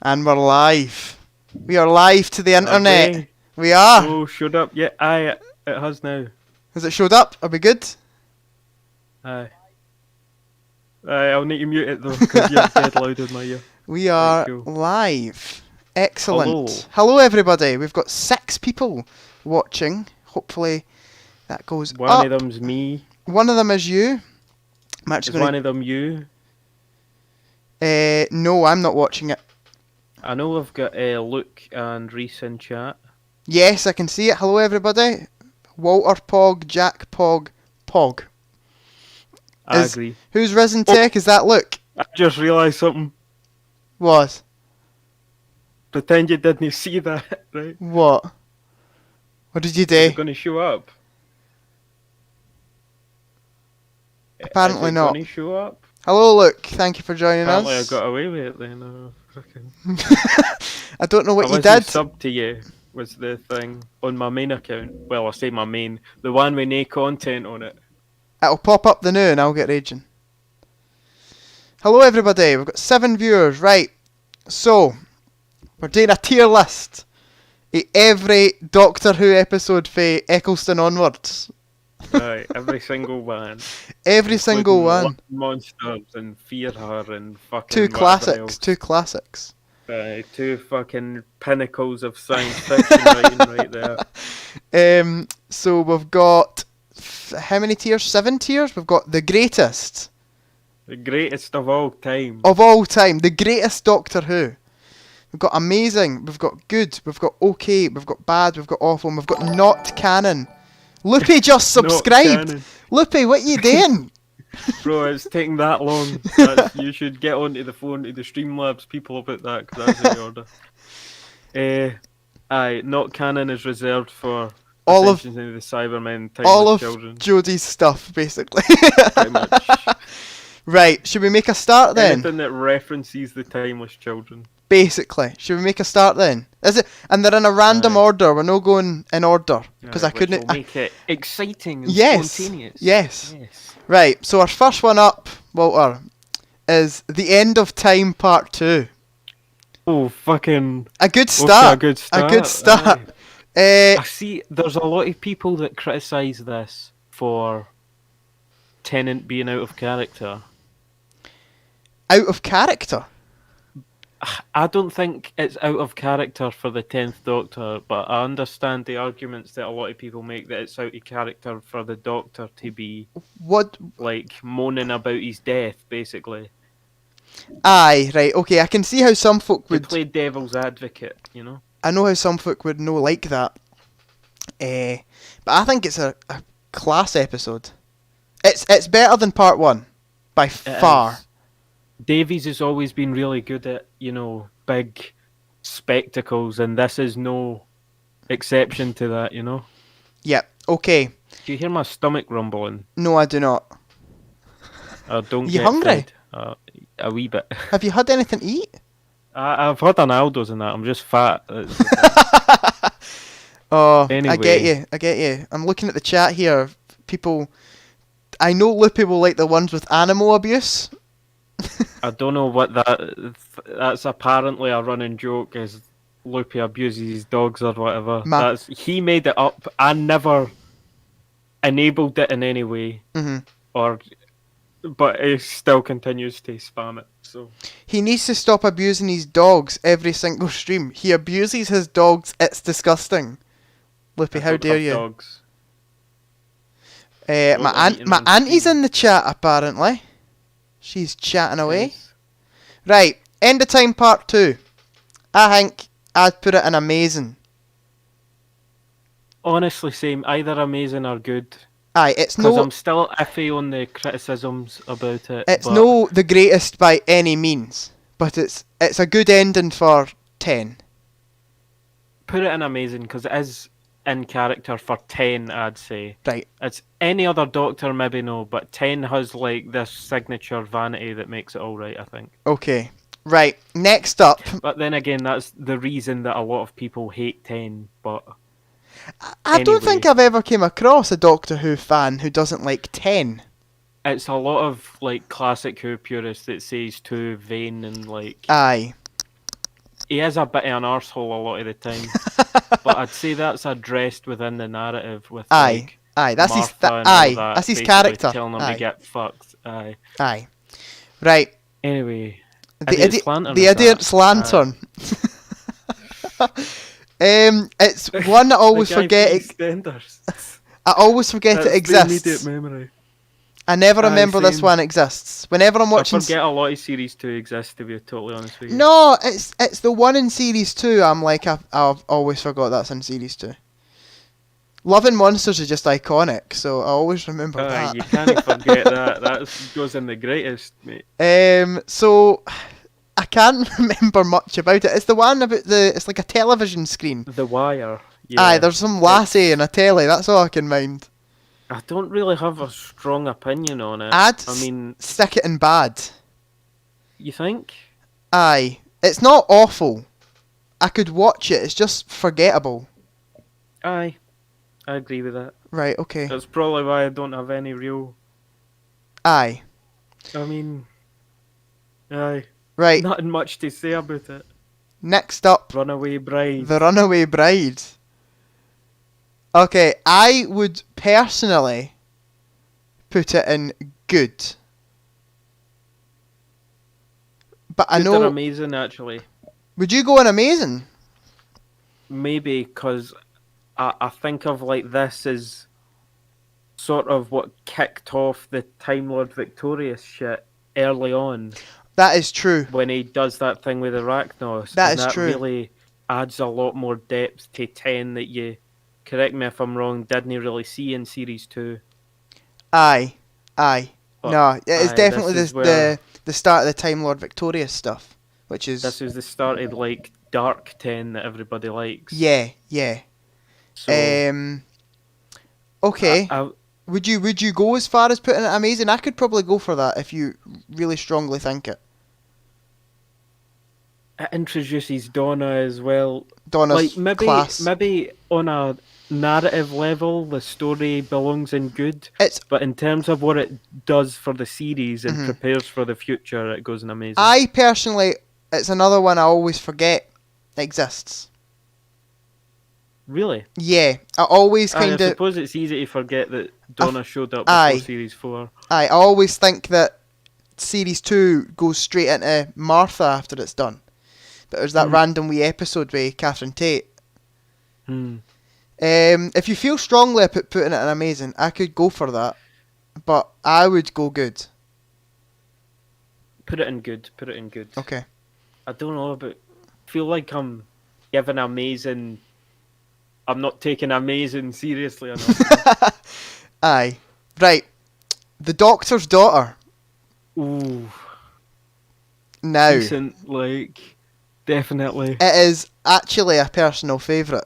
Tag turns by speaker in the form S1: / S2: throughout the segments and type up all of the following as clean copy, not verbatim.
S1: And we're live. We are live to the internet.
S2: Okay.
S1: We are.
S2: Oh, showed up. Yeah, aye, it has now.
S1: Has it showed up? Are we good?
S2: Aye. Aye, I'll need to mute it though, because you're dead loud in my ear.
S1: We are
S2: cool.
S1: live. Excellent.
S2: Hello.
S1: Hello, everybody. We've got 6 people watching. Hopefully that goes
S2: One
S1: up.
S2: of them's me.
S1: One of them is you. I'm
S2: Is
S1: actually
S2: one of them you?
S1: no, I'm not watching it.
S2: I know we've got Luke and Reese in chat.
S1: Yes, I can see it. Hello, everybody. Walter Pog, Jack Pog, Pog.
S2: I agree.
S1: Who's Risen Tech? Is that Luke?
S2: I just realised something.
S1: What?
S2: Pretend you didn't see that, right?
S1: What? What did you do?
S2: Is it going to show up?
S1: Apparently
S2: Is it
S1: not.
S2: going to show up?
S1: Hello, Luke. Thank you for joining
S2: Apparently
S1: us.
S2: I got away with it then. Frickin'.
S1: I don't know what
S2: I
S1: you
S2: wasn't
S1: did.
S2: Sub to you was the thing on my main account. Well, I say my main, the one with no content on it.
S1: It'll pop up the new and I'll get raging. Hello, everybody. We've got 7 viewers. Right. So, we're doing a tier list of every Doctor Who episode for Eccleston onwards.
S2: Right, every single one.
S1: Every single
S2: Including
S1: one.
S2: Monsters and Fear Her and fucking
S1: 2
S2: whatever
S1: classics.
S2: else.
S1: 2 classics.
S2: 2 fucking pinnacles of science fiction writing right there.
S1: So we've got how many tiers? 7 tiers. We've got the greatest
S2: The greatest of all time.
S1: of all time, the greatest Doctor Who. We've got amazing, we've got good, we've got okay, we've got bad, we've got awful, and we've got not canon. Loopy just
S2: Not
S1: subscribed.
S2: canon.
S1: Loopy, what you doing?
S2: Bro, it's taking that long. You should get onto the phone to the Streamlabs people about that, because that's in the order. Aye, not canon is reserved for
S1: All of
S2: Ascension of the Cybermen,
S1: all
S2: Timeless
S1: of
S2: Children.
S1: Jodie's stuff, basically.
S2: Pretty much.
S1: Right, should we make a start then?
S2: Anything that references the Timeless Children.
S1: Basically, should we make a start then? Is it? And they're in a random
S2: Aye.
S1: order. We're not going in order because I
S2: Which
S1: couldn't.
S2: will make it exciting and
S1: Yes,
S2: spontaneous.
S1: yes.
S2: Yes.
S1: Right, so our first one up, Walter, is The End of Time Part 2.
S2: Oh, fucking...
S1: A good
S2: Okay,
S1: start.
S2: a good start.
S1: A good start.
S2: I see, there's a lot of people that criticise this for Tennant being out of character.
S1: Out of character?
S2: I don't think it's out of character for the 10th Doctor, but I understand the arguments that a lot of people make that it's out of character for the Doctor to be,
S1: What?
S2: like, moaning about his death, basically.
S1: Aye, right, okay, I can see how some folk
S2: To
S1: would...
S2: play devil's advocate, you know?
S1: I know how some folk would no like that. But I think it's a class episode. It's better than Part 1, by far.
S2: Is. Davies has always been really good at, you know, big spectacles, and this is no exception to that, you know?
S1: Yep, okay.
S2: Do you hear my stomach rumbling?
S1: No, I do not.
S2: Don't
S1: You
S2: get
S1: hungry?
S2: fed. A wee bit.
S1: Have you had anything to eat?
S2: I've had an Aldo's and that. I'm just fat.
S1: Oh,
S2: Anyway.
S1: I get you. I'm looking at the chat here. People... I know Loopy will like the ones with animal abuse.
S2: I don't know what that's apparently a running joke, is Loopy abuses his dogs or whatever. He made it up. I never enabled it in any way.
S1: Mm-hmm.
S2: But he still continues to spam it. So
S1: He needs to stop abusing his dogs every single stream. He abuses his dogs. It's disgusting. Loopy,
S2: I
S1: how
S2: don't
S1: dare
S2: have
S1: you?
S2: dogs.
S1: My auntie's in the chat apparently. She's chatting away.
S2: Nice.
S1: Right, End of Time Part 2. I think I'd put it in amazing.
S2: Honestly, same. Either amazing or good.
S1: Aye, it's
S2: Because
S1: no...
S2: I'm still iffy on the criticisms about it.
S1: It's
S2: but
S1: no the greatest by any means. But it's a good ending for 10.
S2: Put it in amazing, because it is in character for 10, I'd say.
S1: Right.
S2: It's any other Doctor, maybe no, but 10 has like this signature vanity that makes it alright, I think.
S1: Okay. Right, next up.
S2: But then again, that's the reason that a lot of people hate 10, but...
S1: I don't
S2: Anyway.
S1: think I've ever came across a Doctor Who fan who doesn't like 10.
S2: It's a lot of like classic Who purists that says too vain and like...
S1: Aye.
S2: he is a bit of an arsehole a lot of the time. But I'd say that's addressed within the narrative with
S1: Aye, that's
S2: Martha and all that,
S1: that's his
S2: basically
S1: character.
S2: telling him to get fucked. Aye.
S1: Right.
S2: Anyway,
S1: the Idiot's Lantern. It's one I always forget. I always forget it exists.
S2: Immediate memory.
S1: I never remember this one exists. Whenever I'm watching,
S2: I forget a lot of series 2 exists, to be totally honest with you.
S1: No, it's the one in series 2. I'm like, I've always forgot that's in series 2. Love and Monsters is just iconic, so I always remember that.
S2: You can't forget that. That goes in the greatest, mate.
S1: So I can't remember much about it. It's the one about it's like a television screen.
S2: The Wire. Yeah.
S1: Aye, there's some lassie in a telly. That's all I can mind.
S2: I don't really have a strong opinion on it.
S1: I mean, stick it in bad.
S2: You think?
S1: Aye, it's not awful. I could watch it. It's just forgettable.
S2: Aye, I agree with that.
S1: Right. Okay.
S2: That's probably why I don't have any real.
S1: Aye.
S2: I mean. Aye.
S1: Right.
S2: Nothing much to say about it.
S1: Next up.
S2: Runaway Bride.
S1: The Runaway Bride. Okay, I would personally put it in good. But I know...
S2: They're amazing, actually.
S1: Would you go in amazing?
S2: Maybe, because I think of like this as sort of what kicked off the Time Lord Victorious shit early on.
S1: That is true.
S2: When he does that thing with Arachnos.
S1: That is true.
S2: That really adds a lot more depth to 10 that you... Correct me if I'm wrong, didn't really see in Series 2.
S1: Aye.
S2: But
S1: No, it's definitely the start of the Time Lord Victorious stuff, which is...
S2: This is the start of, like, Dark 10 that everybody likes.
S1: Yeah.
S2: So,
S1: okay. Would you go as far as putting it amazing? I could probably go for that if you really strongly think it.
S2: It introduces Donna as well.
S1: Donna's
S2: like,
S1: class.
S2: Maybe on a narrative level, the story belongs in good. But in terms of what it does for the series and prepares for the future, it goes in amazing.
S1: I personally, it's another one I always forget exists.
S2: Really?
S1: Yeah, I always kind of...
S2: I suppose it's easy to forget that Donna showed up before Series 4.
S1: I always think that Series 2 goes straight into Martha after it's done. But there's that random wee episode with Catherine Tate. If you feel strongly about putting it in amazing, I could go for that. But I would go good.
S2: Put it in good.
S1: Okay.
S2: I don't know, but I feel like I'm giving amazing... I'm not taking amazing seriously enough.
S1: Aye. Right. The Doctor's Daughter.
S2: Ooh.
S1: Now.
S2: Decent, like... Definitely.
S1: It is actually a personal favourite.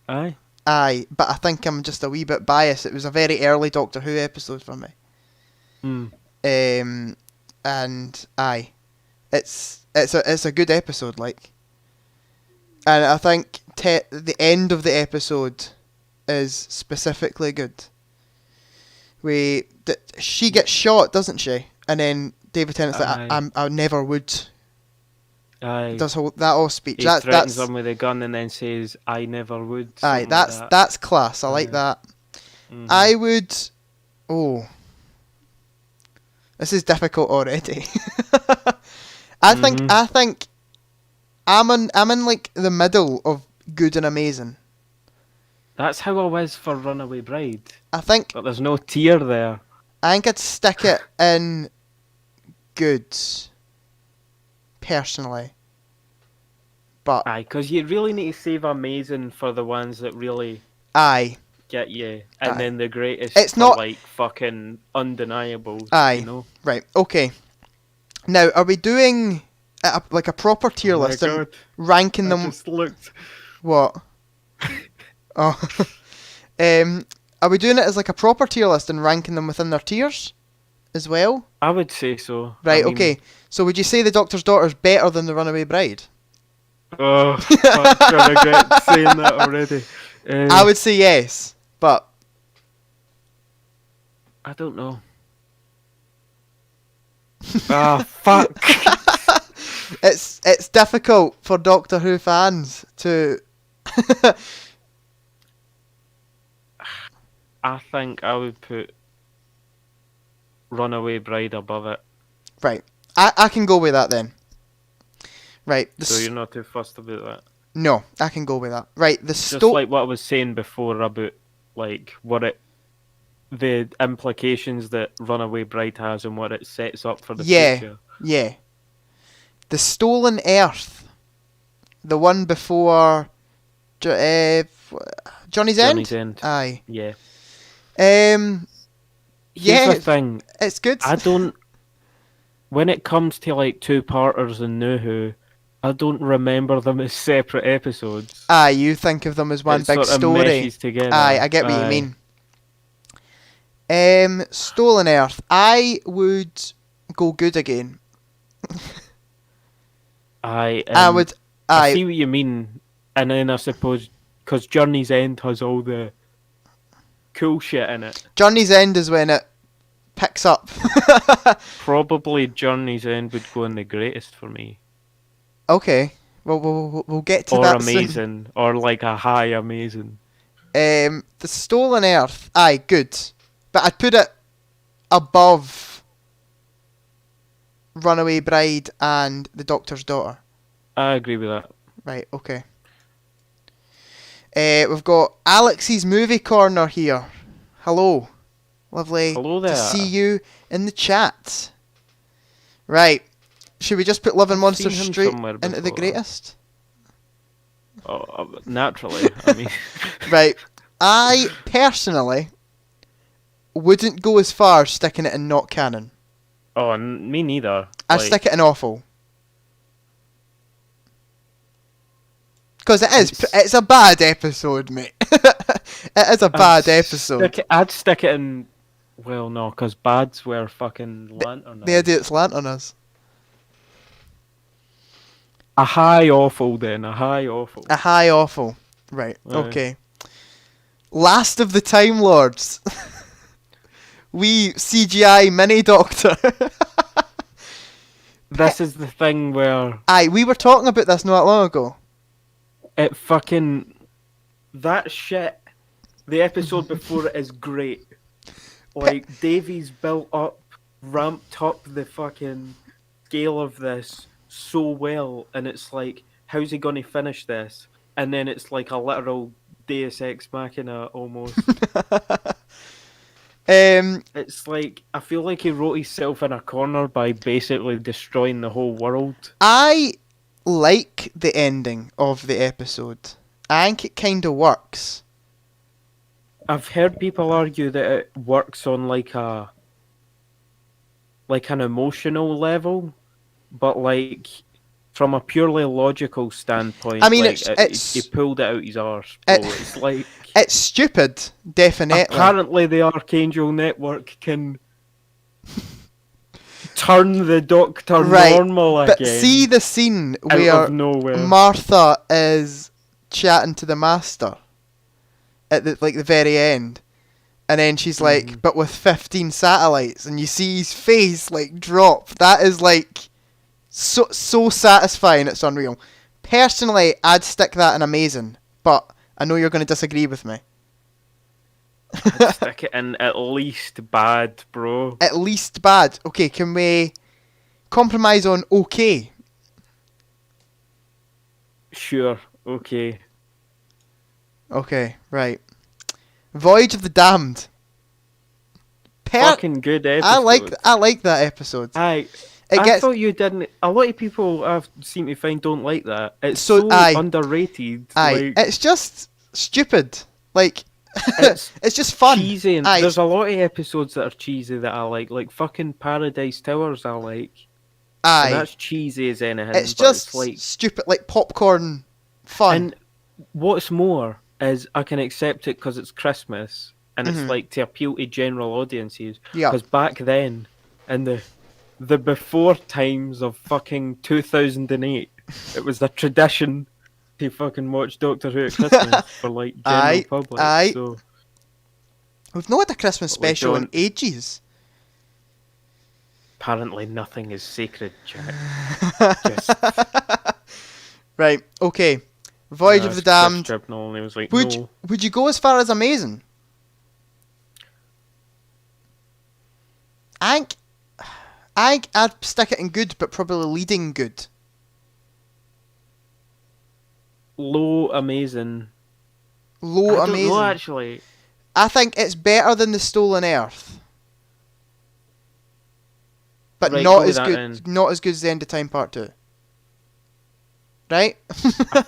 S2: Aye,
S1: but I think I'm just a wee bit biased. It was a very early Doctor Who episode for me. And aye, it's a good episode, like. And I think the end of the episode is specifically good. She gets shot, doesn't she? And then David Tennant's like, I never would.
S2: Aye.
S1: Does that whole speech?
S2: He threatens them with a gun and then says, "I never would."
S1: Aye, that's class. I like that. I would. Oh, this is difficult already. I think I'm in like the middle of good and amazing.
S2: That's how I was for Runaway Bride.
S1: I think.
S2: But there's no tier there.
S1: I think I'd stick it in good. Personally, but
S2: because you really need to save amazing for the ones that really get you, and then the greatest. It's not like fucking undeniable. You know?
S1: Right. Okay. Now, are we doing like a proper tier list and ranking them?
S2: Just looked.
S1: What? Oh. Are we doing it as like a proper tier list and ranking them within their tiers as well?
S2: I would say so.
S1: Right. Okay. So would you say the Doctor's Daughter is better than the Runaway Bride?
S2: Oh, I regret saying that already.
S1: I would say yes, but
S2: I don't know. Fuck.
S1: It's difficult for Doctor Who fans to.
S2: I think I would put Runaway Bride above it.
S1: Right. I can go with that then. Right.
S2: So you're not too fussed about that?
S1: No, I can go with that. Right.
S2: Just like what I was saying before about like the implications that Runaway Bride has and what it sets up for the future.
S1: Yeah. The Stolen Earth. The one before Johnny's End?
S2: Johnny's End.
S1: Aye.
S2: Yeah.
S1: Here's
S2: the thing.
S1: It's good.
S2: When it comes to like two-parters and New Who, I don't remember them as separate episodes.
S1: Aye, you think of them as one big story.
S2: Meshes together.
S1: Aye, I get what you mean. Stolen Earth. I would go good again.
S2: I
S1: would.
S2: I see what you mean, and then I suppose because Journey's End has all the cool shit in it.
S1: Journey's End is when it picks up.
S2: Probably Journey's End would go in the greatest for me.
S1: Okay, we'll get to
S2: or
S1: that
S2: amazing,
S1: soon.
S2: Or like a high amazing.
S1: The Stolen Earth. Aye, good, but I'd put it above Runaway Bride and The Doctor's Daughter.
S2: I agree with that.
S1: Right, okay. We've got Alex's Movie Corner here. Hello. Lovely
S2: Hello there.
S1: to see you in the chat. Right. Should we just put Love and Monsters straight into the greatest?
S2: Oh, naturally. I mean...
S1: Right. I, personally, wouldn't go as far as sticking it in not canon.
S2: Oh, me neither.
S1: I'd stick it in awful. Because it's a bad episode, mate. It is a bad episode.
S2: I'd stick it in... Well, no, because bad's where fucking Lantern is.
S1: The idiot's Lantern is.
S2: A high awful then, a high awful.
S1: A high awful. Right, okay. Last of the Time Lords. We CGI mini Doctor.
S2: This is the thing where...
S1: Aye, we were talking about this not long ago.
S2: It fucking... That shit, the episode before it is great. Like, Davy's built up, ramped up the fucking scale of this so well, and it's like, how's he going to finish this? And then it's like a literal Deus Ex Machina almost. It's like, I feel like he wrote himself in a corner by basically destroying the whole world.
S1: I like the ending of the episode. I think it kind of works.
S2: I've heard people argue that it works on like an emotional level, but like from a purely logical standpoint,
S1: I mean,
S2: like,
S1: he
S2: pulled it out his arse. It's like
S1: it's stupid, definitely.
S2: Apparently, the Archangel Network can turn the Doctor normal again.
S1: But see the scene where Martha is chatting to the Master at the very end, and then she's like, but with 15 satellites, and you see his face like drop. That is like so satisfying. It's unreal. Personally, I'd stick that in amazing, but I know you're going to disagree with me.
S2: I'd stick it in at least bad, bro.
S1: At least bad. Okay, can we compromise on okay?
S2: Sure, okay.
S1: Okay, right. Voyage of the Damned.
S2: Fucking good episode.
S1: I like that episode.
S2: I thought you didn't. A lot of people I've seem to find don't like that. It's so underrated.
S1: Aye, it's just stupid. Like, it's just fun.
S2: Cheesy. And there's a lot of episodes that are cheesy that I like fucking Paradise Towers I like.
S1: Aye.
S2: And that's cheesy as anything.
S1: It's just like stupid, like popcorn fun.
S2: And what's more is I can accept it because it's Christmas and it's like to appeal to general audiences.
S1: Yeah.
S2: Because back then, in the before times of fucking 2008, it was a tradition to fucking watch Doctor Who at Christmas for like general public.
S1: Aye.
S2: So
S1: we've not had a Christmas special in ages.
S2: Apparently nothing is sacred, Jack. Just...
S1: Right, okay. Voyage of the Damned.
S2: And he was like,
S1: would you go as far as amazing? I think I'd stick it in good, but probably leading good.
S2: Low amazing.
S1: Low
S2: I
S1: amazing.
S2: Don't know, actually.
S1: I think it's better than the Stolen Earth. But
S2: Right,
S1: not as good. Not as good as the End of Time Part 2. Right?
S2: I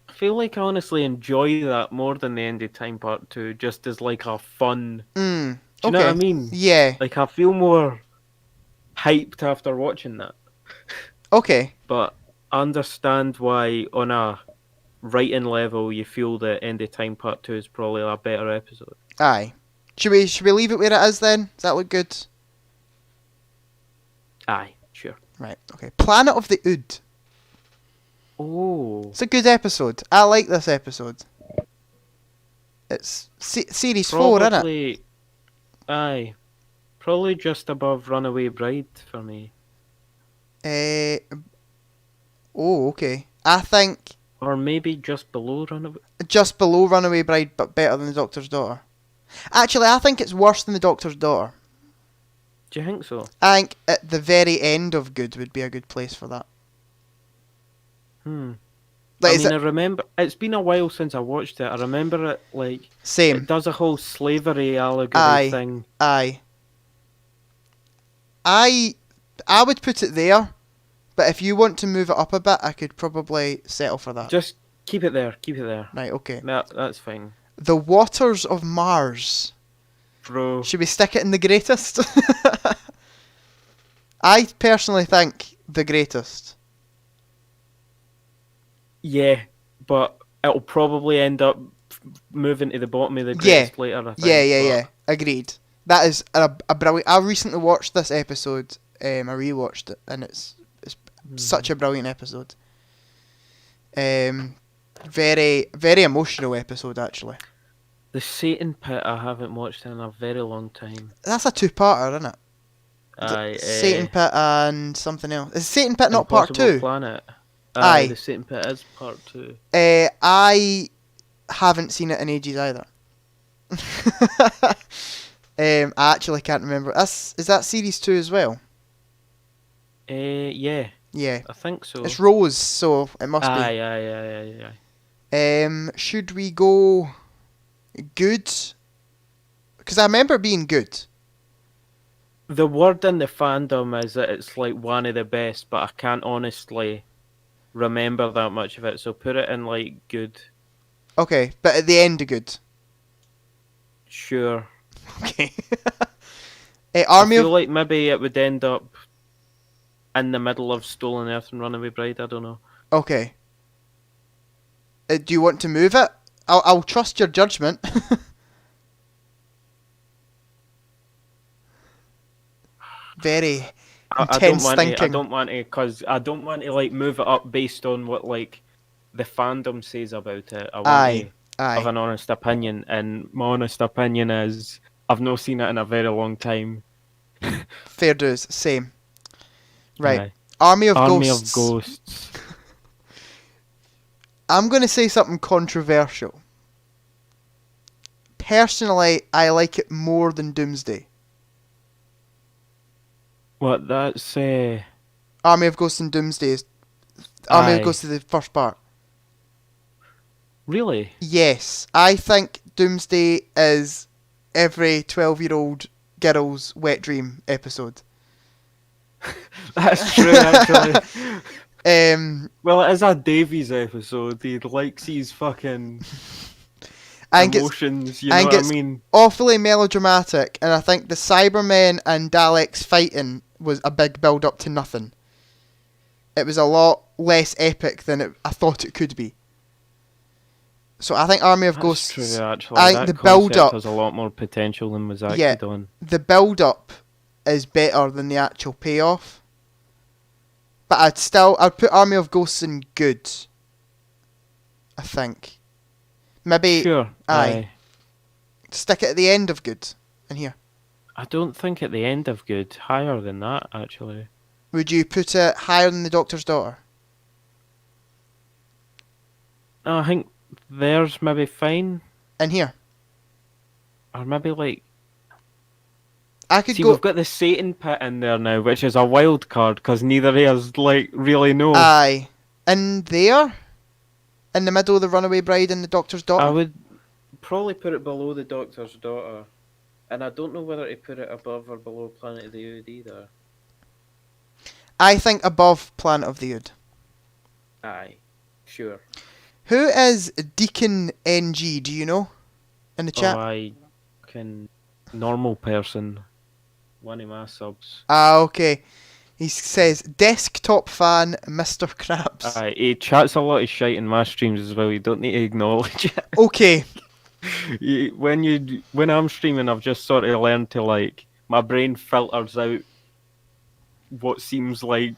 S2: feel like I honestly enjoy that more than the End of Time Part 2, just as like a fun. Do you know what I mean?
S1: Yeah.
S2: Like I feel more hyped after watching that.
S1: Okay.
S2: But I understand why on a writing level you feel that End of Time Part 2 is probably a better episode.
S1: Aye. Should we leave it where it is then? Does that look good?
S2: Aye, sure.
S1: Right, okay. Planet of the Ood.
S2: Oh.
S1: It's a good episode. I like this episode. It's series 4, isn't it?
S2: Aye. Probably just above Runaway Bride for me.
S1: Oh, okay. I think...
S2: Or maybe just below Runaway...
S1: Just below Runaway Bride, but better than The Doctor's Daughter. Actually, I think it's worse than The Doctor's Daughter.
S2: Do you think so?
S1: I think at the very end of good would be a good place for that.
S2: Like, I remember... It's been a while since I watched it. I remember it, like...
S1: Same.
S2: It does a whole slavery allegory thing.
S1: Aye. I would put it there, but if you want to move it up a bit, I could probably settle for that.
S2: Just keep it there. Keep it there.
S1: Right, okay.
S2: That's fine.
S1: The Waters of Mars.
S2: Bro.
S1: Should we stick it in the greatest? I personally think the greatest.
S2: Yeah, but it'll probably end up moving to the bottom of the greatest later, I think.
S1: Yeah. Agreed. That is a brilliant... I recently watched this episode. I rewatched it, and it's such a brilliant episode. Very, very emotional episode, actually.
S2: The Satan Pit I haven't watched in a very long time.
S1: That's a two-parter, isn't it?
S2: Aye.
S1: Satan Pit and something else. Is Satan Pit not Part 2?
S2: Planet.
S1: Aye.
S2: The Satan Pit is Part 2.
S1: I haven't seen it in ages either. I actually can't remember. Is that series 2 as well?
S2: Yeah.
S1: Yeah.
S2: I think so.
S1: It's Rose, so it must be.
S2: Aye.
S1: Should we go good? Because I remember being good.
S2: The word in the fandom is that it's like one of the best, but I can't honestly remember that much of it, so put it in like good.
S1: Okay, but at the end of good.
S2: Sure.
S1: Okay.
S2: I feel like maybe it would end up in the middle of Stolen Earth and Runaway Bride, I don't know.
S1: Okay. Do you want to move it? I'll trust your judgment. Very intense thinking.
S2: I don't want to, because I don't want to like move it up based on what like the fandom says about it. I want to have an honest opinion, and my honest opinion is I've not seen it in a very long time.
S1: Fair dues, same. Right.
S2: Aye.
S1: Army of
S2: Ghosts.
S1: I'm going to say something controversial. Personally, I like it more than Doomsday.
S2: What, that's...
S1: Army of Ghosts and Doomsday is... Army of Ghosts is the first part.
S2: Really?
S1: Yes. I think Doomsday is every 12-year-old girl's wet dream episode.
S2: That's true, actually.
S1: Well,
S2: it is a Davies episode. He likes his fucking emotions, you know what I mean?
S1: Awfully melodramatic, and I think the Cybermen and Daleks fighting was a big build-up to nothing. It was a lot less epic than I thought it could be. So I think Army of Ghosts...
S2: True, actually. The build-up has a lot more potential than was actually done.
S1: The build-up is better than the actual payoff. But I'd put Army of Ghosts in good. I think. Maybe...
S2: Sure.
S1: Aye. Stick it at the end of good. In here.
S2: I don't think at the end of good. Higher than that, actually.
S1: Would you put it higher than the Doctor's Daughter?
S2: No, I think theirs maybe fine.
S1: In here.
S2: Or maybe like...
S1: I could
S2: See,
S1: go...
S2: we've got the Satan pit in there now, which is a wild card, because neither of us, like, really know.
S1: Aye. In there? In the middle of the Runaway Bride and the Doctor's Daughter?
S2: I would probably put it below the Doctor's Daughter. And I don't know whether to put it above or below Planet of the Ood either.
S1: I think above Planet of the Ood.
S2: Aye. Sure.
S1: Who is Deacon NG, do you know? In the chat?
S2: Oh, I can... Normal person. One of my subs.
S1: Ah, okay. He says, desktop fan, Mr. Krabs.
S2: Aye, he chats a lot of shite in my streams as well. You don't need to acknowledge it.
S1: Okay.
S2: When I'm streaming, I've just sort of learned to, like, my brain filters out what seems like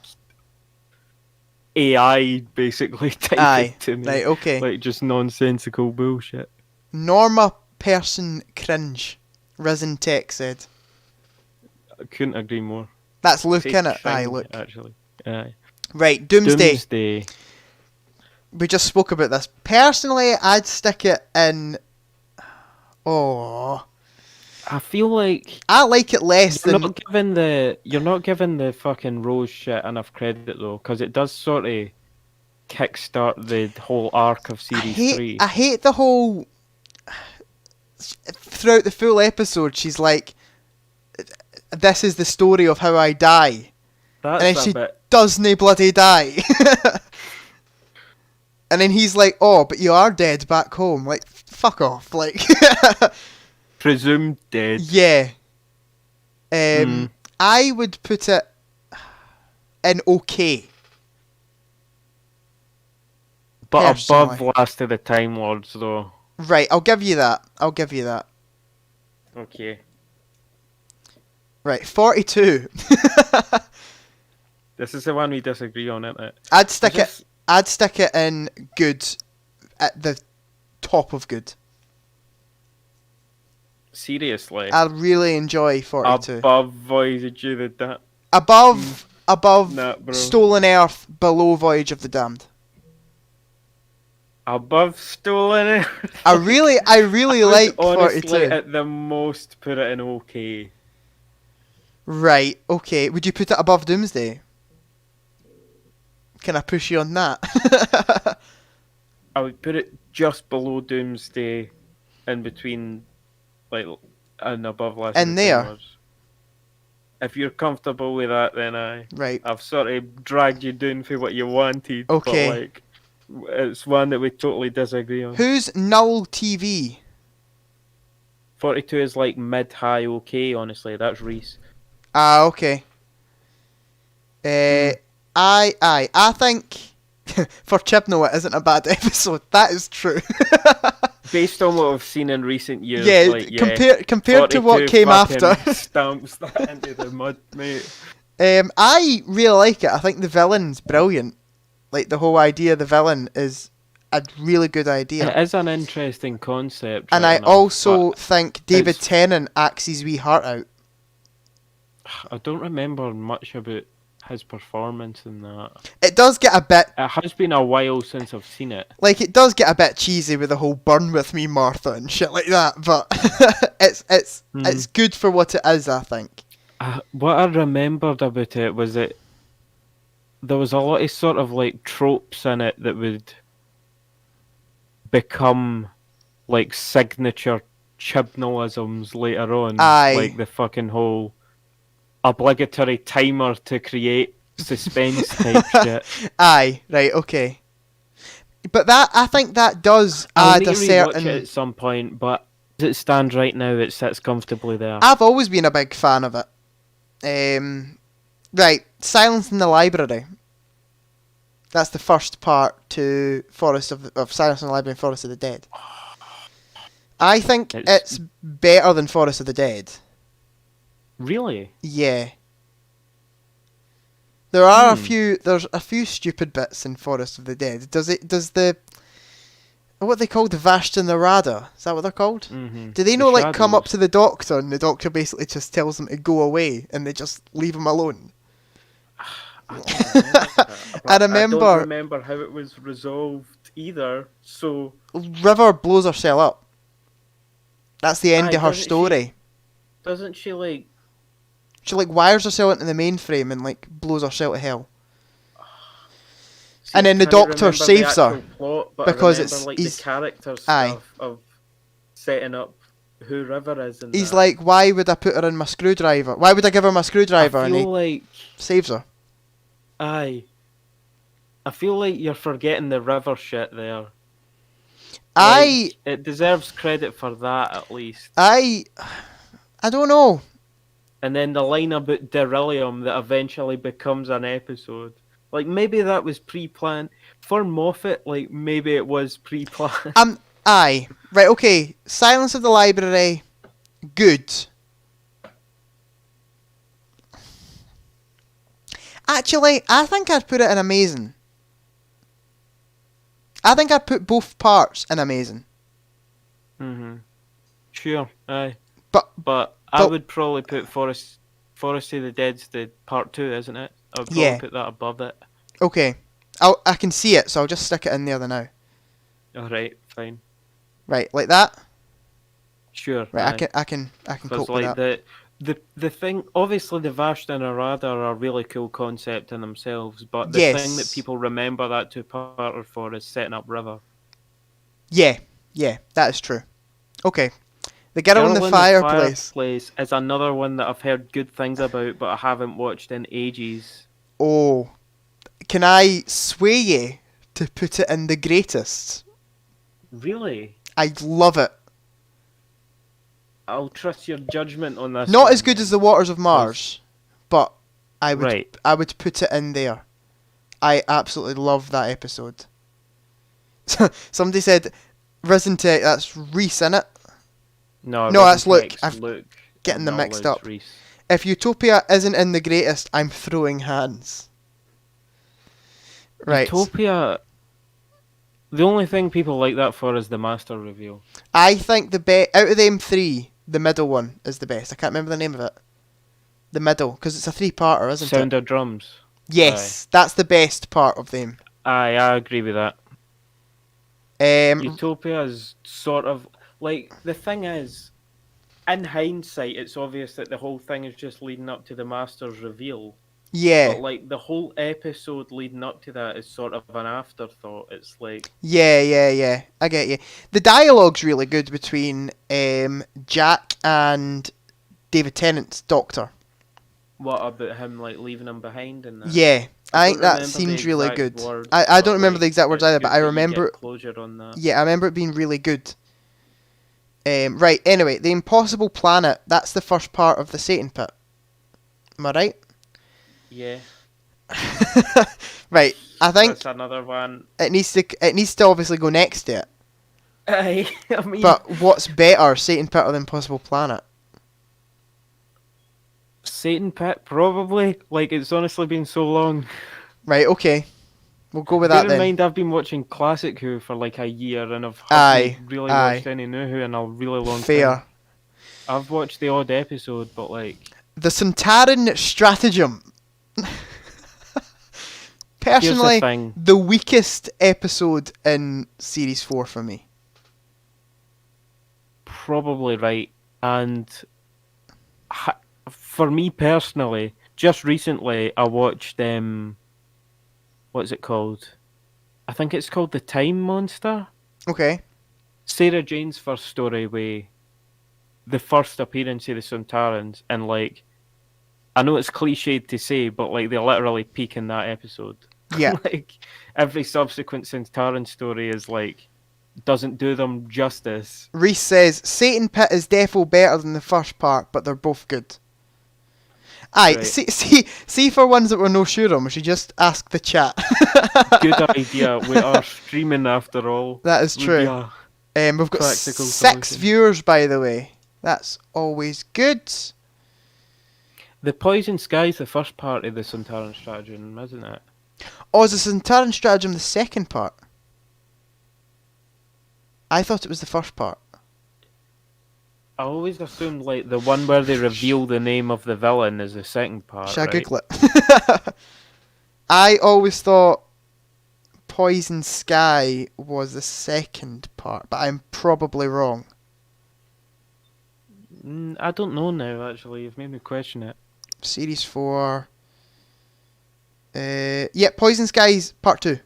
S2: AI basically typing to me.
S1: Right, okay.
S2: Like, just nonsensical bullshit.
S1: Norma person cringe, Risen Tech said.
S2: I couldn't agree more.
S1: That's Luke,
S2: Fake
S1: innit?
S2: thing,
S1: Aye, Luke.
S2: Actually. Aye.
S1: Right, Doomsday.
S2: Doomsday.
S1: We just spoke about this. Personally, I'd stick it in... Oh...
S2: I feel like
S1: I like it less
S2: you're
S1: than...
S2: not giving the fucking Rose shit enough credit though, because it does sort of kickstart the whole arc of series 3.
S1: I hate the whole... Throughout the full episode, she's like, this is the story of how I die.
S2: That's
S1: and then she
S2: bit...
S1: doesn't bloody die. And then he's like, oh, but you are dead back home. Like, fuck off. Like...
S2: Presumed dead.
S1: Yeah. I would put it in okay.
S2: But
S1: Personally.
S2: above Last of the Time Lords, though.
S1: Right, I'll give you that.
S2: Okay.
S1: Right, 42.
S2: This is the one we disagree on, isn't it?
S1: I'd stick it in good, at the top of good.
S2: Seriously.
S1: I really enjoy 42.
S2: Above Voyage of the Damned.
S1: Above
S2: Nah, bro.
S1: Stolen Earth, below Voyage of the Damned.
S2: Above Stolen Earth.
S1: I really like 42.
S2: Honestly, at the most, put it in okay.
S1: Right, okay. Would you put it above Doomsday? Can I push you on that?
S2: I would put it just below Doomsday, in between, like, and above Last
S1: In
S2: of the
S1: there?
S2: Time Lords. If you're comfortable with that, then
S1: Right.
S2: I've sort of dragged you down for what you wanted.
S1: Okay.
S2: But, like, it's one that we totally disagree on.
S1: Who's Null TV?
S2: 42 is like mid-high okay, honestly. That's Reese.
S1: Ah, okay. I think for Chibnall it isn't a bad episode. That is true.
S2: Based on what I've seen in recent years,
S1: Yeah,
S2: like,
S1: compared to what came after.
S2: Stamps that into the mud, mate.
S1: I really like it. I think the villain's brilliant. Like, the whole idea of the villain is a really good idea.
S2: It is an interesting concept.
S1: And
S2: right
S1: I
S2: enough,
S1: also think David
S2: it's-
S1: Tennant acts his wee heart out.
S2: I don't remember much about his performance in that.
S1: It does get a bit...
S2: It has been a while since I've seen it.
S1: Like, it does get a bit cheesy with the whole burn with me, Martha, and shit like that, but it's good for what it is, I think.
S2: What I remembered about it was that there was a lot of sort of like tropes in it that would become like signature Chibnallisms later on.
S1: Aye.
S2: Like the fucking whole obligatory timer to create suspense type shit.
S1: Aye, right, okay. But that, I think that does
S2: I'll
S1: add
S2: need
S1: a
S2: to rewatch
S1: certain...
S2: it at some point, but as it stands right now, it sits comfortably there.
S1: I've always been a big fan of it. Right, Silence in the Library. That's the first part to Silence in the Library and Forest of the Dead. I think it's better than Forest of the Dead.
S2: Really?
S1: Yeah. There's a few stupid bits in Forest of the Dead. Does the what they called, the Vashta and the Rada. Is that what they're called?
S2: Mm-hmm.
S1: Do they know, like, come up to the Doctor and the Doctor basically just tells them to go away and they just leave him alone?
S2: I don't remember that.
S1: I remember.
S2: I don't remember how it was resolved either. So
S1: River blows herself up. That's the end of her story.
S2: Doesn't she like?
S1: She like wires herself into the mainframe and like blows herself to hell.
S2: See,
S1: and then the Doctor saves her
S2: plot,
S1: because
S2: it's like the character stuff of setting up who River is. And
S1: he's like, why would I put her in my screwdriver? Why would I give her my screwdriver?
S2: I feel
S1: and he
S2: like
S1: saves her.
S2: I feel like you're forgetting the River shit there. It deserves credit for that at least.
S1: I don't know.
S2: And then the line about beryllium that eventually becomes an episode. Like, maybe that was pre-planned. For Moffat, like, maybe it was pre-planned.
S1: Aye. Right, okay. Silence of the Library, good. Actually, I think I'd put it in amazing. I think I'd put both parts in amazing.
S2: Mm-hmm. Sure, aye.
S1: But
S2: I would probably put Forest of the Dead's the Part 2, isn't it? I would probably put that above it.
S1: Okay. I can see it, so I'll just stick it in there now.
S2: Alright, fine.
S1: Right, like that?
S2: Sure.
S1: Right, aye. I can cope with that.
S2: The thing, obviously the Vashta and Arada are a really cool concept in themselves, but the thing that people remember that two-parter for is setting up River.
S1: Yeah, that is true. Okay. The Girl in the Fireplace
S2: is another one that I've heard good things about, but I haven't watched in ages.
S1: Oh. Can I sway you to put it in the greatest?
S2: Really?
S1: I love it.
S2: I'll trust your judgment on this.
S1: Not as good as The Waters of Mars, but I would put it in there. I absolutely love that episode. Somebody said, Risen Tech, that's Reese, innit?
S2: No,
S1: that's Luke.
S2: Luke.
S1: Getting them mixed up. Reese. If Utopia isn't in the greatest, I'm throwing hands. Right.
S2: Utopia... The only thing people like that for is the Master reveal.
S1: I think out of them three, the middle one is the best. I can't remember the name of it. The middle, because it's a three-parter, isn't it?
S2: Sound of Drums.
S1: Yes, that's the best part of them.
S2: Aye, I agree with that. Utopia is sort of... Like, the thing is, in hindsight, it's obvious that the whole thing is just leading up to the Master's reveal.
S1: Yeah.
S2: But, like, the whole episode leading up to that is sort of an afterthought. It's like...
S1: Yeah. I get you. The dialogue's really good between Jack and David Tennant's Doctor.
S2: What about him, like, leaving him behind and that?
S1: Yeah. I think that seems really good. I don't remember the exact words either, but I remember...
S2: closure on that.
S1: Yeah, I remember it being really good. Right, anyway, The Impossible Planet, that's the first part of the Satan Pit. Am I right?
S2: Yeah.
S1: Right, I think
S2: that's another one.
S1: It needs to obviously go next to it.
S2: I mean,
S1: but what's better, Satan Pit or The Impossible Planet?
S2: Satan Pit, probably. Like, it's honestly been so long.
S1: Right, okay. We'll go with that then.
S2: Bear in mind, I've been watching Classic Who for like a year, and I've haven't really watched any new Who in a really long time. I've watched the odd episode, but like...
S1: The Sontaran Stratagem. Personally, the weakest episode in Series 4 for me.
S2: Probably right. And for me personally, just recently I watched... what's it called? I think it's called The Time Monster.
S1: Okay.
S2: Sarah Jane's first story with the first appearance of the Sontarans, and like... I know it's cliched to say, but like they literally peak in that episode.
S1: Yeah.
S2: Like every subsequent Sontaran story is like doesn't do them justice.
S1: Reese says Satan Pit is defo better than the first part, but they're both good. Aye, right. See for ones that we're no sure on, we should just ask the chat.
S2: Good idea. We are streaming after all.
S1: That is true. We've got 6 viewers, by the way. That's always good.
S2: The Poison Sky's the first part of the Sontaran Stratagem, isn't it?
S1: Oh, is the Sontaran Stratagem the second part? I thought it was the first part.
S2: I always assumed like the one where they reveal the name of the villain is the second part.
S1: Shall I
S2: right?
S1: Google it? I always thought Poison Sky was the second part, but I'm probably wrong.
S2: I don't know now. Actually, you've made me question it.
S1: Series 4. Yeah, Poison Skies Part 2.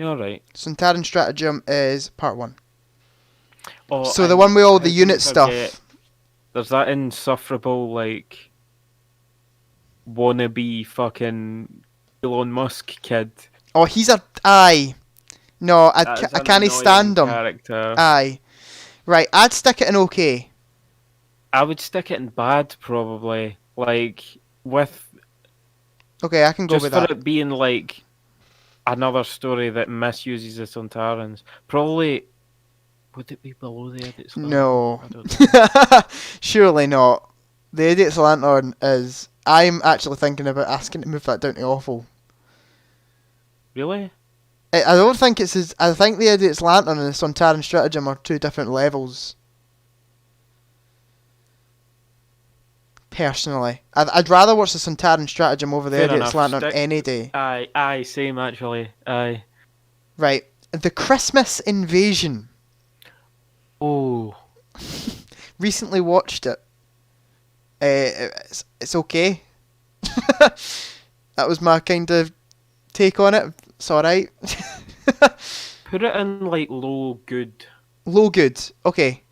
S2: All right.
S1: Sontaran Stratagem is Part 1.
S2: Oh,
S1: So the one with all the
S2: how
S1: unit
S2: can you forget?
S1: stuff.
S2: There's that insufferable like wannabe fucking Elon Musk kid.
S1: Oh, he's a... Aye. No, I
S2: That is an
S1: can't
S2: annoying
S1: stand him.
S2: character.
S1: Aye. Right, I'd stick it in okay.
S2: I would stick it in bad probably. Like with
S1: Okay, I can go
S2: just
S1: with
S2: for
S1: that.
S2: it being like another story that misuses the Sontarans. Probably would it be below the Edit's Lantern?
S1: No.
S2: I don't know.
S1: Surely not. The Idiot's Lantern is... I'm actually thinking about asking to move that down to awful.
S2: Really?
S1: I don't think it's as... I think the Idiot's Lantern and the Sontaran Stratagem are two different levels. Personally. I'd rather watch the Sontaran Stratagem over the
S2: Fair
S1: Idiot's
S2: enough.
S1: Lantern any day.
S2: Aye, same actually. Aye.
S1: Right. The Christmas Invasion.
S2: Oh.
S1: Recently watched it. It's okay. That was my kind of take on it. It's alright.
S2: Put it in like low good.
S1: Low good. Okay.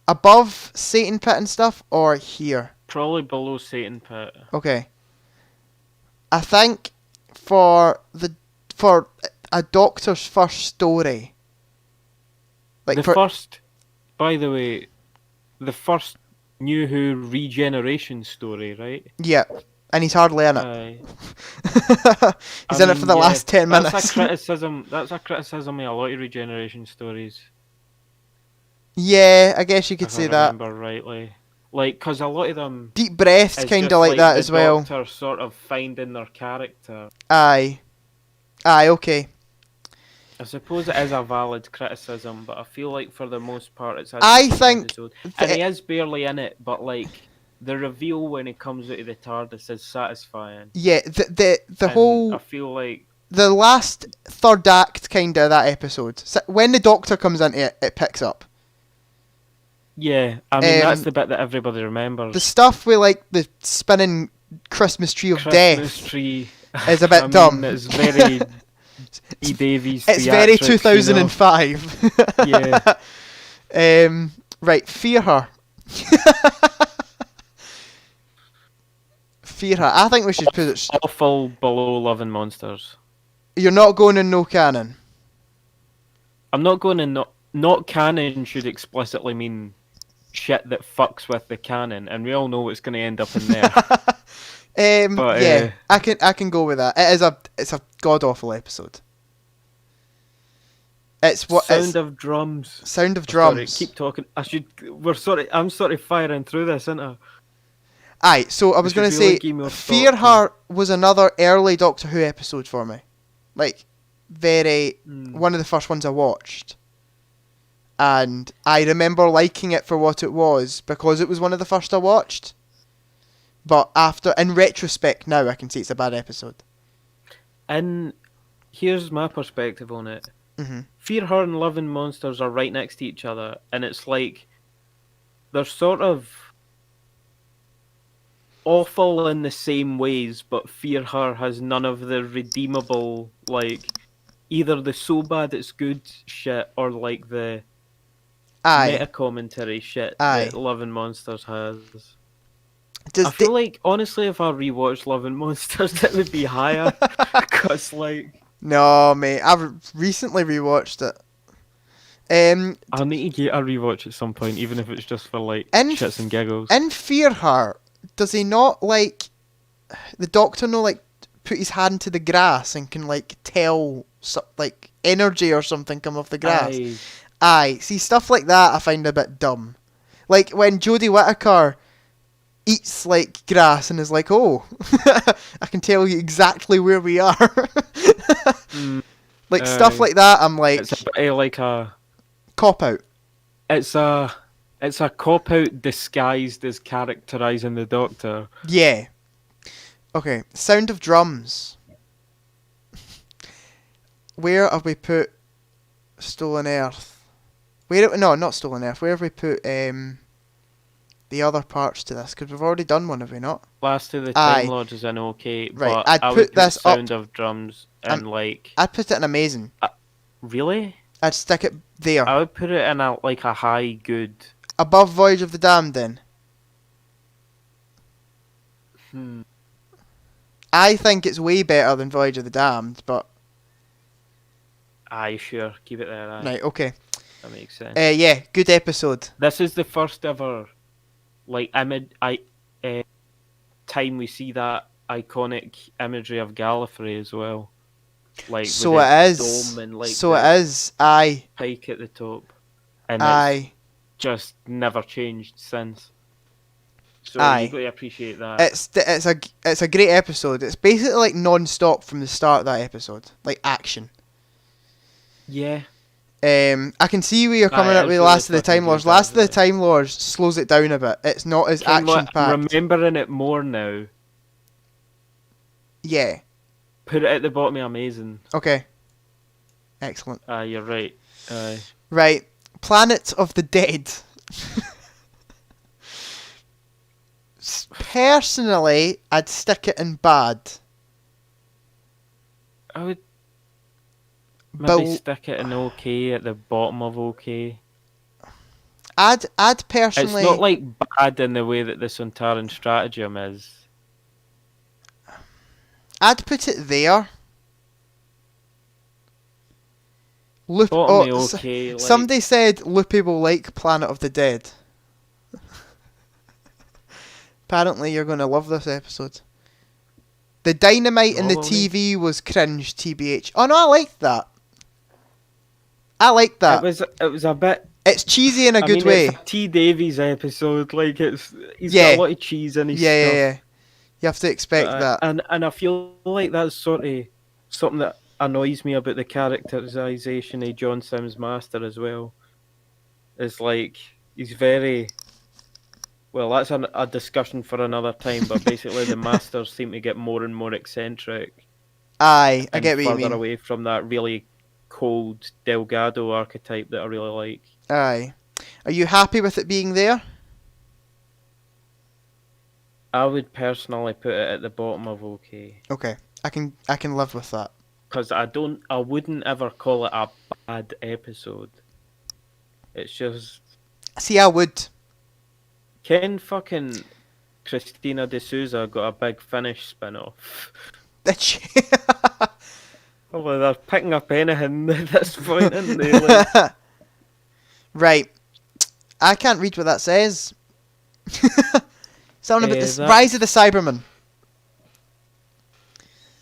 S1: Above Satan Pit and stuff, or here?
S2: Probably below Satan Pit.
S1: Okay. I think for a Doctor's first story. Like
S2: By the way, the first New Who regeneration story, right?
S1: Yeah, and he's hardly in it.
S2: Aye.
S1: He's in it for the last 10 minutes.
S2: That's a criticism of a lot of regeneration stories.
S1: Yeah, I guess you could
S2: If
S1: say
S2: I
S1: that.
S2: remember rightly. Like, because a lot of them...
S1: Deep Breath's
S2: is
S1: kind of
S2: just
S1: like that
S2: the
S1: as well.
S2: Doctor sort of finding their character.
S1: Aye, okay.
S2: I suppose it is a valid criticism, but I feel like for the most part it's
S1: I think
S2: episode. And he is barely in it, but like the reveal when he comes out of the TARDIS is satisfying.
S1: Yeah, the
S2: And
S1: whole...
S2: I feel like...
S1: The last third act kind of that episode. When the Doctor comes into it, it picks up.
S2: Yeah, I mean that's the bit that everybody remembers.
S1: The stuff with like the spinning Christmas tree of
S2: Christmas
S1: death
S2: tree
S1: is a bit dumb.
S2: It's very E. Davies.
S1: It's very
S2: theatrics,
S1: 2005.
S2: You know? Yeah.
S1: Right, Fear Her. Fear Her. I think we should put it...
S2: Awful below Love and Monsters.
S1: You're not going in no canon.
S2: I'm not going in not canon should explicitly mean shit that fucks with the canon, and we all know what's going to end up in there. But,
S1: yeah, I can go with that. It's a god awful episode. It's what
S2: Sound of drums.
S1: Sound of drums.
S2: Sorry, keep talking. I'm sort of firing through this, aren't I?
S1: Aye, so I was going to say, Fear Her was another early Doctor Who episode for me. Like, one of the first ones I watched. And I remember liking it for what it was, because it was one of the first I watched. But in retrospect now, I can see it's a bad episode.
S2: And here's my perspective on it.
S1: Mm-hmm.
S2: Fear Her and Love and Monsters are right next to each other, and it's like they're sort of awful in the same ways, but Fear Her has none of the redeemable, like, either the so bad it's good shit or like the meta commentary shit that Love and Monsters has. I feel like, honestly, if I rewatched Love and Monsters, it would be higher. Because, like...
S1: No, mate. I've recently rewatched it.
S2: I'll need to get a rewatch at some point, even if it's just for, like, shits and giggles.
S1: In Fear Her, does he not, like... The Doctor put his hand to the grass and can, like, tell, like, energy or something come off the grass? Aye. See, stuff like that I find a bit dumb. Like, when Jodie Whittaker eats like grass and is like, oh, I can tell you exactly where we are. Like stuff like that, I'm like,
S2: it's a bit like a
S1: cop out.
S2: It's a cop out disguised as characterizing the Doctor.
S1: Yeah. Okay, sound of drums. Where have we put Stolen Earth? No, not Stolen Earth. Where have we put the other parts to this? Because we've already done one, have we not?
S2: Last of the Time Lords is an okay,
S1: right.
S2: but
S1: I'd
S2: I
S1: put
S2: would put
S1: this
S2: Sound
S1: up,
S2: of Drums and
S1: I'd put it in amazing.
S2: Really?
S1: I'd stick it there.
S2: I would put it in a high good.
S1: Above Voyage of the Damned, then. I think it's way better than Voyage of the Damned, but...
S2: Aye, sure. Keep it there. Aye.
S1: Right, okay.
S2: That makes sense.
S1: Yeah, good episode.
S2: This is the first ever, time we see that iconic imagery of Gallifrey as well.
S1: So it is.
S2: Dome and
S1: so it is. Aye.
S2: Pike at the top. And
S1: Aye.
S2: it's just never changed since. So
S1: Aye.
S2: you've got to appreciate that.
S1: It's a great episode. It's basically like non-stop from the start of that episode. Like action.
S2: Yeah.
S1: I can see where you're coming up with Last of the Time Lords. Last of the Time Lords slows it down a bit. It's not as action packed.
S2: I'm remembering it more now.
S1: Yeah.
S2: Put it at the bottom of amazing.
S1: Okay. Excellent.
S2: You're right.
S1: Right. Planet of the Dead. Personally, I'd stick it in bad.
S2: I would maybe stick it in okay at the bottom of okay.
S1: I'd personally...
S2: It's not like bad in the way that the Sontaran stratagem is.
S1: I'd put it there.
S2: Okay,
S1: somebody said Loopy will like Planet of the Dead. Apparently you're going to love this episode. The dynamite in the TV was cringe, TBH. Oh no, I liked that.
S2: It was a bit...
S1: It's cheesy in a good way.
S2: It's a T. Davies episode. He's got a lot of cheese in his stuff.
S1: Yeah. You have to expect that.
S2: And I feel like that's sort of something that annoys me about the characterization of John Sims Master as well. It's like, he's very... Well, that's a discussion for another time, but basically the Masters seem to get more and more eccentric.
S1: Aye, I get what you mean.
S2: Further away from that really cold Delgado archetype that I really like.
S1: Aye. Are you happy with it being there?
S2: I would personally put it at the bottom of okay.
S1: Okay, I can live with that.
S2: Because I wouldn't ever call it a bad episode. It's just...
S1: See, I would.
S2: Ken fucking Christina D'Souza got a big Finnish spin-off.
S1: Did she?
S2: Well, they're picking up anything at this point, aren't they? Like...
S1: Right. I can't read what that says. Something about this Rise of the Cyberman.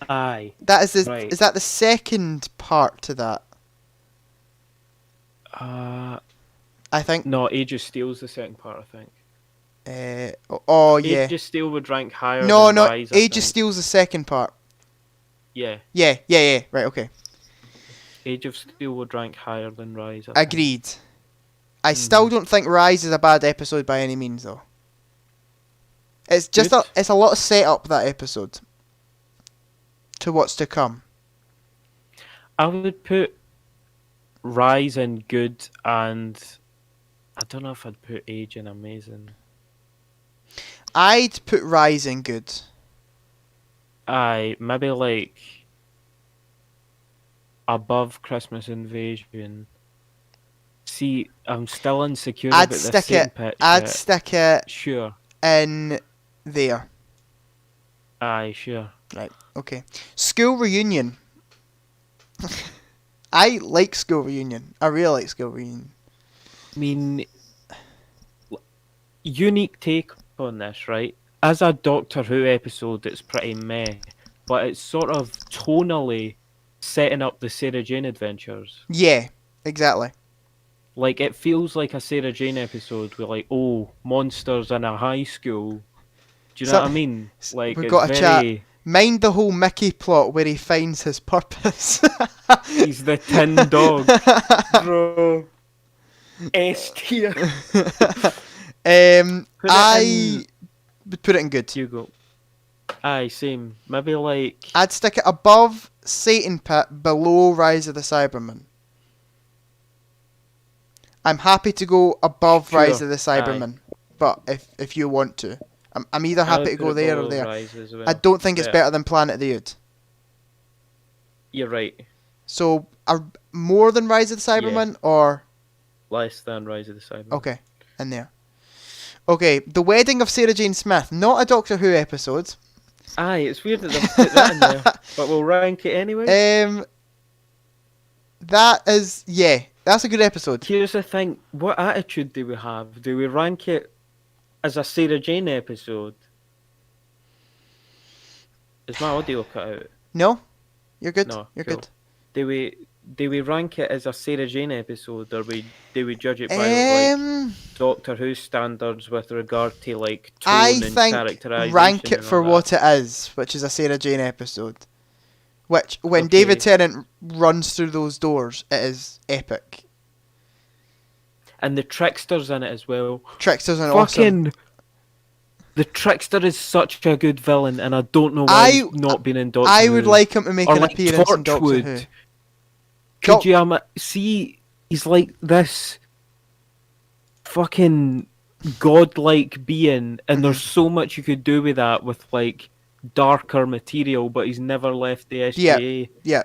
S2: Aye.
S1: That is Is that the second part to that? I think.
S2: No, Age of Steel's the second part, I think.
S1: Yeah.
S2: Age of Steel would rank higher
S1: No,
S2: than Rise,
S1: Age of Steel's the second part.
S2: Yeah.
S1: Yeah. Right, okay.
S2: Age of Steel would rank higher than Rise.
S1: Agreed. I still don't think Rise is a bad episode by any means, though. It's just it's a lot of setup, that episode, to what's to come.
S2: I would put Rise in good, and I don't know if I'd put Age in amazing.
S1: I'd put Rise in good.
S2: Aye, maybe like above Christmas Invasion. See, I'm still insecure about the same pitch.
S1: I'd stick it
S2: sure
S1: in there.
S2: Aye, sure.
S1: Right, okay. School reunion. I like School Reunion. I really like School Reunion.
S2: I mean, unique take on this, right? As a Doctor Who episode, it's pretty meh, but it's sort of tonally setting up the Sarah Jane adventures.
S1: Yeah, exactly.
S2: Like, it feels like a Sarah Jane episode with, like, monsters in a high school. Do you know what I mean? Like,
S1: we've got a chat. Mind the whole Mickey plot where he finds his purpose.
S2: He's the tin dog. Bro. S tier.
S1: I would put it in good.
S2: You go. Aye, same. Maybe like...
S1: I'd stick it above Satan Pit, below Rise of the Cybermen. I'm happy to go above
S2: Sure.
S1: Rise of the Cybermen, but if you want to. I'm either happy to go there or there.
S2: Well.
S1: I don't think it's better than Planet of the Ood.
S2: You're right.
S1: So, more than Rise of the Cybermen, or...
S2: Less than Rise of the Cybermen.
S1: Okay, in there. Okay, The Wedding of Sarah Jane Smith. Not a Doctor Who episode.
S2: Aye, it's weird that they've put that in there. But we'll rank it anyway.
S1: That is... Yeah, that's a good episode.
S2: Here's the thing. What attitude do we have? Do we rank it as a Sarah Jane episode? Is my audio cut out?
S1: No? You're good?
S2: No,
S1: You're
S2: cool.
S1: good.
S2: Do we rank it as a Sarah Jane episode, or do we judge it by like Doctor Who standards with regard to like tone and characterization?
S1: I think rank it for what it is, which is a Sarah Jane episode. Which, when David Tennant runs through those doors, it is epic.
S2: And the Trickster's in it as well.
S1: Trickster's an awesome.
S2: The Trickster is such a good villain, and I don't know why he's not been in Doctor Who.
S1: I would like him to make an
S2: like
S1: appearance in Doctor Who.
S2: Could you see? He's like this fucking godlike being, and there's so much you could do with that with like darker material, but he's never left the SGA.
S1: Yeah.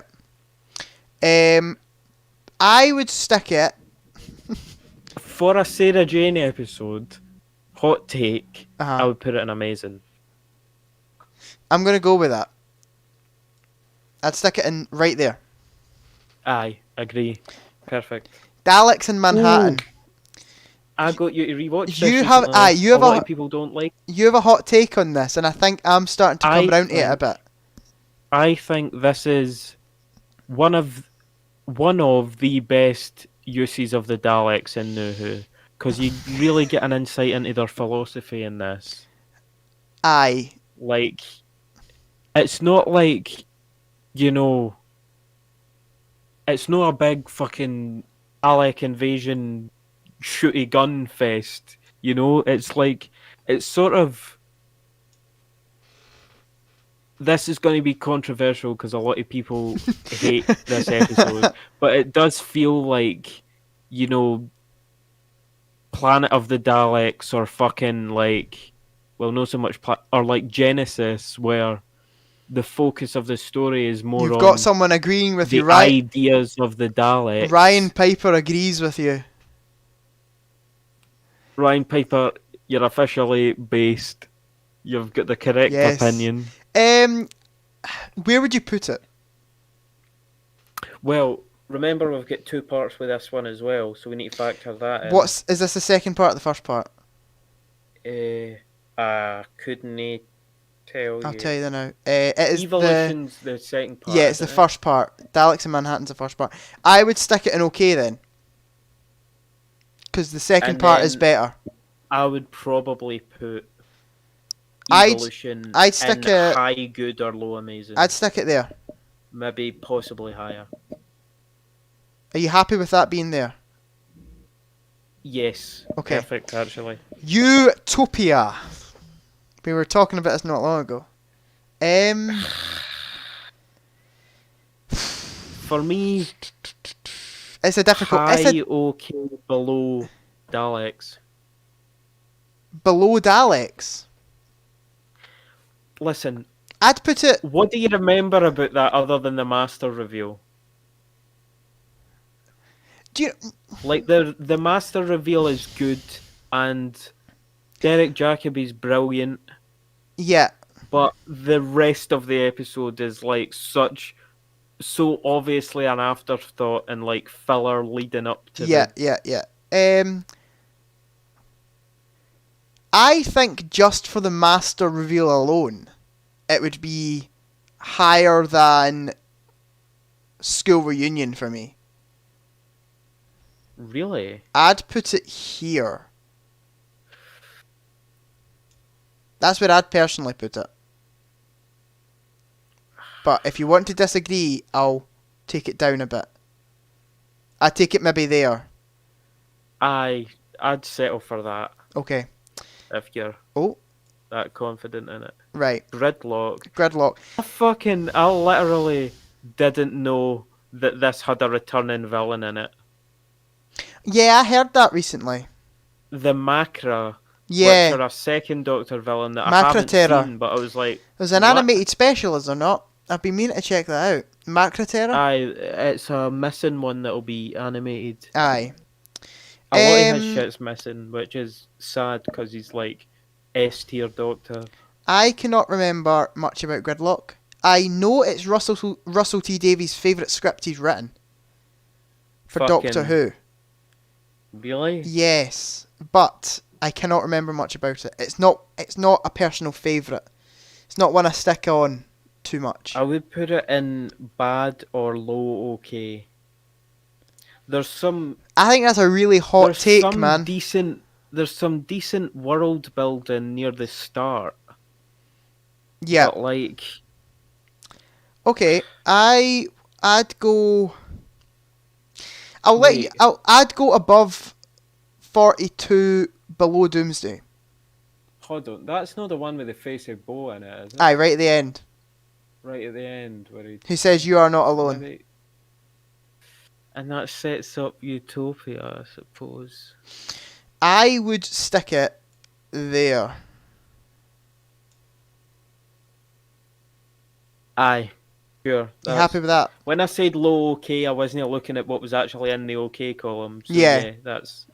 S1: I would stick it
S2: for a Sarah Jane episode. Hot take. I would put it in amazing.
S1: I'm gonna go with that. I'd stick it in right there.
S2: Aye, agree. Perfect.
S1: Daleks in Manhattan.
S2: Ooh. I got you to rewatch this.
S1: You have
S2: a lot of people don't like.
S1: You have a hot take on this, and I think I'm starting to come round to it a bit.
S2: I think this is one of the best uses of the Daleks in New Who, because you really get an insight into their philosophy in this.
S1: Aye.
S2: Like, it's not like, you know, it's not a big fucking Alec invasion shooty gun fest, you know? It's like, it's sort of... This is going to be controversial because a lot of people hate this episode, but it does feel like, you know, Planet of the Daleks or fucking like, well, not so much, or like Genesis, where the focus of the story is more on...
S1: You've got someone agreeing with you,
S2: the
S1: right?
S2: ideas of the Daleks.
S1: Ryan Piper agrees with you.
S2: Ryan Piper, you're officially based. You've got the correct opinion.
S1: Where would you put it?
S2: Well, remember we've got two parts with this one as well, so we need to factor that in.
S1: Is this the second part or the first part?
S2: I couldn't tell you.
S1: I'll tell you now. It is
S2: Evolution's the second part.
S1: Yeah, it's the first part. Daleks in Manhattan's the first part. I would stick it in okay then. Because the second part is better.
S2: I would probably put Evolution
S1: I'd stick
S2: in
S1: it
S2: high good or low amazing.
S1: I'd stick it there.
S2: Maybe possibly higher.
S1: Are you happy with that being there?
S2: Yes.
S1: Okay.
S2: Perfect, actually.
S1: Utopia. We were talking about this not long ago.
S2: For me,
S1: it's a difficult...
S2: high, okay, below Daleks.
S1: Below Daleks?
S2: Listen.
S1: I'd put it...
S2: What do you remember about that other than the Master reveal?
S1: Do you...
S2: Like, the Master reveal is good, and Derek Jacobi's brilliant.
S1: Yeah.
S2: But the rest of the episode is, like, so obviously an afterthought and, like, filler leading up to
S1: Yeah. I think just for the Master reveal alone, it would be higher than School Reunion for me.
S2: Really?
S1: I'd put it here. That's where I'd personally put it. But if you want to disagree, I'll take it down a bit. I take it maybe there.
S2: I'd settle for that.
S1: Okay.
S2: If you're that confident in it.
S1: Right.
S2: Gridlock. I literally didn't know that this had a returning villain in it.
S1: Yeah, I heard that recently.
S2: The Macra.
S1: Yeah.
S2: Which are a second Doctor villain that I haven't seen, but I was like...
S1: There's an animated special, is there not? I've been meaning to check that out. Macra?
S2: Aye, it's a missing one that'll be animated.
S1: Aye.
S2: A lot of his shit's missing, which is sad because he's like S-tier Doctor.
S1: I cannot remember much about Gridlock. I know it's Russell T Davies' favourite script he's written for Doctor Who.
S2: Really?
S1: Yes, but I cannot remember much about it. It's not a personal favourite. It's not one I stick on too much.
S2: I would put it in bad or low okay.
S1: I think that's a really hot take, man.
S2: There's some decent world building near the start.
S1: Yeah.
S2: But like...
S1: Okay, I'd go... I'd go above 42 below Doomsday.
S2: Hold on, that's not the one with the face of Bo in it, is it?
S1: Aye, right at the end.
S2: Right at the end, where
S1: he says, "You are not alone."
S2: And that sets up Utopia, I suppose.
S1: I would stick it there.
S2: Aye, sure.
S1: You happy with that?
S2: When I said low okay, I wasn't looking at what was actually in the okay column. So
S1: yeah,
S2: that's...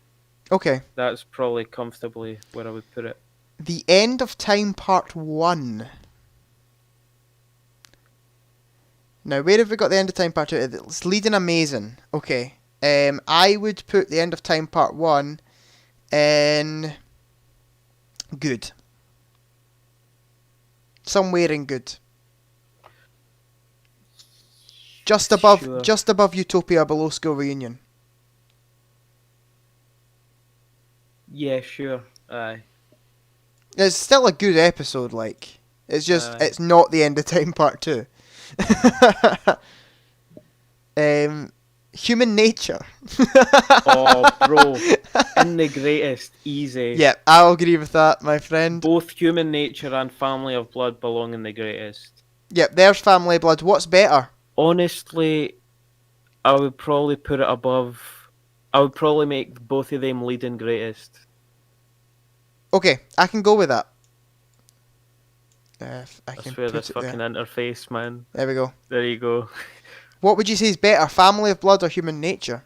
S1: Okay.
S2: That's probably comfortably where I would put it.
S1: The End of Time Part 1. Now, where have we got the End of Time Part 2? It's leading amazing. Okay. I would put the End of Time Part 1 in good. Somewhere in good. Just above Utopia, below School Reunion.
S2: Yeah, sure. Aye.
S1: It's still a good episode, like. It's just, it's not the End of Time Part 2. Human Nature.
S2: Oh, bro. In the greatest. Easy.
S1: Yeah, I'll agree with that, my friend.
S2: Both Human Nature and Family of Blood belong in the greatest.
S1: Yep, there's Family of Blood. What's better?
S2: Honestly, I would probably put it above... I would probably make both of them leading greatest.
S1: Okay, I can go with that.
S2: I swear this fucking interface, man.
S1: There we go.
S2: There you go.
S1: What would you say is better, Family of Blood or Human Nature?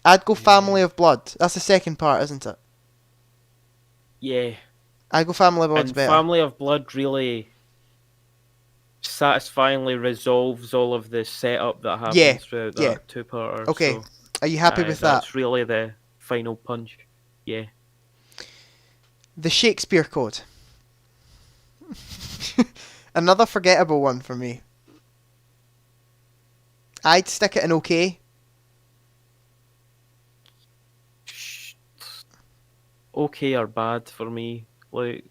S1: I'd go Family of Blood. That's the second part, isn't it?
S2: Yeah.
S1: I'd go Family of Blood's better.
S2: Family of Blood really satisfyingly resolves all of the setup that happens throughout that two-parter.
S1: Okay. So, are you happy with that?
S2: That's really the final punch. Yeah.
S1: The Shakespeare Code. Another forgettable one for me. I'd stick it in okay.
S2: Okay or bad for me. Like,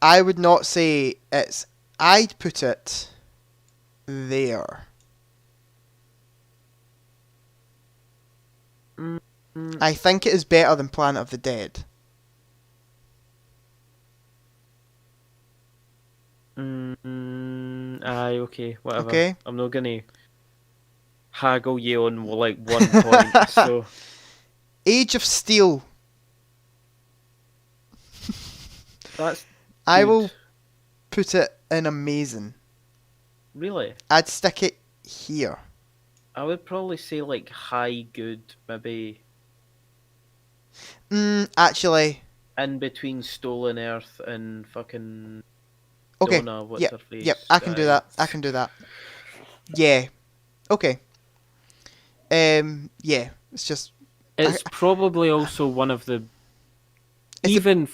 S1: I would not say it's... I'd put it there. I think it is better than Planet of the Dead.
S2: Aye, okay, whatever.
S1: Okay.
S2: I'm not gonna haggle you on like 1 point. So,
S1: Age of Steel.
S2: That's
S1: I will put it in amazing.
S2: Really?
S1: I'd stick it here.
S2: I would probably say like high good, maybe.
S1: Actually.
S2: In between Stolen Earth and fucking.
S1: Okay.
S2: Donna, what's her face?
S1: Yep. I can do that. I can do that. Yeah. Okay. Yeah. It's just.
S2: It's probably also one of the. Even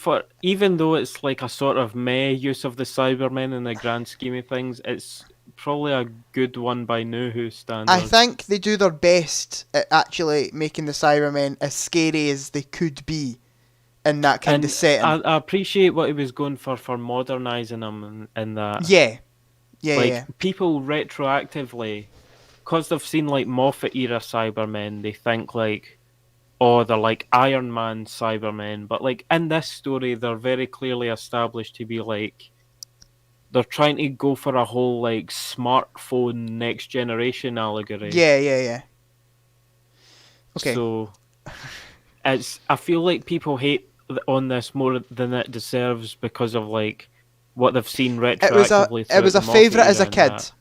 S2: though it's like a sort of meh use of the Cybermen in the grand scheme of things, it's probably a good one by New Who standards.
S1: I think they do their best at actually making the Cybermen as scary as they could be in that kind of setting.
S2: I appreciate what he was going for modernising them in that.
S1: Yeah. Yeah,
S2: like,
S1: yeah.
S2: people retroactively, because they've seen, like, Moffat-era Cybermen, they think, like, oh, they're like Iron Man Cybermen. But, like, in this story, they're very clearly established to be, like, they're trying to go for a whole, like, smartphone next generation allegory.
S1: Yeah, yeah, yeah. Okay.
S2: So, I feel like people hate on this more than it deserves because of, like, what they've seen retroactively
S1: It was
S2: throughout
S1: a
S2: the Moffat
S1: favourite as a
S2: era and
S1: kid.
S2: that.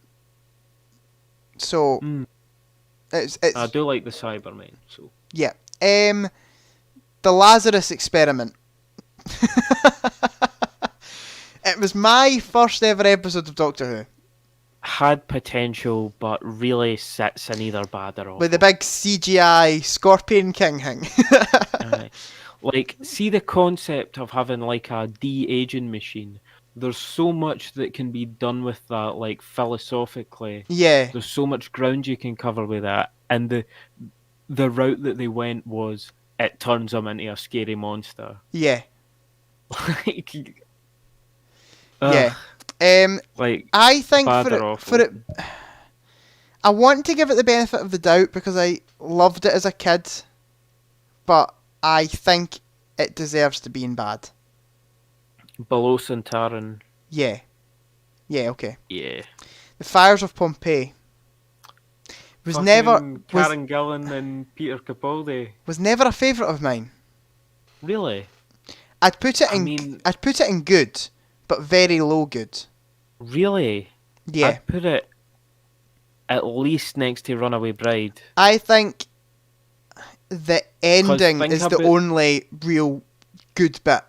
S1: So it's
S2: I do like the Cybermen, so
S1: yeah. The Lazarus Experiment. It was my first ever episode of Doctor Who.
S2: had potential, but really sits in either bad or awful.
S1: With the big CGI Scorpion King thing.
S2: Like, see the concept of having like a de-aging machine. There's so much that can be done with that, like, philosophically.
S1: Yeah.
S2: There's so much ground you can cover with that, and the route that they went was it turns them into a scary monster.
S1: Yeah.
S2: Like,
S1: Yeah.
S2: like,
S1: I think
S2: bad or
S1: for it, I want to give it the benefit of the doubt because I loved it as a kid, but I think it deserves to be in bad.
S2: below Centauran.
S1: Yeah. Yeah, okay.
S2: Yeah.
S1: The Fires of Pompeii was
S2: Fucking
S1: never
S2: Karen Gillan and Peter Capaldi.
S1: was never a favourite of mine.
S2: Really?
S1: I'd put it in good, but very low good.
S2: Really?
S1: Yeah.
S2: I'd put it at least next to Runaway Bride.
S1: I think the ending
S2: think
S1: is the
S2: about-
S1: only real good bit.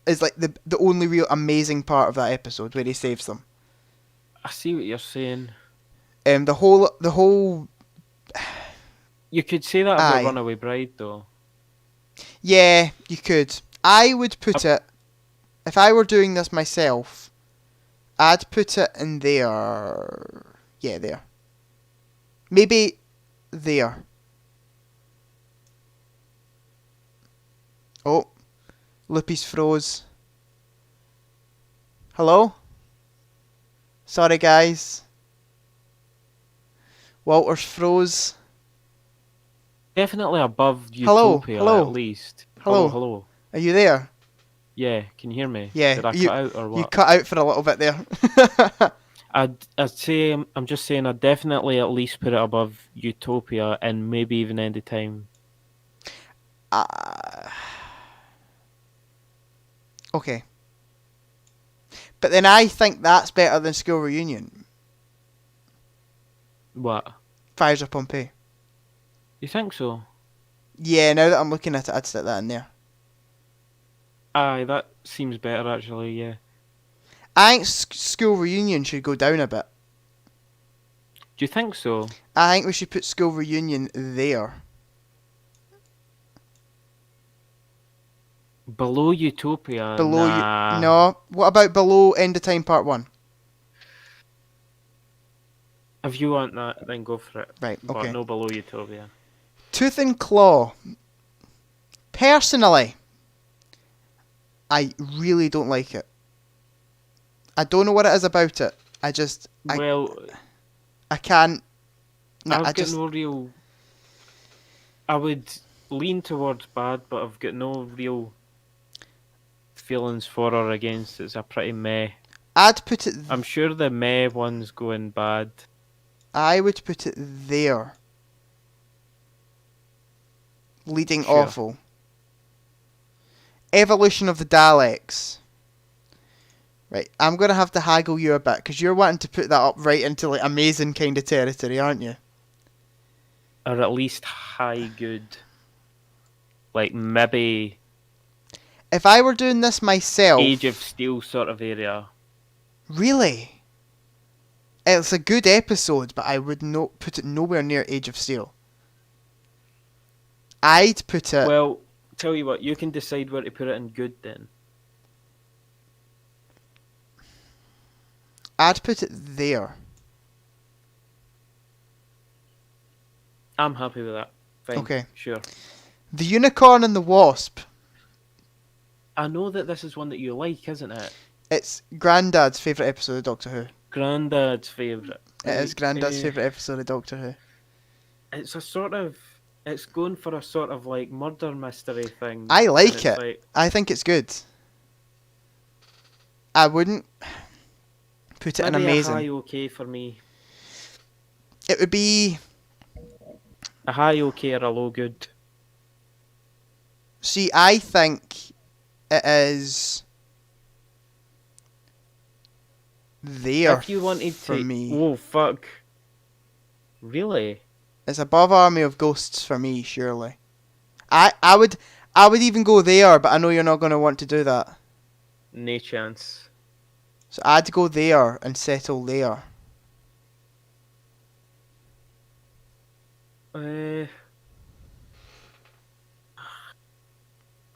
S1: Is like the only real amazing part of that episode where he saves them.
S2: I see what you're saying.
S1: The whole.
S2: You could say that about
S1: Aye.
S2: Runaway Bride, though.
S1: Yeah, you could. I would put it. If I were doing this myself, I'd put it in there. Yeah, there. Maybe there. Oh, Loopy's froze. Hello? Sorry, guys. Walter's froze.
S2: Definitely above
S1: Hello,
S2: Utopia,
S1: hello.
S2: at least.
S1: Hello.
S2: Hello.
S1: Are you there?
S2: Yeah, can you hear me?
S1: Yeah.
S2: Did I cut out or what?
S1: You cut out for a little bit there.
S2: I'd say, I'm just saying, I'd definitely at least put it above Utopia and maybe even End of Time.
S1: Okay. But then I think that's better than School Reunion.
S2: What?
S1: Fires of Pompeii.
S2: You think so?
S1: Yeah, now that I'm looking at it, I'd stick that in there.
S2: Aye, that seems better actually, yeah.
S1: I think School Reunion should go down a bit.
S2: Do you think so?
S1: I think we should put School Reunion there.
S2: Below Utopia?
S1: Below
S2: nah.
S1: No. What about below End of Time Part 1?
S2: If you want that, then go for it.
S1: Right,
S2: But
S1: okay.
S2: no below Utopia.
S1: Tooth and Claw. Personally, I really don't like it. I don't know what it is about it. I can't. No,
S2: I've got no real. I would lean towards bad, but I've got no real feelings for or against. It's a pretty meh.
S1: I'd put it.
S2: I'm sure the meh one's going bad.
S1: I would put it there. Leading
S2: Sure.
S1: awful. Evolution of the Daleks. Right, I'm going to have to haggle you a bit, because you're wanting to put that up right into like amazing kind of territory, aren't you?
S2: Or at least high good. Like maybe
S1: If I were doing this myself...
S2: Age of Steel sort of area.
S1: Really? It's a good episode, but I would not put it nowhere near Age of Steel. I'd put it...
S2: Well, tell you what, you can decide where to put it in good then.
S1: I'd put it there.
S2: I'm happy with that. Fine.
S1: Okay.
S2: Sure.
S1: The Unicorn and the Wasp.
S2: I know that this is one that you like, isn't it?
S1: It's Grandad's favourite episode of Doctor Who.
S2: Grandad's favourite.
S1: It is Grandad's favourite episode of Doctor Who.
S2: It's going for a sort of like murder mystery thing.
S1: I like it. Like, I think it's good. I wouldn't put it in amazing.
S2: A high okay for me.
S1: It would be
S2: a high okay or a low good.
S1: See, I think it is there.
S2: If you wanted
S1: for me.
S2: Oh fuck. Really?
S1: It's above Army of Ghosts for me, surely. I would even go there, but I know you're not going to want to do that.
S2: No chance.
S1: So I'd go there and settle there.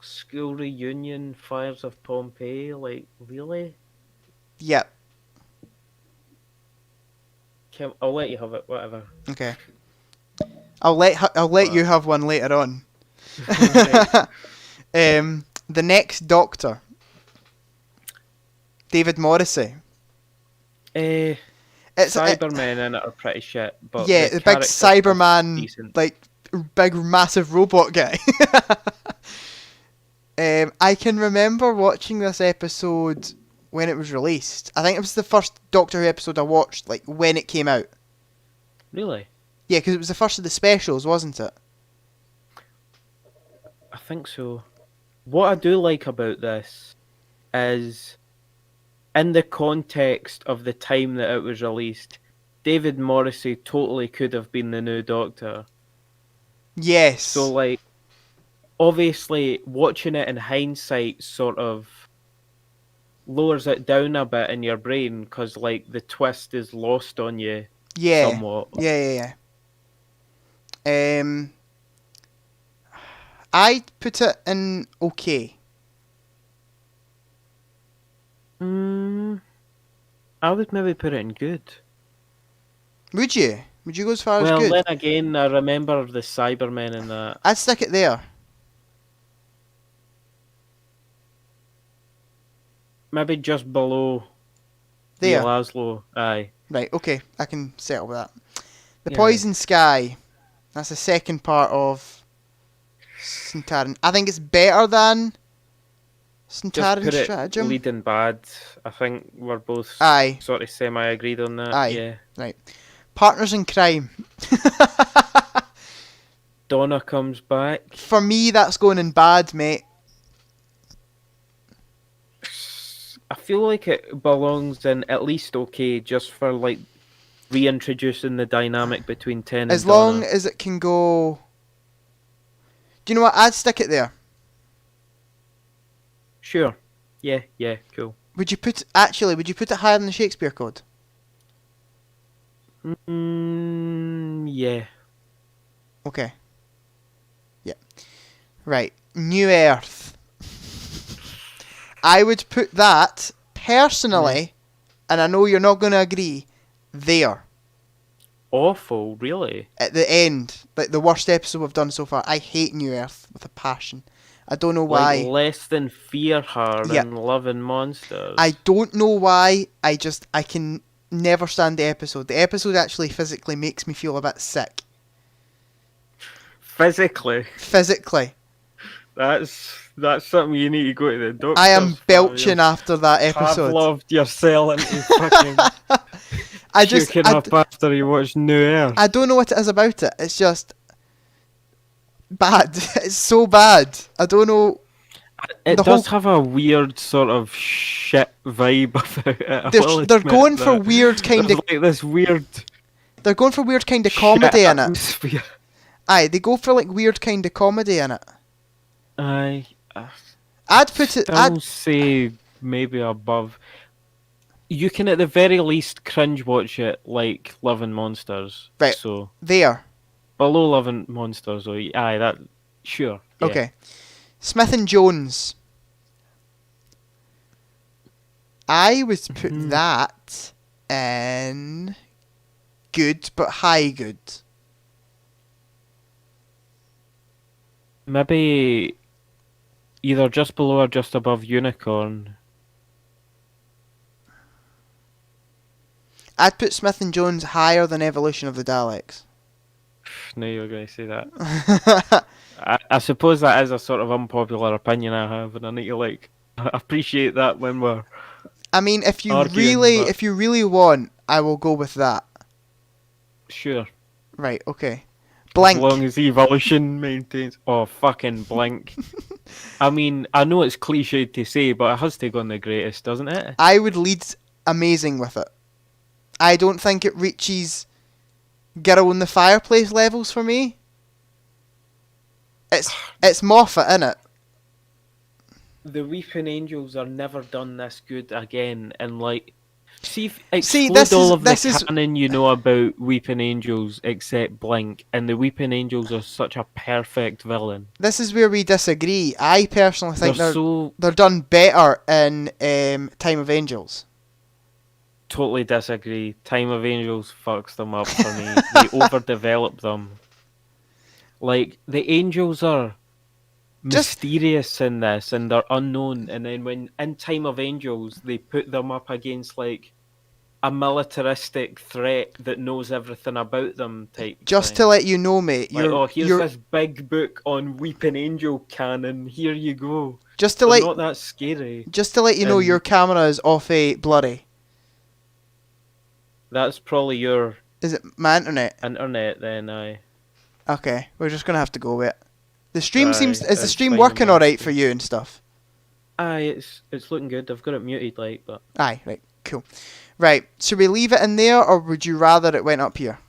S2: School reunion, fires of Pompeii, like really?
S1: Yep.
S2: I'll let you have it. Whatever.
S1: Okay. I'll let you have one later on. The next Doctor, David Morrissey.
S2: It's Cybermen in it are pretty shit, but
S1: yeah, the big Cyberman, like big massive robot guy. I can remember watching this episode when it was released. I think it was the first Doctor Who episode I watched, like when it came out.
S2: Really?
S1: Yeah, because it was the first of the specials, wasn't it?
S2: I think so. What I do like about this is, in the context of the time that it was released, David Morrissey totally could have been the new Doctor.
S1: Yes.
S2: So, like, obviously, watching it in hindsight sort of lowers it down a bit in your brain because, like, the twist is lost on you somewhat.
S1: Yeah. I'd put it in okay.
S2: I would maybe put it in good.
S1: Would you? Would you go as far as good?
S2: Well, then again, I remember the Cybermen in that.
S1: I'd stick it there.
S2: Maybe just below
S1: there.
S2: Laszlo. Aye.
S1: Right, okay. I can settle with that. The Poison Sky. That's the second part of Centauran. I think it's better than Centauran Stratagem.
S2: Leading bad. I think we're both sort of semi-agreed on that.
S1: Aye.
S2: Yeah.
S1: Right. Partners in Crime.
S2: Donna comes back.
S1: For me, that's going in bad, mate.
S2: I feel like it belongs in at least okay, just for like reintroducing the dynamic between Ten and
S1: As
S2: Donna.
S1: long as it can go. Do you know what? I'd stick it there.
S2: Sure. Yeah, cool.
S1: Would you put it higher than the Shakespeare Code?
S2: Yeah.
S1: Okay. Yeah. Right. New Earth. I would put that, personally, and I know you're not going to agree, there.
S2: Awful, really?
S1: At the end. Like the worst episode we've done so far. I hate New Earth with a passion. I don't know why.
S2: Like less than Fear Her and Love and Monsters.
S1: I don't know why. I can never stand the episode. The episode actually physically makes me feel a bit sick.
S2: Physically?
S1: Physically.
S2: That's something you need to go to the doctor.
S1: I am belching after that episode.
S2: Pavloved yourself into fucking puking up after you watch New Earth.
S1: I don't know what it is about it. It's just bad. It's so bad. I don't know.
S2: It does have a weird sort of shit vibe about it.
S1: They're going for weird kind of
S2: like this weird.
S1: They're going for weird kind of comedy in
S2: atmosphere.
S1: It. Aye, they go for like weird kind of comedy in it.
S2: Aye.
S1: I'd put it.
S2: I'd say maybe above. You can at the very least cringe watch it like Love and Monsters.
S1: Right.
S2: So
S1: there.
S2: Below Love and Monsters, or aye, that sure. Yeah.
S1: Okay. Smith and Jones. I would put that in good, but high good.
S2: Maybe either just below or just above Unicorn.
S1: I'd put Smith and Jones higher than Evolution of the Daleks.
S2: No, you were going to say that. I suppose that is a sort of unpopular opinion I have, and I need to appreciate that when we're.
S1: I mean, if you
S2: arguing,
S1: really want, I will go with that.
S2: Sure.
S1: Right. Okay. Blink.
S2: As long as Evolution maintains. Oh, fucking Blink. I mean, I know it's cliched to say, but it has to go on the greatest, doesn't it?
S1: I would lead amazing with it. I don't think it reaches Girl in the Fireplace levels for me. It's Moffat, innit?
S2: The Weeping Angels are never done this good again, and exclude all of the canon you know about Weeping Angels except Blink, and the Weeping Angels are such a perfect villain.
S1: This is where we disagree. I personally think they're done better in Time of Angels.
S2: Totally disagree. Time of Angels fucks them up for me. They overdevelop them. The angels are mysterious in this, and they're unknown, and then when in Time of Angels they put them up against a militaristic threat that knows everything about them type
S1: just
S2: thing.
S1: To let you know, mate,
S2: here's this big book on Weeping Angel canon, here you go.
S1: They're
S2: not that scary.
S1: Just to let you know, your camera is off blurry.
S2: That's probably your...
S1: Is it my internet?
S2: Internet then, aye.
S1: Okay, we're just gonna have to go with it. The stream is the stream working alright for you and stuff?
S2: Aye, it's looking good. I've got it muted, but...
S1: Aye, right, cool. Right, should we leave it in there, or would you rather it went up here?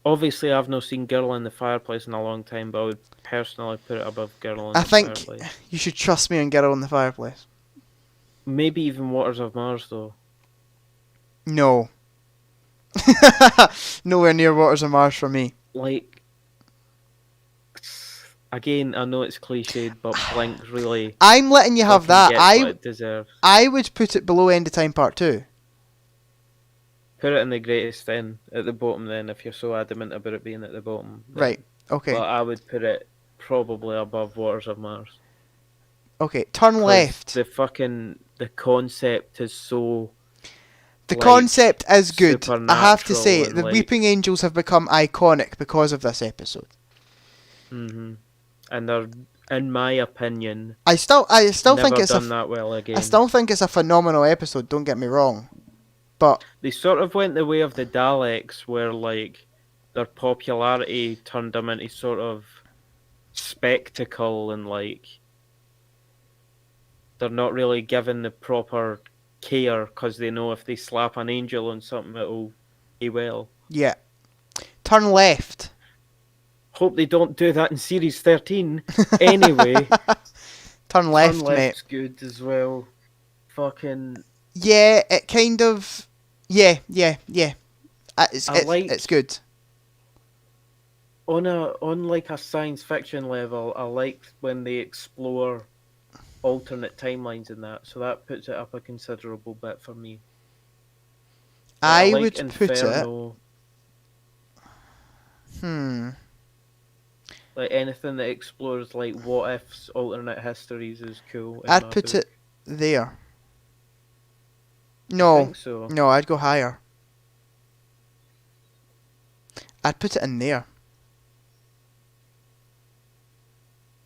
S2: Obviously I've not seen Girl in the Fireplace in a long time, but I would personally put it above Girl in the Fireplace.
S1: I think you should trust me on Girl in the Fireplace.
S2: Maybe even Waters of Mars, though.
S1: No. Nowhere near Waters of Mars for me.
S2: Again, I know it's cliched, but Blink really...
S1: I'm letting you have that.
S2: It deserves.
S1: I would put it below End of Time Part 2.
S2: Put it in the greatest then, at the bottom then, if you're so adamant about it being at the bottom. Then.
S1: Right, okay.
S2: But I would put it probably above Waters of Mars.
S1: Okay, turn left.
S2: The concept is so...
S1: The concept is good. I have to say, the
S2: Weeping
S1: Angels have become iconic because of this episode.
S2: Mm-hmm. And they're, in my opinion,
S1: I still think it's
S2: done that well again.
S1: I still think it's a phenomenal episode. Don't get me wrong, but
S2: they sort of went the way of the Daleks, where their popularity turned them into sort of spectacle, and they're not really given the proper care because they know if they slap an angel on something, it'll be well.
S1: Yeah. Turn left.
S2: Hope they don't do that in Series 13. Anyway.
S1: Turn left,
S2: Turn left's
S1: mate.
S2: Good as well. Fucking...
S1: Yeah, it kind of... Yeah. It's good.
S2: On a science fiction level, I like when they explore alternate timelines in that, so that puts it up a considerable bit for me.
S1: I
S2: like
S1: would
S2: Inferno,
S1: put it...
S2: anything that explores what ifs, alternate histories is cool.
S1: I'd put it there. No,
S2: I think so.
S1: No, I'd go higher. I'd put it in there.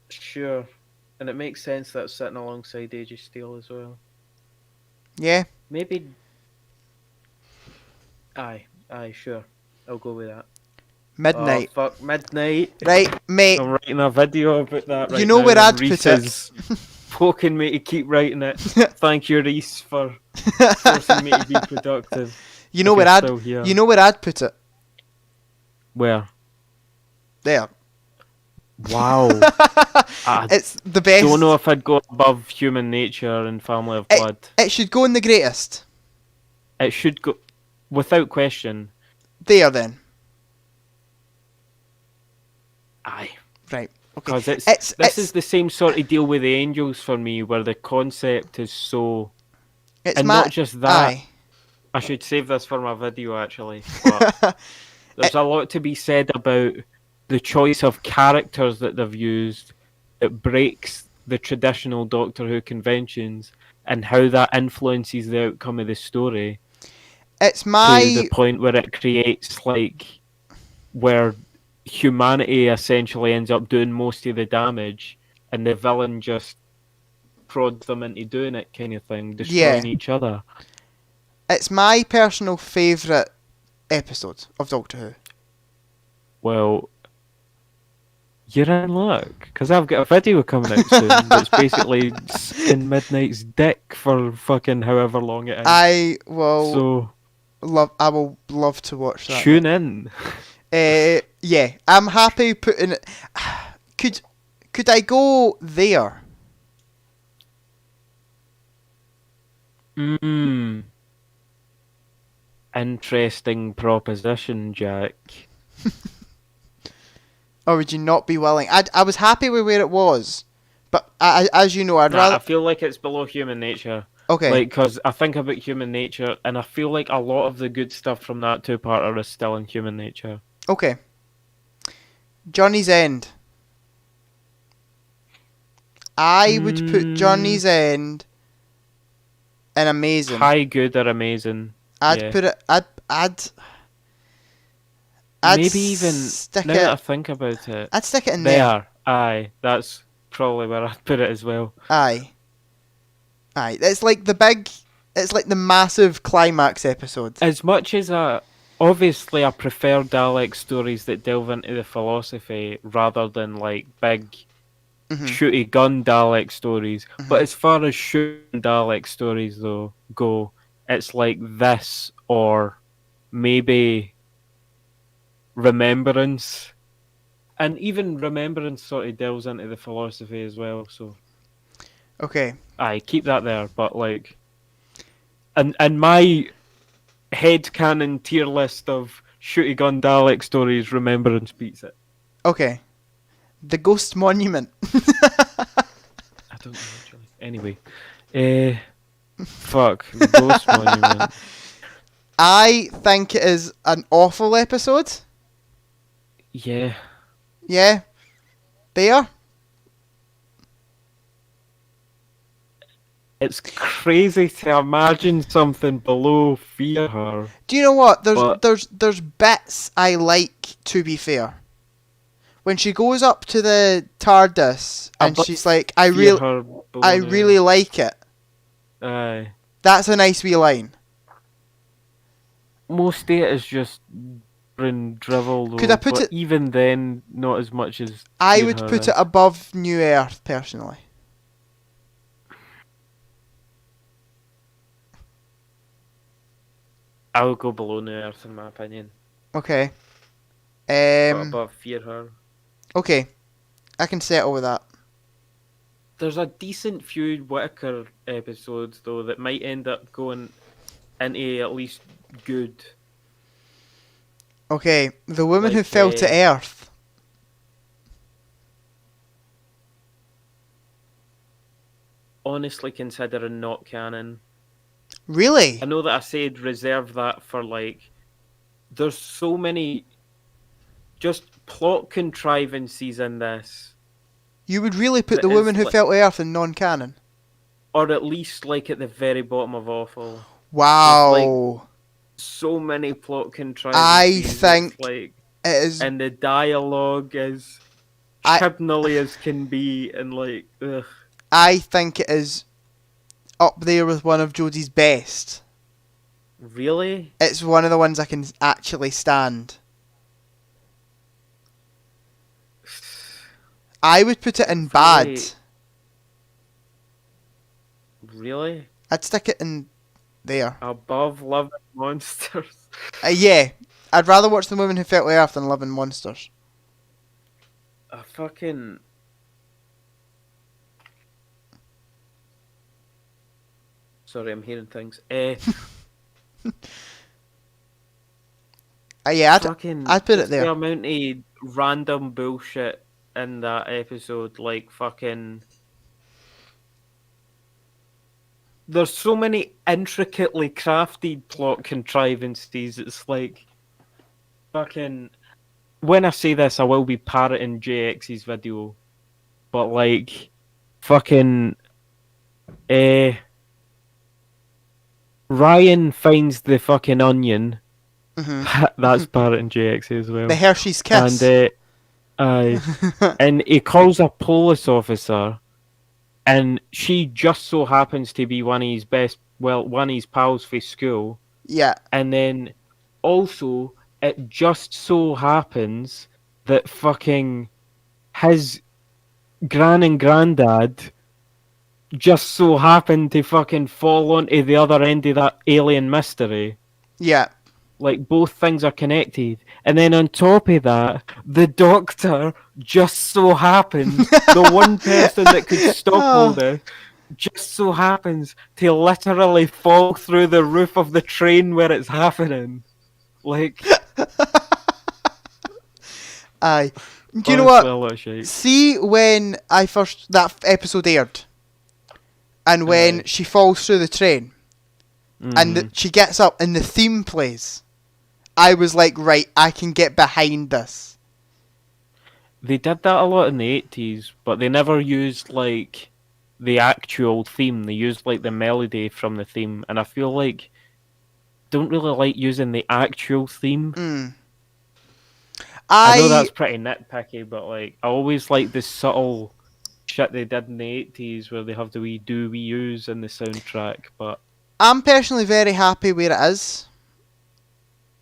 S2: Sure. And it makes sense that it's sitting alongside Age of Steel as well.
S1: Yeah.
S2: Maybe... Aye, sure. I'll go with that.
S1: Midnight.
S2: Oh, fuck, Midnight.
S1: Right, mate.
S2: I'm writing a video about that right
S1: You know
S2: now,
S1: where I'd
S2: Reese
S1: put it.
S2: is poking me to keep writing it. Thank you, Reese, for forcing me to be productive.
S1: You know where I'd put it.
S2: Where?
S1: There.
S2: Wow.
S1: It's the best.
S2: Don't know if I'd go above Human Nature and Family of Blood.
S1: It should go in the greatest.
S2: It should go, without question.
S1: There then.
S2: Aye.
S1: Right. Okay.
S2: Because this is the same sort of deal with the Angels for me, where the concept is so... not just that.
S1: Aye.
S2: I should save this for my video, actually. But there's a lot to be said about the choice of characters that they've used that breaks the traditional Doctor Who conventions, and how that influences the outcome of the story.
S1: It's
S2: to
S1: my
S2: the point where it creates where humanity essentially ends up doing most of the damage, and the villain just prods them into doing it, kind of thing, destroying each other.
S1: It's my personal favourite episode of Doctor Who.
S2: Well, you're in luck, because I've got a video coming out soon that's basically sucking Midnight's dick for fucking however long it is.
S1: I will love to watch that.
S2: Tune in.
S1: Yeah, I'm happy putting it. Could I go there?
S2: Interesting proposition, Jack.
S1: Or would you not be willing? I was happy with where it was, but as you know, I'd rather.
S2: I feel like it's below human nature.
S1: Okay.
S2: Because I think about human nature, and I feel like a lot of the good stuff from that two-parter is still in human nature.
S1: Okay. Journey's End. I would put Journey's End in amazing.
S2: High, good, or amazing.
S1: I'd put it. I'd
S2: maybe even
S1: stick
S2: now
S1: it.
S2: that I think about it.
S1: I'd stick it in there.
S2: Aye, that's probably where I'd put it as well.
S1: Aye. It's like the massive climax episode.
S2: As much as obviously I prefer Dalek stories that delve into the philosophy rather than big shooty gun Dalek stories. But as far as shooting Dalek stories go, it's like this or maybe Remembrance. And even Remembrance sort of delves into the philosophy as well, so...
S1: Okay.
S2: Aye, keep that there, but and my headcanon tier list of shooty gun Dalek stories, Remembrance beats it.
S1: Okay. The Ghost Monument.
S2: I don't know actually. Anyway. Fuck. The Ghost Monument.
S1: I think it is an awful episode.
S2: Yeah.
S1: Yeah. There.
S2: It's crazy to imagine something below Fear Her.
S1: Do you know what? There's bits I like, to be fair. When she goes up to the TARDIS and she's like, I really like it.
S2: Aye.
S1: That's a nice wee line.
S2: Most of it is just drivel though.
S1: Could I put it?
S2: Even then, not as much as
S1: I would put it above New Earth, personally.
S2: I would go below New Earth in my opinion.
S1: Okay.
S2: But above Fear Her.
S1: Okay. I can settle with that.
S2: There's a decent few Whittaker episodes though that might end up going into at least good.
S1: Okay. The Woman Who Fell to Earth.
S2: Honestly considering not canon.
S1: Really?
S2: I know that I said reserve that for there's so many just plot contrivances in this.
S1: You would really put The Woman Who Fell to Earth in non-canon?
S2: Or at least at the very bottom of awful.
S1: Wow.
S2: So many plot contrivances.
S1: I think
S2: it
S1: is...
S2: And the dialogue is chibnally as can be and ugh.
S1: I think it is up there with one of Jodie's best.
S2: Really?
S1: It's one of the ones I can actually stand. I would put it in bad.
S2: Really?
S1: I'd stick it in there.
S2: Above Love and Monsters?
S1: Yeah. I'd rather watch The Woman Who Fell to Earth than Love and Monsters.
S2: I fucking... Sorry, I'm hearing things.
S1: Yeah, I'd put it there.
S2: The amount of random bullshit in that episode, fucking... There's so many intricately crafted plot contrivances, it's fucking... When I say this, I will be parroting JX's video, but fucking... Ryan finds the fucking onion.
S1: Mm-hmm.
S2: That's part in JXA as well.
S1: The Hershey's Kiss.
S2: And and he calls a police officer, and she just so happens to be one of his pals for school.
S1: Yeah.
S2: And then also it just so happens that fucking his gran and granddad just so happened to fucking fall onto the other end of that alien mystery.
S1: Yeah.
S2: Like, both things are connected. And then on top of that, the Doctor just so happens, the one person that could stop all this, just so happens to literally fall through the roof of the train where it's happening. Like...
S1: Aye. Do you know what?
S2: Shit.
S1: See when that episode aired, and when she falls through the train, and she gets up and the theme plays, I was like, right, I can get behind this.
S2: They did that a lot in the 80s, but they never used, like, the actual theme. They used, like, the melody from the theme, and I feel like don't really like using the actual theme. I know that's pretty nitpicky, but, like, I always like the subtle shit they did in the 80s where they have the wee do-we-use in the soundtrack, but...
S1: I'm personally very happy where it is.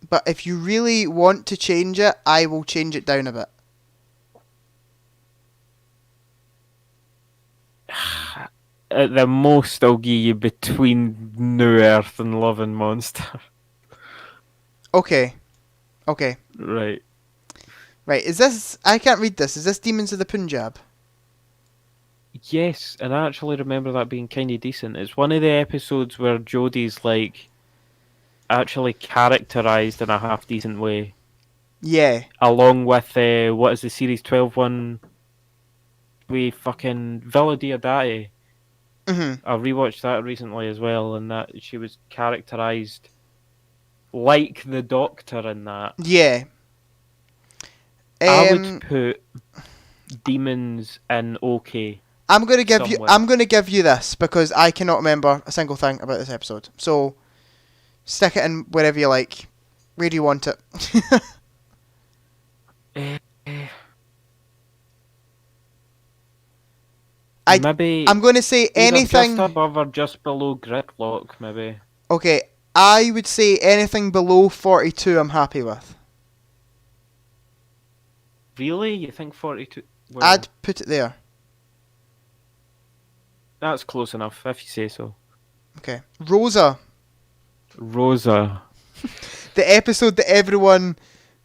S1: But if you really want to change it, I will change it down a bit.
S2: At the most, I'll give you between New Earth and Love and Monster.
S1: Okay.
S2: Right.
S1: Right, is this... I can't read this. Is this Demons of the Punjab?
S2: Yes, and I actually remember that being kind of decent. It's one of the episodes where Jodie's, like, actually characterised in a half-decent way.
S1: Yeah.
S2: Along with, what is the Series 12 one? We fucking Villa Diodate. I rewatched that recently as well, and that she was characterised like the Doctor in that.
S1: Yeah.
S2: I would put Demons in okay.
S1: I'm gonna give you this because I cannot remember a single thing about this episode. So stick it in wherever you like. Where do you want it? I'm going to say anything
S2: just above or just below Gridlock, maybe.
S1: Okay, I would say anything below 42 I'm happy with.
S2: Really? You think 42? Well,
S1: I'd put it there.
S2: That's close enough, if you say so.
S1: Okay. Rosa. The episode that everyone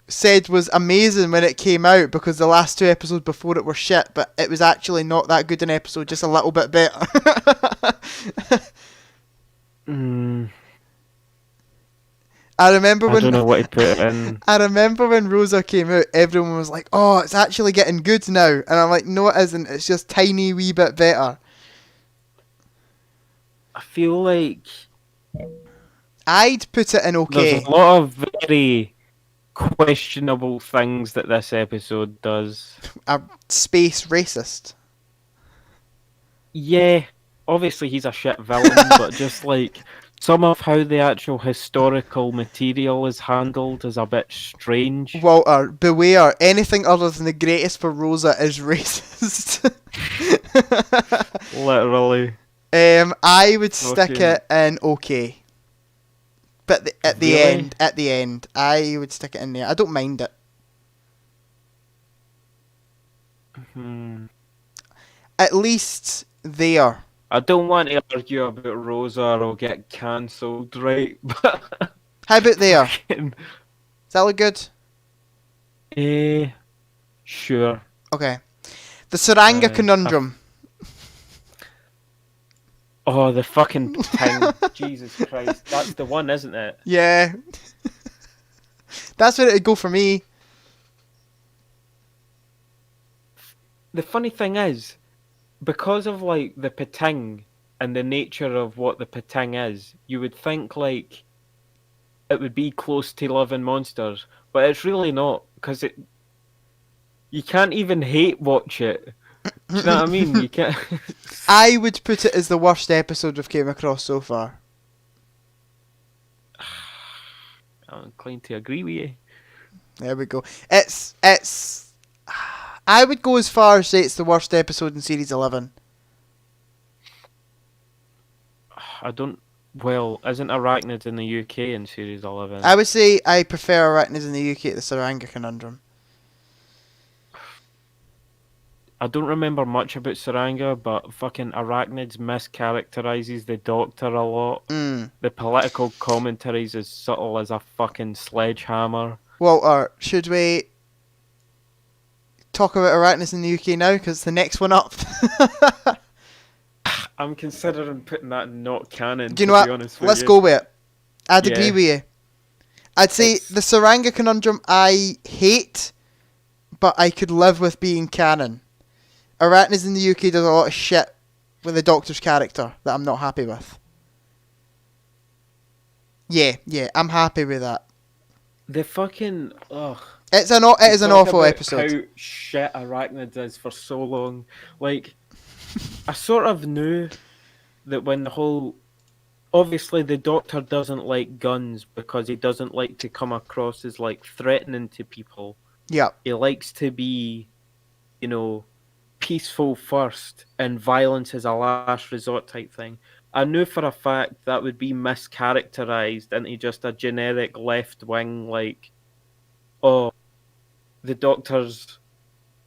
S1: said was amazing when it came out because the last two episodes before it were shit, but it was actually not that good an episode, just a little bit better. I don't know what to put it in. I remember when Rosa came out, everyone was like, oh, it's actually getting good now. And I'm like, no it isn't, it's just tiny wee bit better.
S2: I feel like...
S1: I'd put it in okay.
S2: There's a lot of very questionable things that this episode does.
S1: A space racist.
S2: Yeah, obviously he's a shit villain, but just like some of how the actual historical material is handled is a bit strange.
S1: Walter, beware, anything other than the greatest for Rosa is racist.
S2: Literally.
S1: I would stick it in okay. But at the end, I would stick it in there. I don't mind it. At least there.
S2: I don't want to argue about Rosa or I'll get cancelled, right?
S1: How about there? Does that look good?
S2: Sure.
S1: Okay. The Saranga Conundrum.
S2: Oh, the fucking thing. Jesus Christ. That's the one, isn't it?
S1: Yeah. That's where it'd go for me.
S2: The funny thing is, because of, like, the pating and the nature of what the pating is, you would think, like, it would be close to Love and Monsters, but it's really not, because you can't even hate watch it. Do you know what I mean? You can't.
S1: I would put it as the worst episode we've came across so far.
S2: I'm inclined to agree with you.
S1: There we go. It's. I would go as far as say it's the worst episode in series 11.
S2: I don't. Well, isn't Arachnids in the UK in series 11?
S1: I would say I prefer Arachnids in the UK to the Saranga Conundrum.
S2: I don't remember much about Saranga, but fucking Arachnids mischaracterizes the Doctor a lot. The political commentary's as subtle as a fucking sledgehammer.
S1: Walter, should we talk about Arachnids in the UK now? Because it's the next one up.
S2: I'm considering putting that in not canon.
S1: Do you know what? Let's go with it. I'd agree with you. I'd say the Saranga Conundrum I hate, but I could live with being canon. Arachnids in the UK does a lot of shit with the Doctor's character that I'm not happy with. Yeah, I'm happy with that.
S2: The fucking
S1: it is an awful episode.
S2: How shit Arachnids is for so long. Like, I sort of knew that when the whole... Obviously, the Doctor doesn't like guns because he doesn't like to come across as, like, threatening to people.
S1: Yeah.
S2: He likes to be, you know, peaceful first and violence is a last resort type thing. I knew for a fact that would be mischaracterized into just a generic left-wing, like, the Doctor's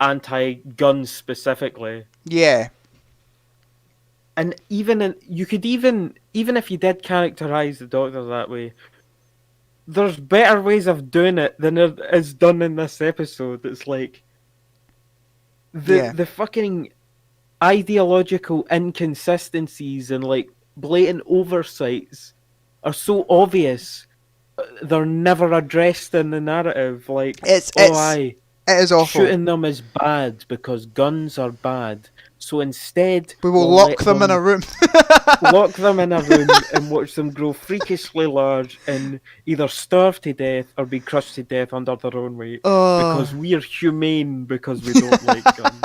S2: anti-gun specifically.
S1: Yeah.
S2: And even if you did characterize the Doctor that way, there's better ways of doing it than it is done in this episode. It's like the fucking ideological inconsistencies and like blatant oversights are so obvious. They're never addressed in the narrative. Like, it
S1: is awful.
S2: Shooting them is bad because guns are bad. So instead,
S1: we will lock them in a room.
S2: Lock them in a room and watch them grow freakishly large and either starve to death or be crushed to death under their own weight. Because we're humane because we don't like guns.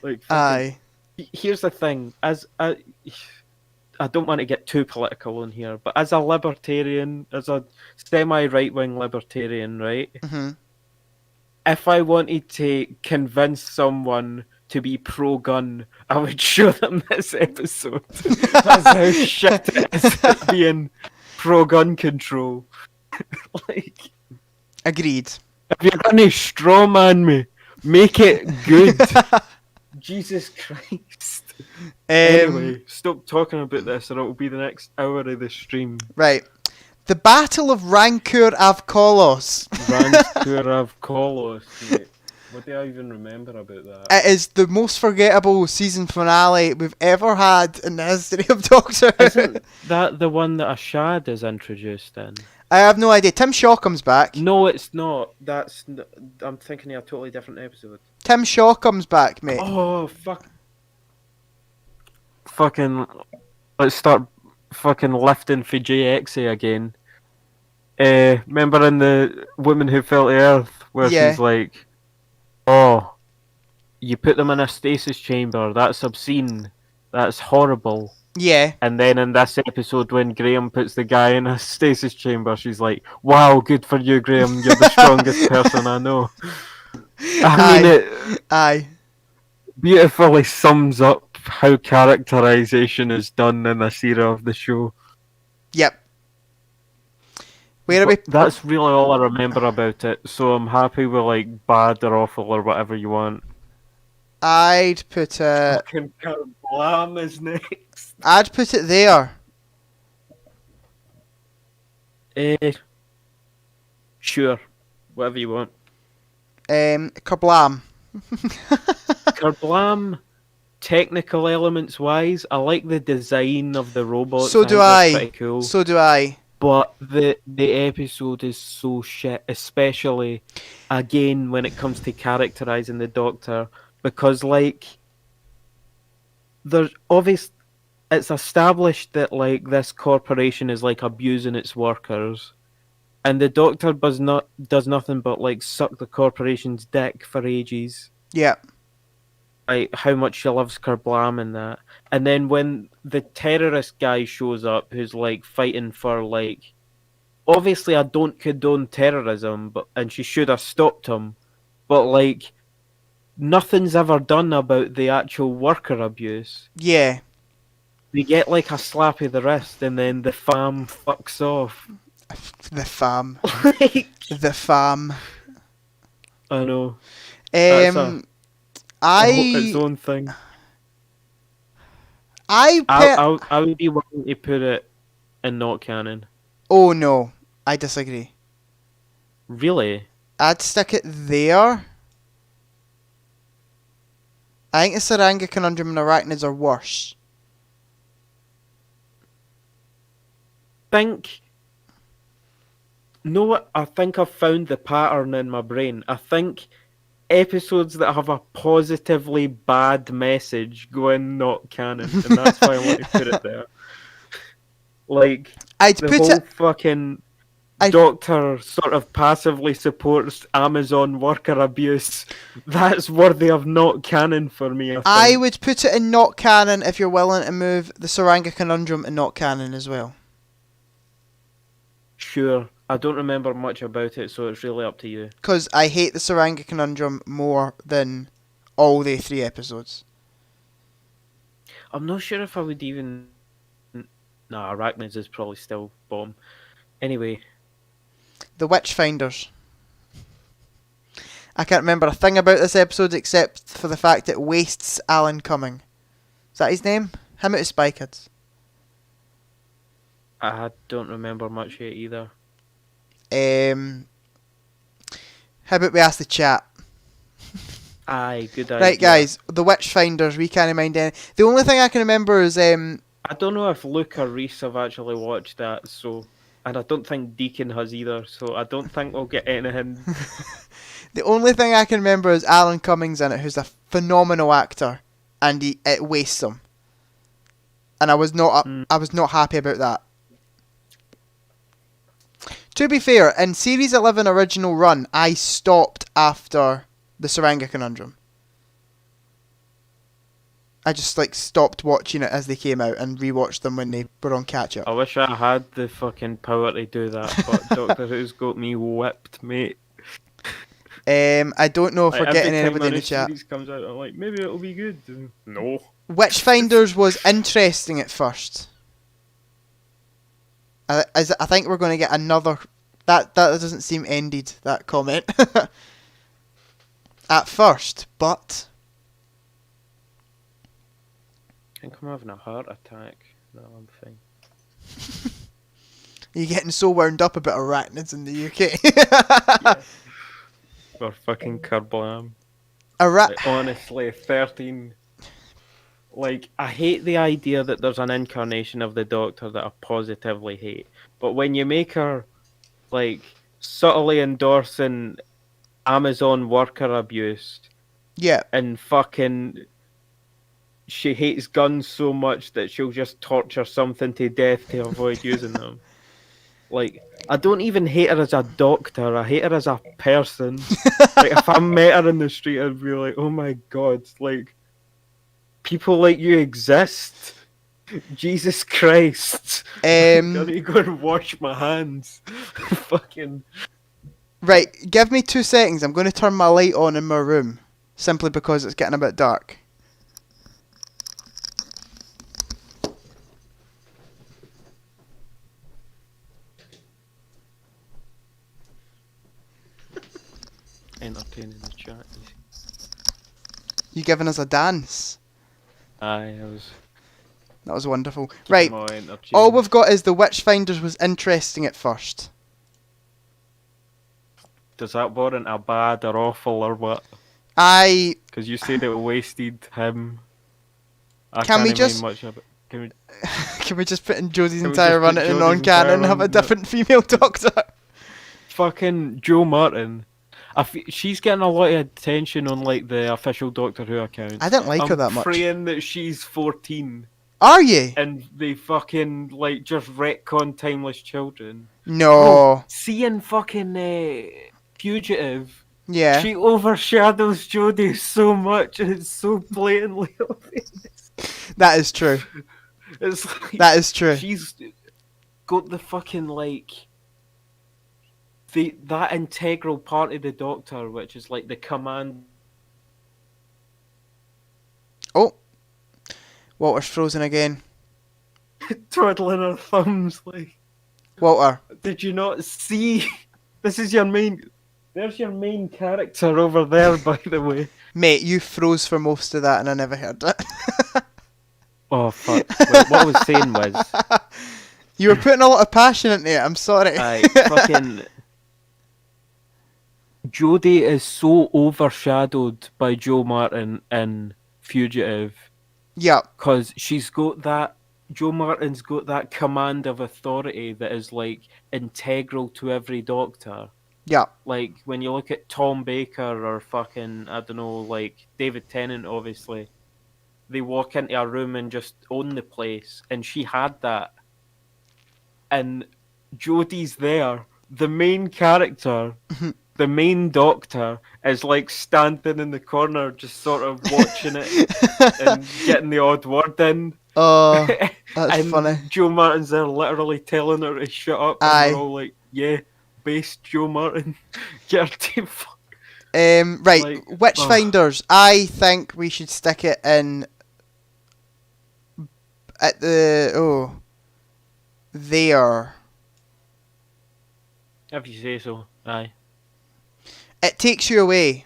S2: Like,
S1: aye.
S2: Here's the thing. I don't want to get too political in here, but as a libertarian, as a semi-right-wing libertarian, right?
S1: Mm-hmm.
S2: If I wanted to convince someone to be pro-gun, I would show them this episode. That's how shit it is at being pro-gun control. Like,
S1: agreed.
S2: If you're going to strawman me, make it good. Jesus Christ. Anyway, stop talking about this or it will be the next hour of the stream.
S1: Right. The Battle of Rancour Avcolos.
S2: Rancour Avcolos, mate. What do I even remember about that?
S1: It is the most forgettable season finale we've ever had in the history of Doctor Who.
S2: Isn't that the one that Ashad is introduced in?
S1: I have no idea. Tim Shaw comes back.
S2: No, it's not. I'm thinking of a totally different episode.
S1: Tim Shaw comes back, mate.
S2: Oh, fuck. Fucking... Let's start fucking lifting for JXA again. Remember in the Woman Who Fell to Earth, where she's like, oh, you put them in a stasis chamber, that's obscene, that's horrible.
S1: Yeah.
S2: And then in this episode, when Graham puts the guy in a stasis chamber, she's like, wow, good for you, Graham, you're the strongest person I know. I mean, it beautifully sums up how characterization is done in this era of the show.
S1: Yep. Where are we?
S2: That's really all I remember about it, so I'm happy with like bad or awful or whatever you want.
S1: I'd put it...
S2: Fucking Blam is next.
S1: I'd put it there.
S2: Sure. Whatever you want.
S1: Kerblam.
S2: Kerblam, technical elements wise, I like the design of the robots.
S1: So do I.
S2: Pretty cool.
S1: So do I.
S2: But the episode is so shit, especially again when it comes to characterizing the Doctor, because like there's obvious, it's established that like this corporation is like abusing its workers, and the Doctor does nothing but like suck the corporation's dick for ages.
S1: Yeah.
S2: Like how much she loves Kerblam and that. And then when the terrorist guy shows up who's like fighting for like obviously I don't condone terrorism, and she should have stopped him. But like, nothing's ever done about the actual worker abuse.
S1: Yeah.
S2: They get like a slap of the wrist, and then the fam fucks off.
S1: The fam.
S2: Like,
S1: The fam.
S2: I know. That's its own thing. I would be willing to put it in not canon.
S1: Oh no, I disagree.
S2: Really?
S1: I'd stick it there. I think the Saranga Conundrum and Arachnids are worse.
S2: I think I've found the pattern in my brain. I think episodes that have a positively bad message go in not canon, and that's why I want to put it there. Like, fucking Doctor sort of passively supports Amazon worker abuse. That's worthy of not canon for me,
S1: I would put it in not canon if you're willing to move the Saranga Conundrum in not canon as well.
S2: Sure. I don't remember much about it, so it's really up to you.
S1: Because I hate the Saranga Conundrum more than all the 3 episodes.
S2: I'm not sure if I would even... Nah, Arachnids is probably still bomb. Anyway.
S1: The Witchfinders. I can't remember a thing about this episode except for the fact it wastes Alan Cumming. Is that his name? Him out of Spy Kids.
S2: I don't remember much yet either.
S1: How about we ask the chat?
S2: Aye, good idea.
S1: Right, guys, the Witchfinders, we can't mind any. The only thing I can remember is...
S2: I don't know if Luke or Reese have actually watched that, so... And I don't think Deacon has either, so I don't think we'll get anything.
S1: The only thing I can remember is Alan Cummings in it, who's a phenomenal actor, and it wastes him. And I was not happy about that. To be fair, in Series 11 original run, I stopped after the Saranga Conundrum. I just stopped watching it as they came out and rewatched them when they were on catch up.
S2: I wish I had the fucking power to do that, but Doctor Who's got me whipped, mate.
S1: I don't know if we're getting anybody in the chat.
S2: Series comes out, I'm like, maybe it'll be good. No.
S1: Witchfinders was interesting at first. I think we're going to get another... That doesn't seem ended, that comment. At first, but...
S2: I think I'm having a heart attack. No, I'm fine.
S1: You're getting so wound up about arachnids in the UK.
S2: Yeah. Or fucking Kerblam. Honestly, 13... Like, I hate the idea that there's an incarnation of the Doctor that I positively hate. But when you make her, subtly endorsing Amazon worker abuse...
S1: Yeah.
S2: And fucking... She hates guns so much that she'll just torture something to death to avoid using them. I don't even hate her as a doctor. I hate her as a person. If I met her in the street, I'd be like, oh my god, people like you exist. Jesus Christ. I need to go and wash my hands. Fucking.
S1: Right, give me 2 seconds. I'm going to turn my light on in my room. Simply because it's getting a bit dark.
S2: Entertaining the chat.
S1: You giving us a dance?
S2: Aye,
S1: that was wonderful. Right,
S2: all
S1: all we've got is the Witchfinders was interesting at first.
S2: Does that warrant a bad or awful or what?
S1: Because
S2: you said it wasted him.
S1: Can we just put in Josie's entire run in a non-canon and have a different female Doctor?
S2: Fucking Jo Martin. She's getting a lot of attention on the official Doctor Who account.
S1: I didn't like her that much.
S2: I'm praying that she's 14.
S1: Are you?
S2: And they fucking just retcon Timeless Children.
S1: No.
S2: Seeing fucking Fugitive.
S1: Yeah.
S2: She overshadows Jodie so much, and it's so blatantly obvious.
S1: That is true.
S2: It's
S1: that is true.
S2: She's got the fucking that integral part of the Doctor, which is like the command.
S1: Oh, Walter's frozen again.
S2: Twiddling her thumbs, like.
S1: Walter.
S2: Did you not see? This is your main. There's your main character over there, by the way.
S1: Mate, you froze for most of that and I never heard it.
S2: Oh, fuck. Wait, what I was saying was...
S1: You were putting a lot of passion into it, I'm sorry.
S2: Fucking... Jodie is so overshadowed by Joe Martin in Fugitive.
S1: Yeah.
S2: Because she's got that... Joe Martin's got that command of authority that is, like, integral to every Doctor.
S1: Yeah.
S2: Like, when you look at Tom Baker or fucking, I don't know, like, David Tennant, obviously, they walk into a room and just own the place, and she had that. And Jodie's there, the main character, the main Doctor, is, like, standing in the corner, just sort of watching it and getting the odd word in.
S1: Oh, that's
S2: and
S1: funny.
S2: Joe Martin's there literally telling her to shut up, and
S1: Aye.
S2: we're all like, yeah. Based Joe Martin. Get her to fuck.
S1: Right,
S2: like,
S1: Witchfinders. I think we should stick it in at the there.
S2: If you say so, aye.
S1: It Takes You Away.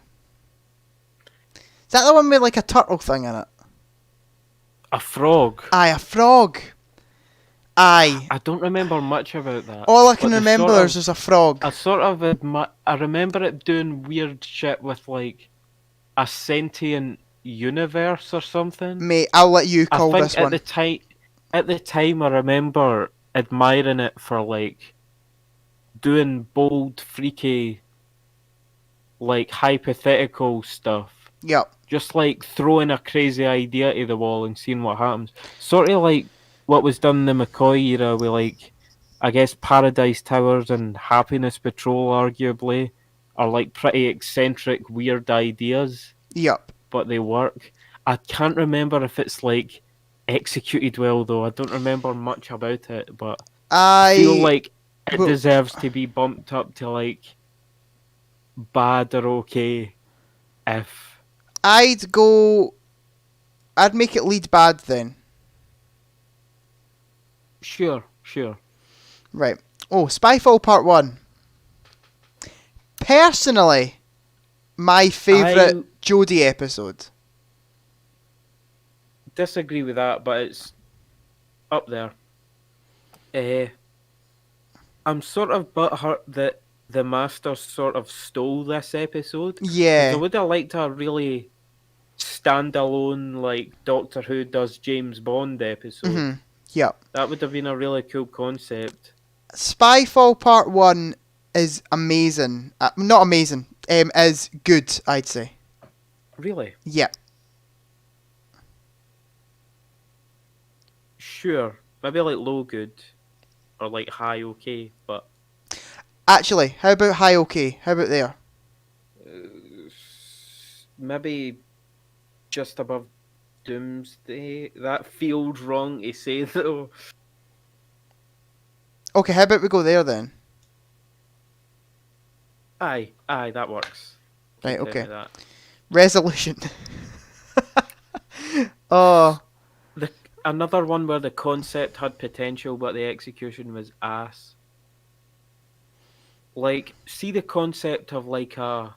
S1: Is that the one with like a turtle thing in it?
S2: A frog.
S1: Aye, a frog. Aye.
S2: I don't remember much about that.
S1: All I can remember is there's a frog.
S2: I remember it doing weird shit with like a sentient universe or something.
S1: Mate, I'll let you call this one.
S2: At the time, I remember admiring it for like doing bold, freaky, like hypothetical stuff.
S1: Yep.
S2: Just like throwing a crazy idea to the wall and seeing what happens. Sort of like what was done in the McCoy era with, like, I guess Paradise Towers and Happiness Patrol, arguably, are like pretty eccentric, weird ideas.
S1: Yep.
S2: But they work. I can't remember if it's, like, executed well, though. I don't remember much about it, but I feel like it deserves to be bumped up to, like, bad or okay, if...
S1: I'd make it lead bad then.
S2: Sure.
S1: Right. Oh, Spyfall Part 1. Personally, my favourite Jodie episode.
S2: Disagree with that, but it's up there. I'm sort of butthurt that the Masters sort of stole this episode.
S1: Yeah.
S2: I would have liked a really standalone, like, Doctor Who does James Bond episode.
S1: Mm-hmm. Yep.
S2: That would have been a really cool concept.
S1: Spyfall Part 1 is amazing. Not amazing. Is good, I'd say.
S2: Really?
S1: Yeah.
S2: Sure. Maybe like low good. Or like high okay, but...
S1: Actually, how about high okay? How about there?
S2: Maybe just above Doomsday. That feels wrong to say, though.
S1: Okay, how about we go there then?
S2: Aye, that works.
S1: Right,
S2: Keep
S1: okay.
S2: that.
S1: Resolution. Oh.
S2: Another one where the concept had potential, but the execution was ass. Like, see the concept of like a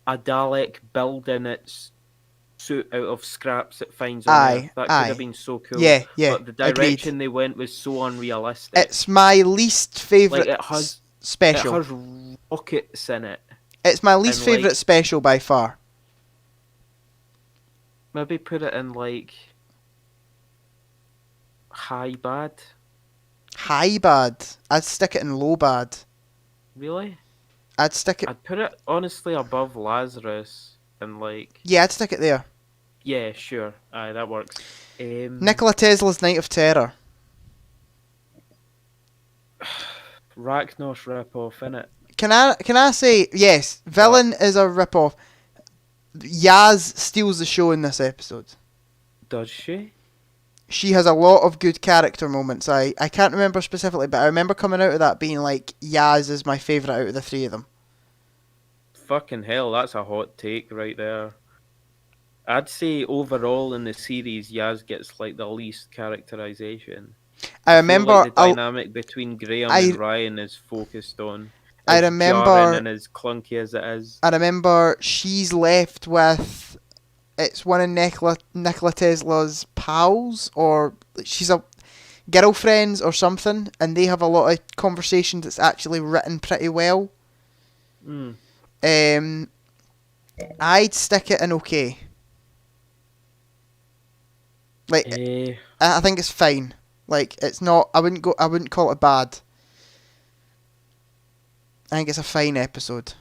S2: Dalek building its suit out of scraps it finds on Earth. That could have been so cool.
S1: Yeah.
S2: But the direction they went was so unrealistic.
S1: It's my least favourite special.
S2: It has rockets in it.
S1: It's my least favourite special by far.
S2: Maybe put it in like high bad.
S1: High bad? I'd stick it in low bad.
S2: Really?
S1: I'd put
S2: it honestly above Lazarus and like...
S1: Yeah, I'd stick it there.
S2: Yeah, sure. Aye, that works.
S1: Nikola Tesla's Night of Terror.
S2: Rachnos rip-off, innit?
S1: Can I say, yes, villain is a rip-off. Yaz steals the show in this episode.
S2: Does she?
S1: she has a lot of good character moments. I can't remember specifically, but I remember coming out of that being like, Yaz is my favourite out of the three of them.
S2: Fucking hell, that's a hot take right there. I'd say overall in the series, Yaz gets like the least characterization.
S1: I remember
S2: feel like the dynamic between Graham and Ryan is focused on.
S1: I
S2: As
S1: remember
S2: jarring and as clunky as it is.
S1: I remember she's left with, it's one of Nikola Tesla's pals, or she's a girlfriends or something, and they have a lot of conversations that's actually written pretty well. I'd stick it in okay. Like, I think it's fine. Like, it's not. I wouldn't call it bad. I think it's a fine episode.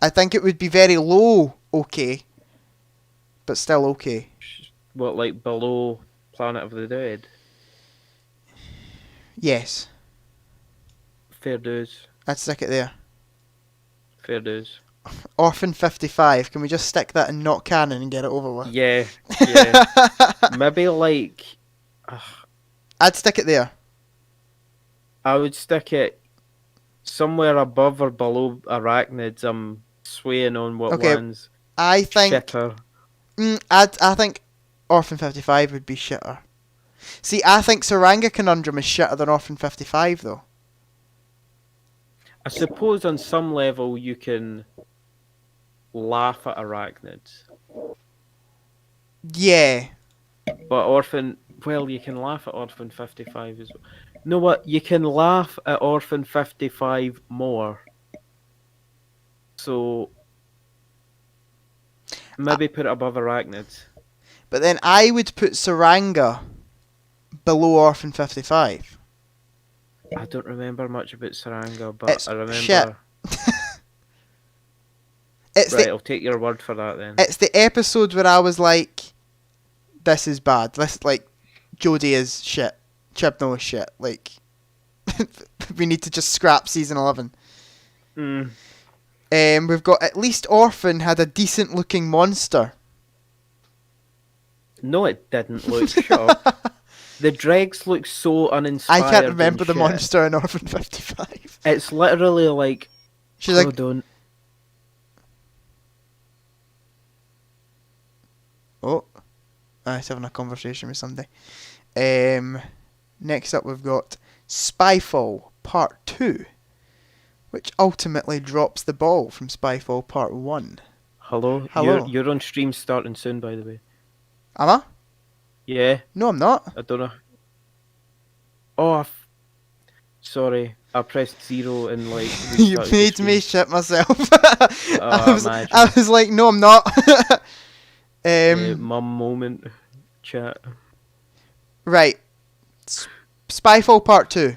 S1: I think it would be very low okay, but still okay.
S2: What, like below Planet of the Dead?
S1: Yes.
S2: Fair dues.
S1: I'd stick it there.
S2: Fair dues.
S1: Orphan 55. Can we just stick that in not canon and get it over with?
S2: Yeah. Maybe like...
S1: I'd stick it there.
S2: I would stick it somewhere above or below Arachnids. I'm swaying on what one's
S1: I think
S2: shitter.
S1: I think Orphan 55 would be shitter. See, I think Saranga Conundrum is shitter than Orphan 55 though.
S2: I suppose on some level you can laugh at Arachnids.
S1: Yeah.
S2: But you can laugh at Orphan 55 as well. You know what? You can laugh at Orphan 55 more. So maybe put it above Arachnids.
S1: But then I would put Saranga below Orphan 55.
S2: I don't remember much about Saranga, but I remember...
S1: shit.
S2: I'll take your word for that then.
S1: It's the episode where I was like, this is bad. This, like, Jodie is shit. Chibnall is shit. Like, we need to just scrap season 11. We've got at least Orphan had a decent looking monster.
S2: No, it didn't look. Shut up. The dregs look so uninspired.
S1: I can't remember the monster in Orphan 55.
S2: It's literally like...
S1: She's like...
S2: Hold on.
S1: Oh. I was having a conversation with somebody. Next up we've got Spyfall Part 2, which ultimately drops the ball from Spyfall Part 1.
S2: Hello? You're on stream starting soon, by the way.
S1: Am I?
S2: Yeah.
S1: No, I'm not.
S2: I don't know. Oh, sorry. I pressed 0 and like...
S1: You made me shit myself.
S2: I
S1: was like, no, I'm not.
S2: Mum moment. Chat.
S1: Right. Spyfall Part 2.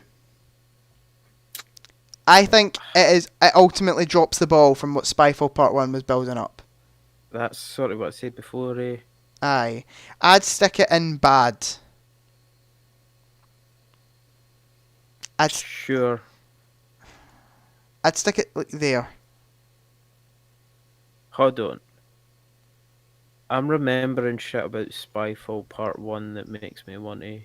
S1: I think it ultimately drops the ball from what Spyfall Part 1 was building up.
S2: That's sort of what I said before,
S1: Aye. I'd stick it in bad.
S2: Sure.
S1: I'd stick it like there.
S2: Hold on. I'm remembering shit about Spyfall Part 1 that makes me want to...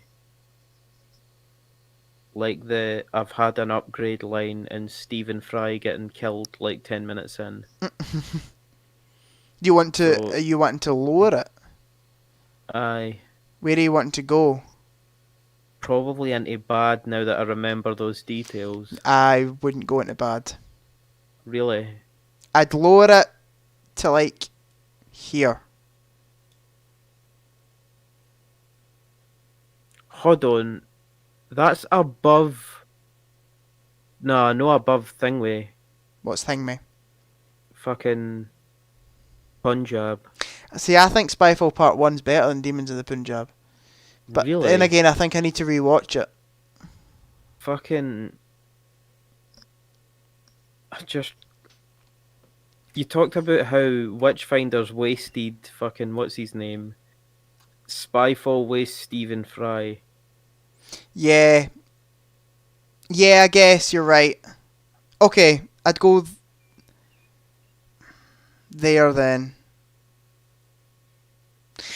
S2: Like I've had an upgrade line and Stephen Fry getting killed like 10 minutes in.
S1: Are you wanting to lower it?
S2: Aye.
S1: Where are you wanting to go?
S2: Probably into bad now that I remember those details.
S1: I wouldn't go into bad.
S2: Really?
S1: I'd lower it to like here.
S2: Hold on. That's above... no above Thingway.
S1: What's Thingway?
S2: Fucking Punjab.
S1: See, I think Spyfall Part 1's better than Demons of the Punjab. But
S2: really?
S1: Then again, I think I need to rewatch it.
S2: Fucking... You talked about how Witchfinder's wasted fucking... what's his name? Spyfall wastes Stephen Fry.
S1: Yeah. Yeah, I guess you're right. Okay, I'd go there then.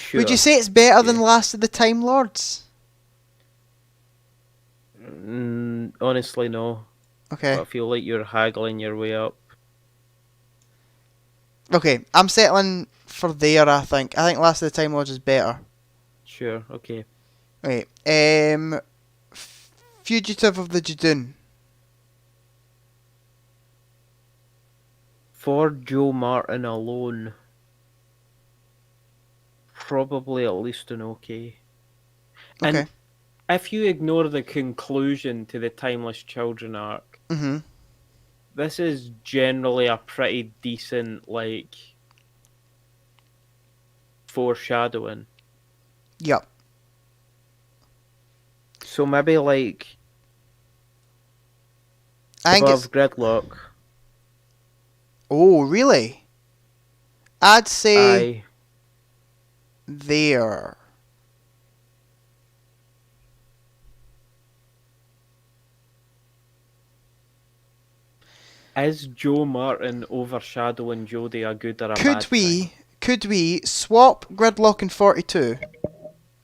S2: Sure.
S1: Would you say it's better than Last of the Time Lords?
S2: Honestly, no.
S1: Okay.
S2: But I feel like you're haggling your way up.
S1: Okay, I'm settling for there, I think. I think Last of the Time Lords is better.
S2: Sure, okay.
S1: Okay. Fugitive of the Judoon.
S2: For Joe Martin alone, probably at least an okay.
S1: Okay.
S2: And if you ignore the conclusion to the Timeless Children arc, this is generally a pretty decent, like, foreshadowing.
S1: Yep.
S2: So maybe, like,
S1: I think
S2: above
S1: it's...
S2: Gridlock.
S1: Oh, really? I'd say...
S2: Aye.
S1: There.
S2: Is Joe Martin overshadowing Jodie a good or a bad thing?
S1: Could we swap Gridlock and 42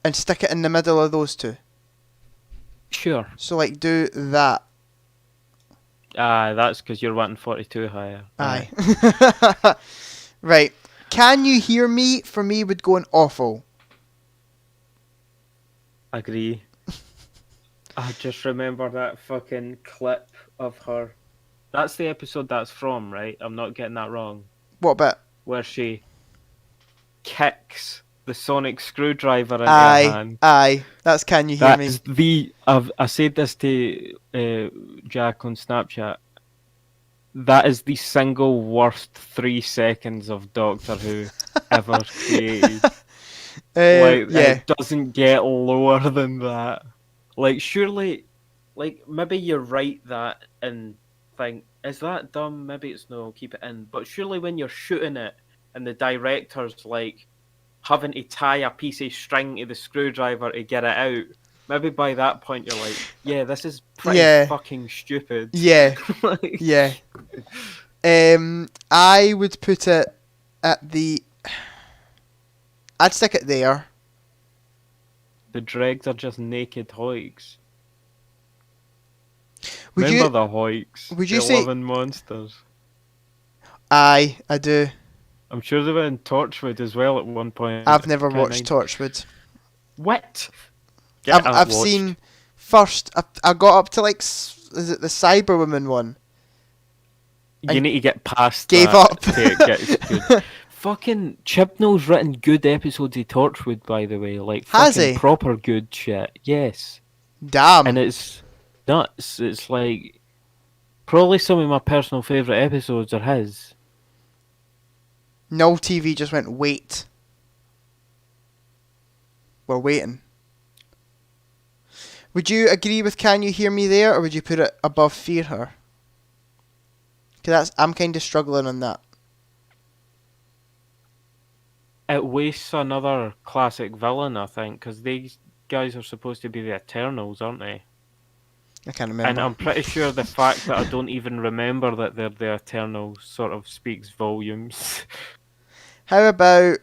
S1: and stick it in the middle of those two?
S2: Sure.
S1: So, like, do that.
S2: Aye, that's because you're wanting 42 higher.
S1: Aye. Right. Can you hear me? For me, would go in awful.
S2: Agree. I just remember that fucking clip of her. That's the episode that's from, right? I'm not getting that wrong.
S1: What bit?
S2: Where she kicks the sonic screwdriver in her hand.
S1: Aye. That's Can You Hear Me?
S2: That's I said this to Jack on Snapchat. That is the single worst 3 seconds of Doctor Who ever created. It doesn't get lower than that. Like, surely, like, maybe you're right that and think, is that dumb? Maybe it's no, keep it in. But surely when you're shooting it and the director's, like, having to tie a piece of string to the screwdriver to get it out, maybe by that point you're like, yeah, this is pretty fucking stupid.
S1: Yeah.
S2: Like...
S1: Yeah. I would put it at the... I'd stick it there.
S2: The dregs are just naked hoigs.
S1: Would
S2: Remember
S1: you,
S2: the hoigs?
S1: Would you
S2: the
S1: say...
S2: living monsters?
S1: Aye, I do.
S2: I'm sure they were in Torchwood as well at one point.
S1: I've never watched Torchwood.
S2: What?
S1: I've seen... First, I got up to, like... Is it the Cyberwoman one?
S2: You need to get past
S1: Gave
S2: that
S1: up.
S2: till it gets good. Fucking Chibnall's written good episodes of Torchwood, by the way. Like,
S1: has
S2: fucking
S1: he?
S2: Proper good shit. Yes.
S1: Damn.
S2: And it's nuts. It's like... Probably some of my personal favourite episodes are his.
S1: No TV just went, wait. We're waiting. Would you agree with Can You Hear Me there, or would you put it above Fear Her? Because I'm kind of struggling on that.
S2: It wastes another classic villain, I think, because these guys are supposed to be the Eternals, aren't they?
S1: I can't remember.
S2: And I'm pretty sure the fact that I don't even remember that they're the Eternals sort of speaks volumes.
S1: How about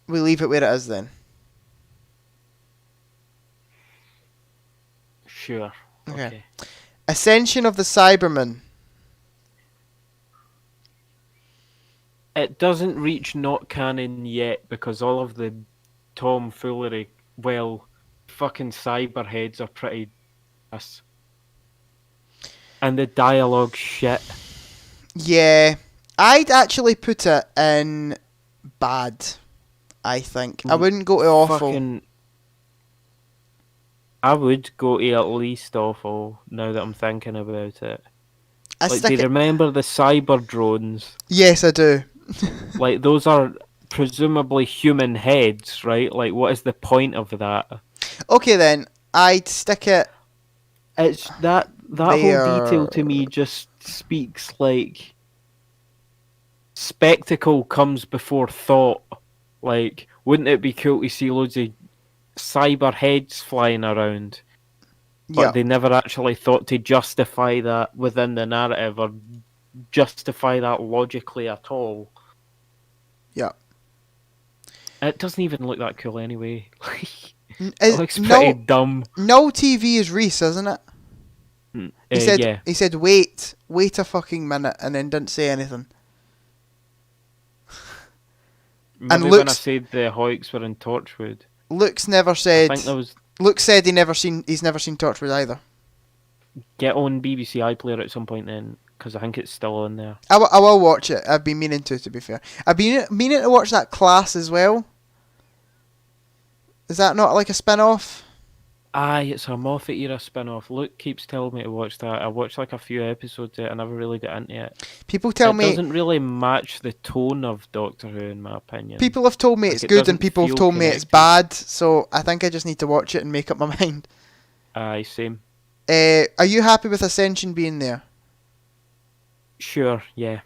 S1: we leave it where it is then?
S2: Sure. Okay.
S1: Ascension of the Cyberman.
S2: It doesn't reach not canon yet because all of the tomfoolery, well, fucking cyberheads are pretty ass. And the dialogue shit.
S1: Yeah. I'd actually put it in bad, I think. I wouldn't go to awful.
S2: I would go to at least awful now that I'm thinking about it. Do you remember the cyber drones?
S1: Yes, I do.
S2: Like, those are presumably human heads, right? Like, what is the point of that?
S1: Okay, then. I'd stick it...
S2: It's that whole detail to me just speaks like... Spectacle comes before thought. Like, wouldn't it be cool to see loads of cyber heads flying around? But they never actually thought to justify that within the narrative or justify that logically at all.
S1: Yeah.
S2: It doesn't even look that cool anyway.
S1: It
S2: looks pretty dumb.
S1: No TV is Reese, isn't it?
S2: Yeah.
S1: He said wait a fucking minute, and then didn't say anything.
S2: Maybe when I said the Hoyks were in Torchwood.
S1: Luke's never said.
S2: I think there was.
S1: Luke said he's never seen Torchwood either.
S2: Get on BBC iPlayer at some point then, because I think it's still on there.
S1: I will watch it. I've been meaning to be fair. I've been meaning to watch that Class as well. Is that not like a spin-off?
S2: Aye, it's a Moffat era spin-off. Luke keeps telling me to watch that. I watched like a few episodes of it. I never really got into it.
S1: People tell me...
S2: It doesn't really match the tone of Doctor Who, in my opinion.
S1: People have told me it's good, and people have told me it's bad, so I think I just need to watch it and make up my mind.
S2: Aye, same.
S1: Are you happy with Ascension being there?
S2: Sure, yeah.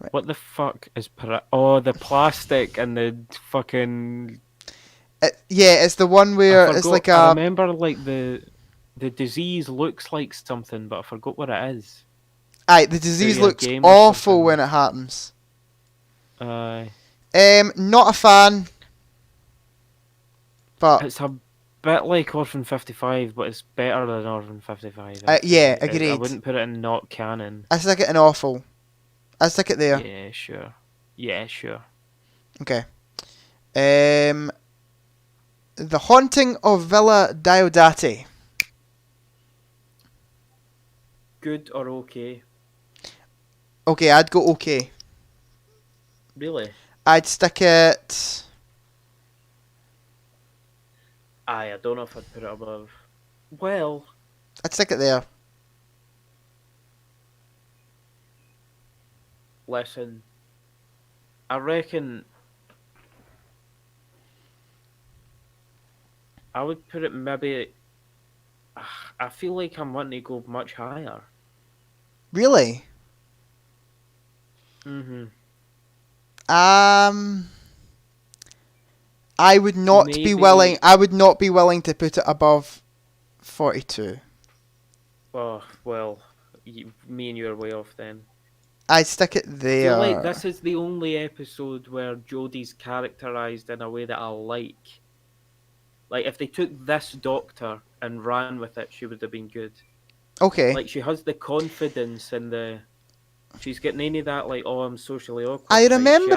S1: Right.
S2: What the fuck is... the plastic and the fucking...
S1: Yeah, it's the one where it's like a...
S2: I remember like the disease looks like something, but I forgot what it is.
S1: Aye, the disease looks awful when it happens.
S2: Aye.
S1: Not a fan. But
S2: it's a bit like Orphan 55, but it's better than Orphan 55.
S1: Yeah, agreed.
S2: I wouldn't put it in not canon.
S1: I stick it in awful. I stick it there.
S2: Yeah, sure. Yeah, sure.
S1: Okay. The Haunting of Villa Diodate.
S2: Good or okay?
S1: Okay, I'd go okay.
S2: Really?
S1: I'd stick it...
S2: Aye, I don't know if I'd put it above. Well...
S1: I'd stick it there.
S2: Listen. I reckon... I would put it maybe... I feel like I'm wanting to go much higher.
S1: Really?
S2: Mm-hmm.
S1: I would not be willing. I would not be willing to put it above 42.
S2: Oh well, me and you are way off then.
S1: I'd stick it there.
S2: I feel like this is the only episode where Jodie's characterized in a way that I like. Like, if they took this Doctor and ran with it, she would have been good.
S1: Okay.
S2: Like, she has the confidence and the... She's getting any of that, like, oh, I'm socially awkward.
S1: I remember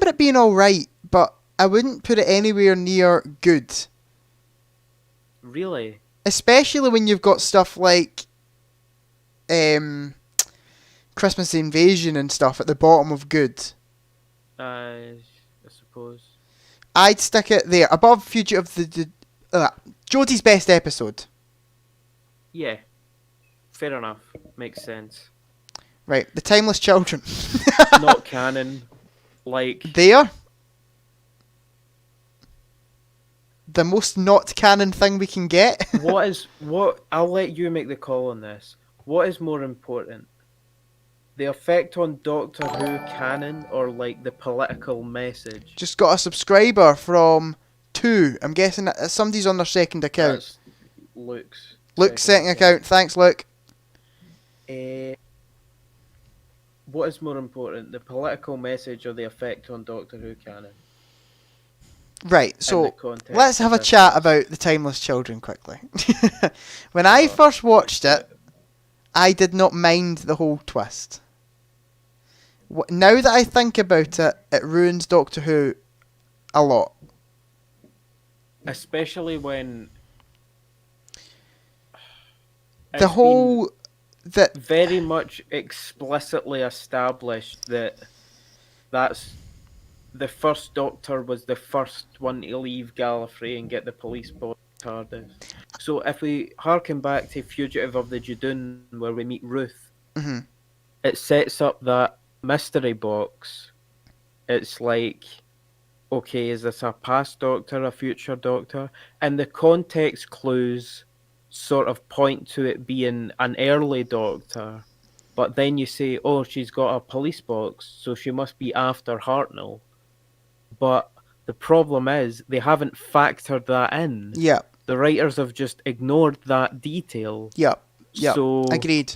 S1: it being alright, but I wouldn't put it anywhere near good.
S2: Really?
S1: Especially when you've got stuff like Christmas Invasion and stuff at the bottom of good.
S2: I suppose.
S1: I'd stick it there, above Fugitive Jodie's best episode.
S2: Yeah. Fair enough. Makes sense.
S1: Right, The Timeless Children.
S2: Not canon. Like...
S1: There? The most not canon thing we can get?
S2: I'll let you make the call on this. What is more important? The effect on Doctor Who canon, or like the political message?
S1: Just got a subscriber from 2. I'm guessing that somebody's on their second account.
S2: That's Luke's.
S1: Luke's second account. Thanks, Luke.
S2: What is more important, the political message or the effect on Doctor Who canon?
S1: Right, so let's have a chat about The Timeless Children quickly. When I first watched it, I did not mind the whole twist. Now that I think about it, it ruins Doctor Who a lot.
S2: Especially when...
S1: that
S2: very much explicitly established that's the first Doctor was the first one to leave Gallifrey and get the police box Tardis. So if we harken back to Fugitive of the Judoon, where we meet Ruth, it sets up that mystery box. It's like, okay, is this a past Doctor, a future Doctor? And the context clues sort of point to it being an early Doctor, but then you say, oh, she's got a police box, so she must be after Hartnell. But the problem is they haven't factored that in.
S1: Yeah.
S2: The writers have just ignored that detail.
S1: Yeah.
S2: So
S1: agreed.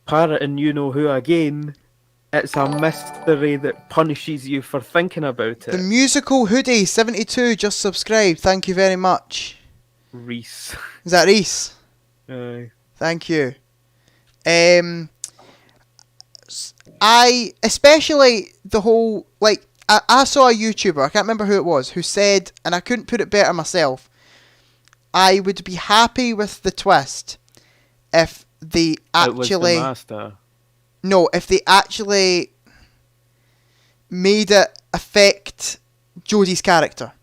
S2: Parrot and You Know Who again It's a mystery that punishes you for thinking about
S1: The
S2: it.
S1: musical hoodie 72 just subscribed. Thank you very much.
S2: Reese.
S1: Is that Reese?
S2: Aye.
S1: Thank you. I especially the whole like I saw a YouTuber, I can't remember who it was, who said, and I couldn't put it better myself, I would be happy with the twist if they
S2: It was the
S1: actually
S2: Master.
S1: no, if they actually made it affect Jodie's character.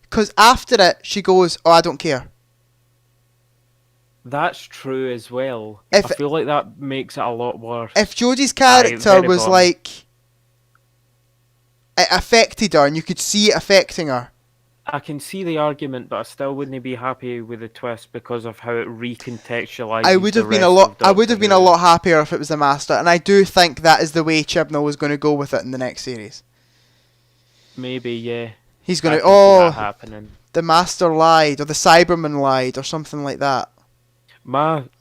S1: Because after it, she goes, "Oh, I don't care."
S2: That's true as well.
S1: If
S2: I feel like that makes it a lot worse.
S1: if Jodie's character
S2: very
S1: was
S2: bottom.
S1: like, it affected her, and you could see it affecting her.
S2: I can see the argument, but I still wouldn't be happy with the twist because of how it recontextualizes.
S1: I would have been a lot. I would have been a lot happier if it was the Master, and I do think that is the way Chibnall was going to go with it in the next series.
S2: Maybe, yeah.
S1: He's going
S2: I
S1: to,
S2: can see that happening.
S1: The Master lied, or the Cyberman lied, or something like that.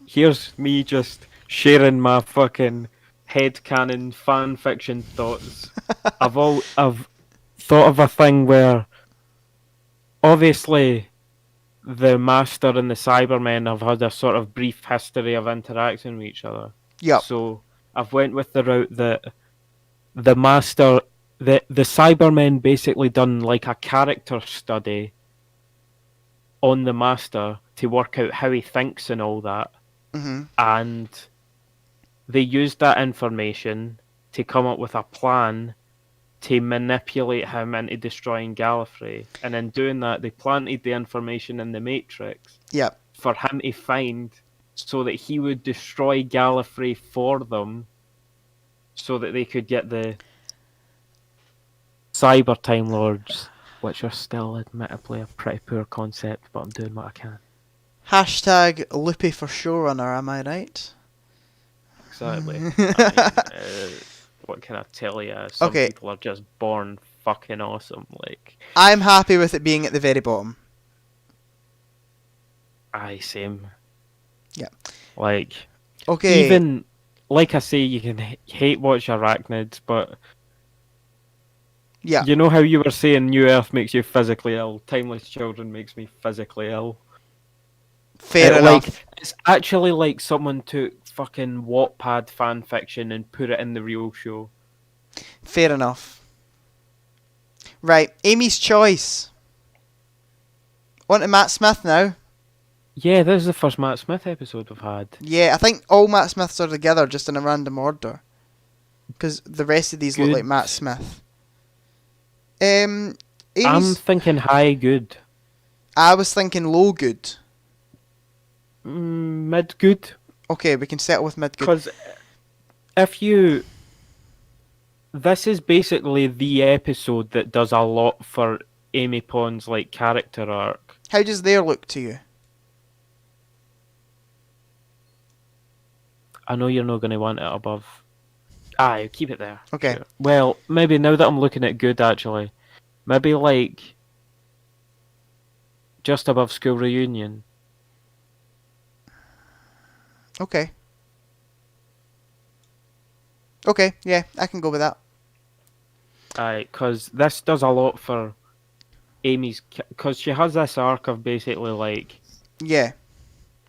S2: Here's me just sharing my fucking headcanon fan fiction thoughts. I've thought of a thing where obviously the Master and the Cybermen have had a sort of brief history of interaction with each other.
S1: Yep.
S2: So I've went with the route that the Master, the Cybermen basically done like a character study on the Master to work out how he thinks and all that.
S1: Mm-hmm.
S2: And they used that information to come up with a plan to manipulate him into destroying Gallifrey. And in doing that, they planted the information in the Matrix
S1: Yep.
S2: for him to find so that he would destroy Gallifrey for them so that they could get the Cyber Time Lords, which are still admittedly a pretty poor concept, but I'm doing what I can.
S1: Hashtag Loopy for showrunner, am I right?
S2: Exactly. I mean, what can I tell you? Some
S1: Okay.
S2: people are just born fucking awesome. Like,
S1: I'm happy with it being at the very bottom.
S2: aye, same.
S1: Yeah.
S2: Like,
S1: Okay.
S2: even, like I say, you can hate watch Arachnids, but
S1: yeah.
S2: you know how you were saying New Earth makes you physically ill? Timeless Children makes me physically ill.
S1: Fair enough.
S2: Like, it's actually like someone took fucking Wattpad fan fiction and put it in the real show.
S1: Fair enough. Right, Amy's Choice. On to Matt Smith now.
S2: Yeah, this is the first Matt Smith episode we've had.
S1: Yeah, I think all Matt Smiths are together just in a random order. Because the rest of these look like Matt Smith.
S2: I'm thinking high good.
S1: I was thinking low good.
S2: Mid good.
S1: Okay, we can settle with mid good.
S2: Because this is basically the episode that does a lot for Amy Pond's like character arc.
S1: How does their look to you?
S2: I know you're not going to want it above. Aye, keep it there.
S1: Okay.
S2: Sure. Well, maybe now that I'm looking at good, actually, maybe like just above School Reunion.
S1: Okay. Okay, yeah, I can go with that.
S2: Aye, because this does a lot for Amy's... Because she has this arc of basically, like...
S1: Yeah.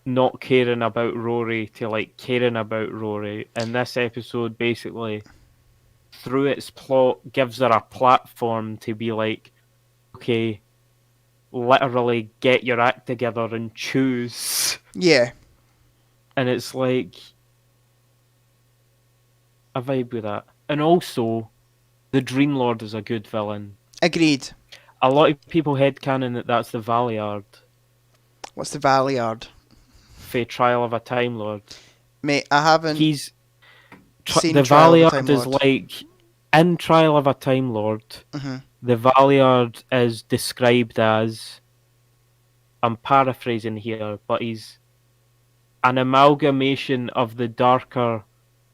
S2: Not caring about Rory to, like, caring about Rory. And this episode, basically, through its plot, gives her a platform to be like, okay, literally get your act together and choose.
S1: Yeah.
S2: And it's like... I vibe with that. And also, the Dream Lord is a good villain.
S1: Agreed.
S2: A lot of people headcanon that that's the Valiard.
S1: What's the Valiard?
S2: For Trial of a Time Lord.
S1: Mate, I haven't
S2: seen the Valiard is like... In Trial of a Time Lord, the Valiard is described as... I'm paraphrasing here, but he's an amalgamation of the darker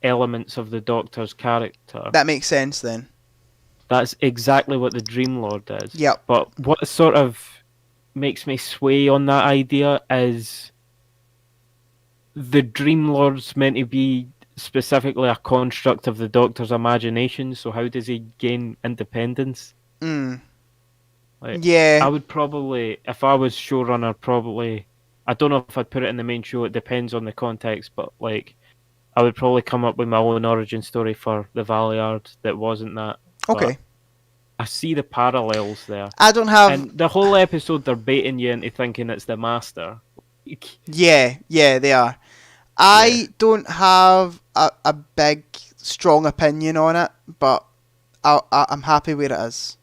S2: elements of the Doctor's character.
S1: That makes sense then.
S2: That's exactly what the Dream Lord is.
S1: Yep.
S2: But what sort of makes me sway on that idea is the Dream Lord's meant to be specifically a construct of the Doctor's imagination. So how does he gain independence?
S1: Yeah.
S2: I would probably, if I was showrunner, I don't know if I'd put it in the main show. It depends on the context, but I would probably come up with my own origin story for the Valeyard that wasn't that.
S1: Okay.
S2: But I see the parallels there.
S1: I don't have.
S2: And the whole episode, they're baiting you into thinking it's the Master.
S1: Yeah, they are. I don't have a big, strong opinion on it, but I'm happy where it is.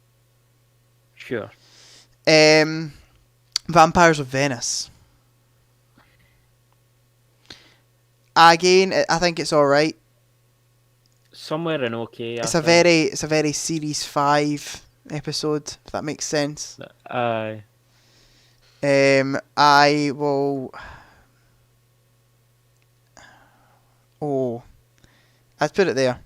S2: Sure.
S1: Vampires of Venice. Again, I think it's all right.
S2: Somewhere in okay.
S1: It's a very series 5 episode, if that makes sense.
S2: I
S1: will. Oh, I'd put it there.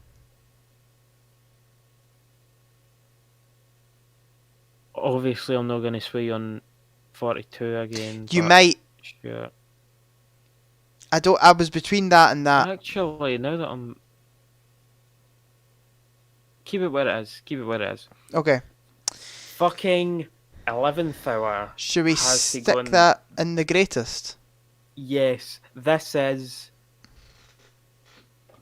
S2: Obviously, I'm not going to sway on 42 again.
S1: You might.
S2: Sure.
S1: I was between that and that.
S2: Actually, now that I'm... Keep it where it is.
S1: Okay.
S2: Fucking 11th hour.
S1: Should we stick that in the greatest?
S2: Yes. This is...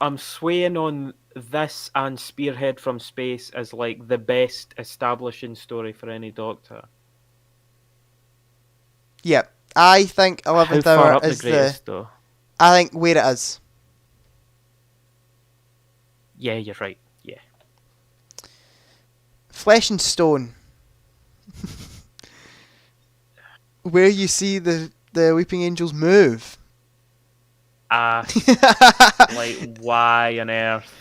S2: I'm swaying on this and Spearhead from Space as the best establishing story for any Doctor.
S1: Yep. I think 11th
S2: How far
S1: hour
S2: up
S1: is
S2: the greatest, though?
S1: I think where it is.
S2: Yeah, you're right. Yeah.
S1: Flesh and Stone. Where you see the Weeping Angels move.
S2: Why on earth?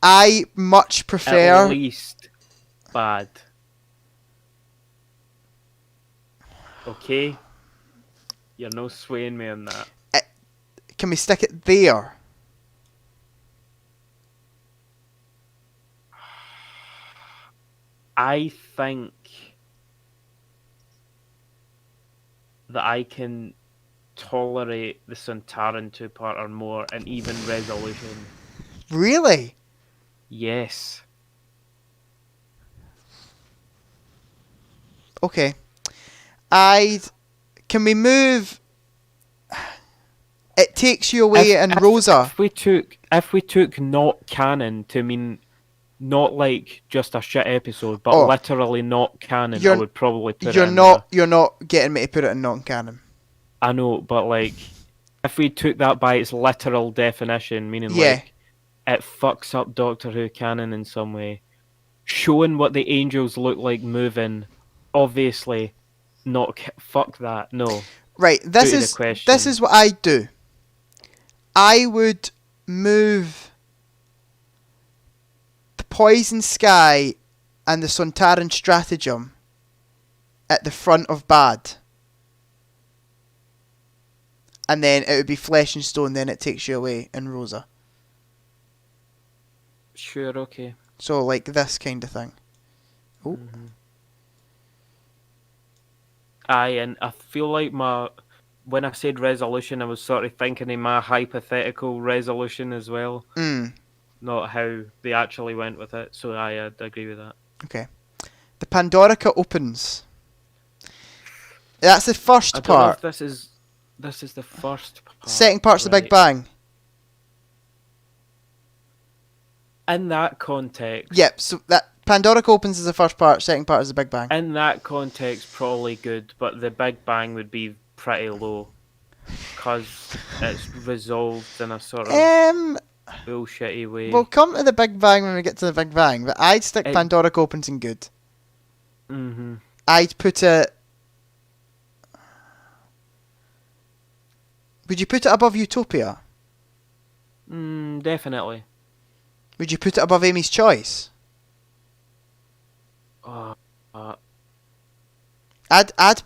S1: I much prefer...
S2: At least bad. Okay? You're no swaying me on that.
S1: Can we stick it there?
S2: I think that I can tolerate the Sontaran 2-parter more and even Resolution.
S1: Really?
S2: Yes.
S1: Okay. Can we move... It takes you away in Rosa.
S2: If we took not canon to mean not just a shit episode, but literally not canon, I would probably put it in there.
S1: You're not getting me to put it in non-canon.
S2: I know, but if we took that by its literal definition, meaning it fucks up Doctor Who canon in some way, showing what the angels look like moving, obviously, not fuck that. No.
S1: Right. This is what I do. I would move the Poison Sky and the Sontaran Stratagem at the front of bad. And then it would be Flesh and Stone, then it takes you away in Rosa.
S2: Sure, okay.
S1: So, this kind of thing. Oh.
S2: Mm-hmm. And I feel like when I said resolution, I was sort of thinking of my hypothetical resolution as well. Not how they actually went with it. So I'd agree with that.
S1: Okay. The Pandorica opens. That's the first part.
S2: I don't know if this is the first part.
S1: Second part's the Big Bang.
S2: In that context.
S1: Yep, so that Pandorica opens is the first part, second part is the Big Bang.
S2: In that context, probably good, but the Big Bang would be pretty low. Because it's resolved in a sort of bullshitty way.
S1: We'll come to the Big Bang when we get to the Big Bang, but I'd stick Pandorica opens in good.
S2: Mm-hmm.
S1: I'd put it... Would you put it above Utopia?
S2: Definitely.
S1: Would you put it above Amy's Choice?
S2: I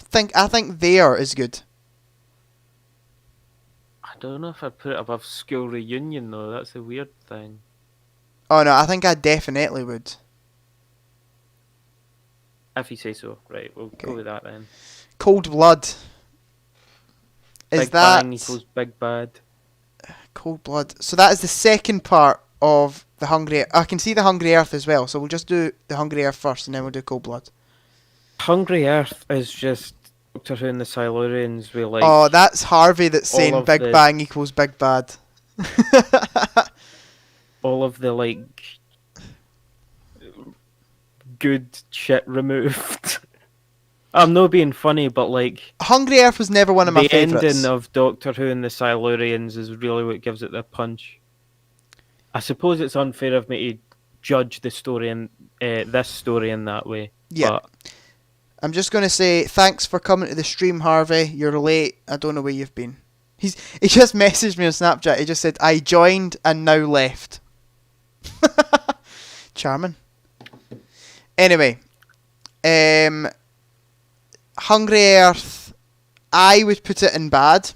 S1: think there is good.
S2: I don't know if I'd put it above School Reunion though. That's a weird thing.
S1: Oh no, I think I definitely would.
S2: If you say so, right? We'll go with that then.
S1: Cold Blood.
S2: Big Bang equals Big Bad.
S1: Cold Blood. So that is the second part of the Hungry... I can see the Hungry Earth as well, so we'll just do the Hungry Earth first, and then we'll do Cold Blood.
S2: Hungry Earth is just Doctor Who and the Silurians with like...
S1: Oh, that's Harvey that's saying Big Bang equals Big Bad.
S2: all of the like good shit removed. I'm not being funny, but like
S1: Hungry Earth was never one of my favourites.
S2: The ending of Doctor Who and the Silurians is really what gives it the punch. I suppose it's unfair of me to judge the story and this story in that way.
S1: Yeah.
S2: But
S1: I'm just going to say thanks for coming to the stream, Harvey. You're late. I don't know where you've been. He just messaged me on Snapchat. He just said, I joined and now left. Charming. Anyway. Hungry Earth. I would put it in bad.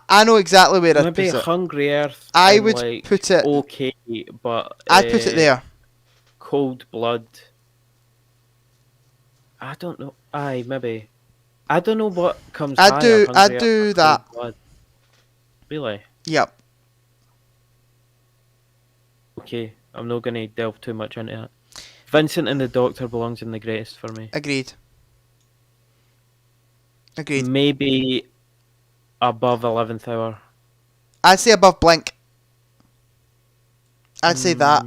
S1: I know exactly where I'd put it.
S2: Maybe Hungry Earth.
S1: I would
S2: like
S1: put it...
S2: okay, but...
S1: I'd put it there.
S2: Cold Blood. I don't know. Aye, maybe. I don't know what comes
S1: I'd
S2: higher.
S1: do that.
S2: Blood. Really?
S1: Yep.
S2: Okay, I'm not going to delve too much into that. Vincent and the Doctor belongs in the greatest for me.
S1: Agreed.
S2: Maybe above 11th Hour.
S1: I'd say above Blink. I'd say that.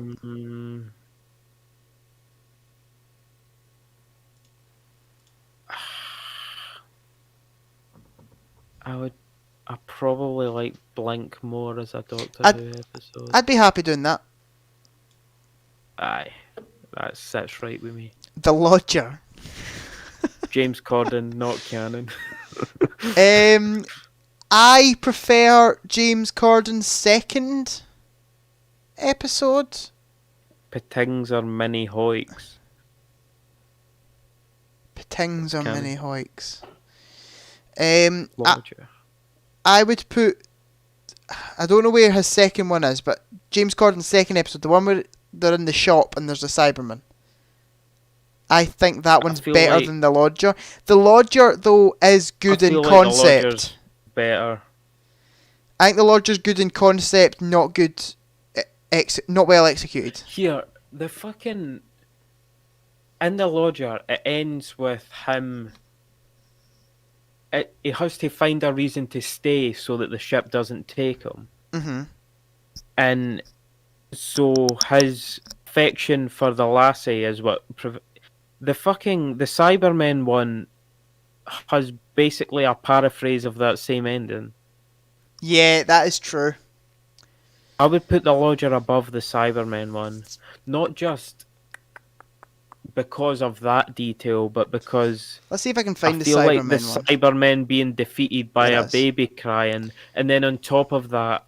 S2: I probably like Blink more as a Doctor Who episode.
S1: I'd be happy doing that.
S2: Aye, that sits right with me.
S1: The Lodger.
S2: James Corden, not canon.
S1: I prefer James Corden's second episode.
S2: Petings or mini hoiks.
S1: Petings or mini hoiks. I would put... I don't know where his second one is, but James Corden's second episode, the one where they're in the shop and there's a Cyberman. I think that one's better than The Lodger. The Lodger, though, is good in concept. The Lodger's
S2: better.
S1: I think The Lodger's good in concept, not good... not well executed.
S2: Here, the fucking... In The Lodger, it ends with him... He has to find a reason to stay so that the ship doesn't take him.
S1: Mm-hmm.
S2: And so his affection for the lassie is what... The Cybermen one has basically a paraphrase of that same ending.
S1: Yeah, that is true.
S2: I would put the Lodger above the Cybermen one. Not just because of that detail, but because...
S1: Let's see if I can find
S2: the
S1: Cybermen one.
S2: I feel like the Cybermen being defeated by a baby crying, and then on top of that,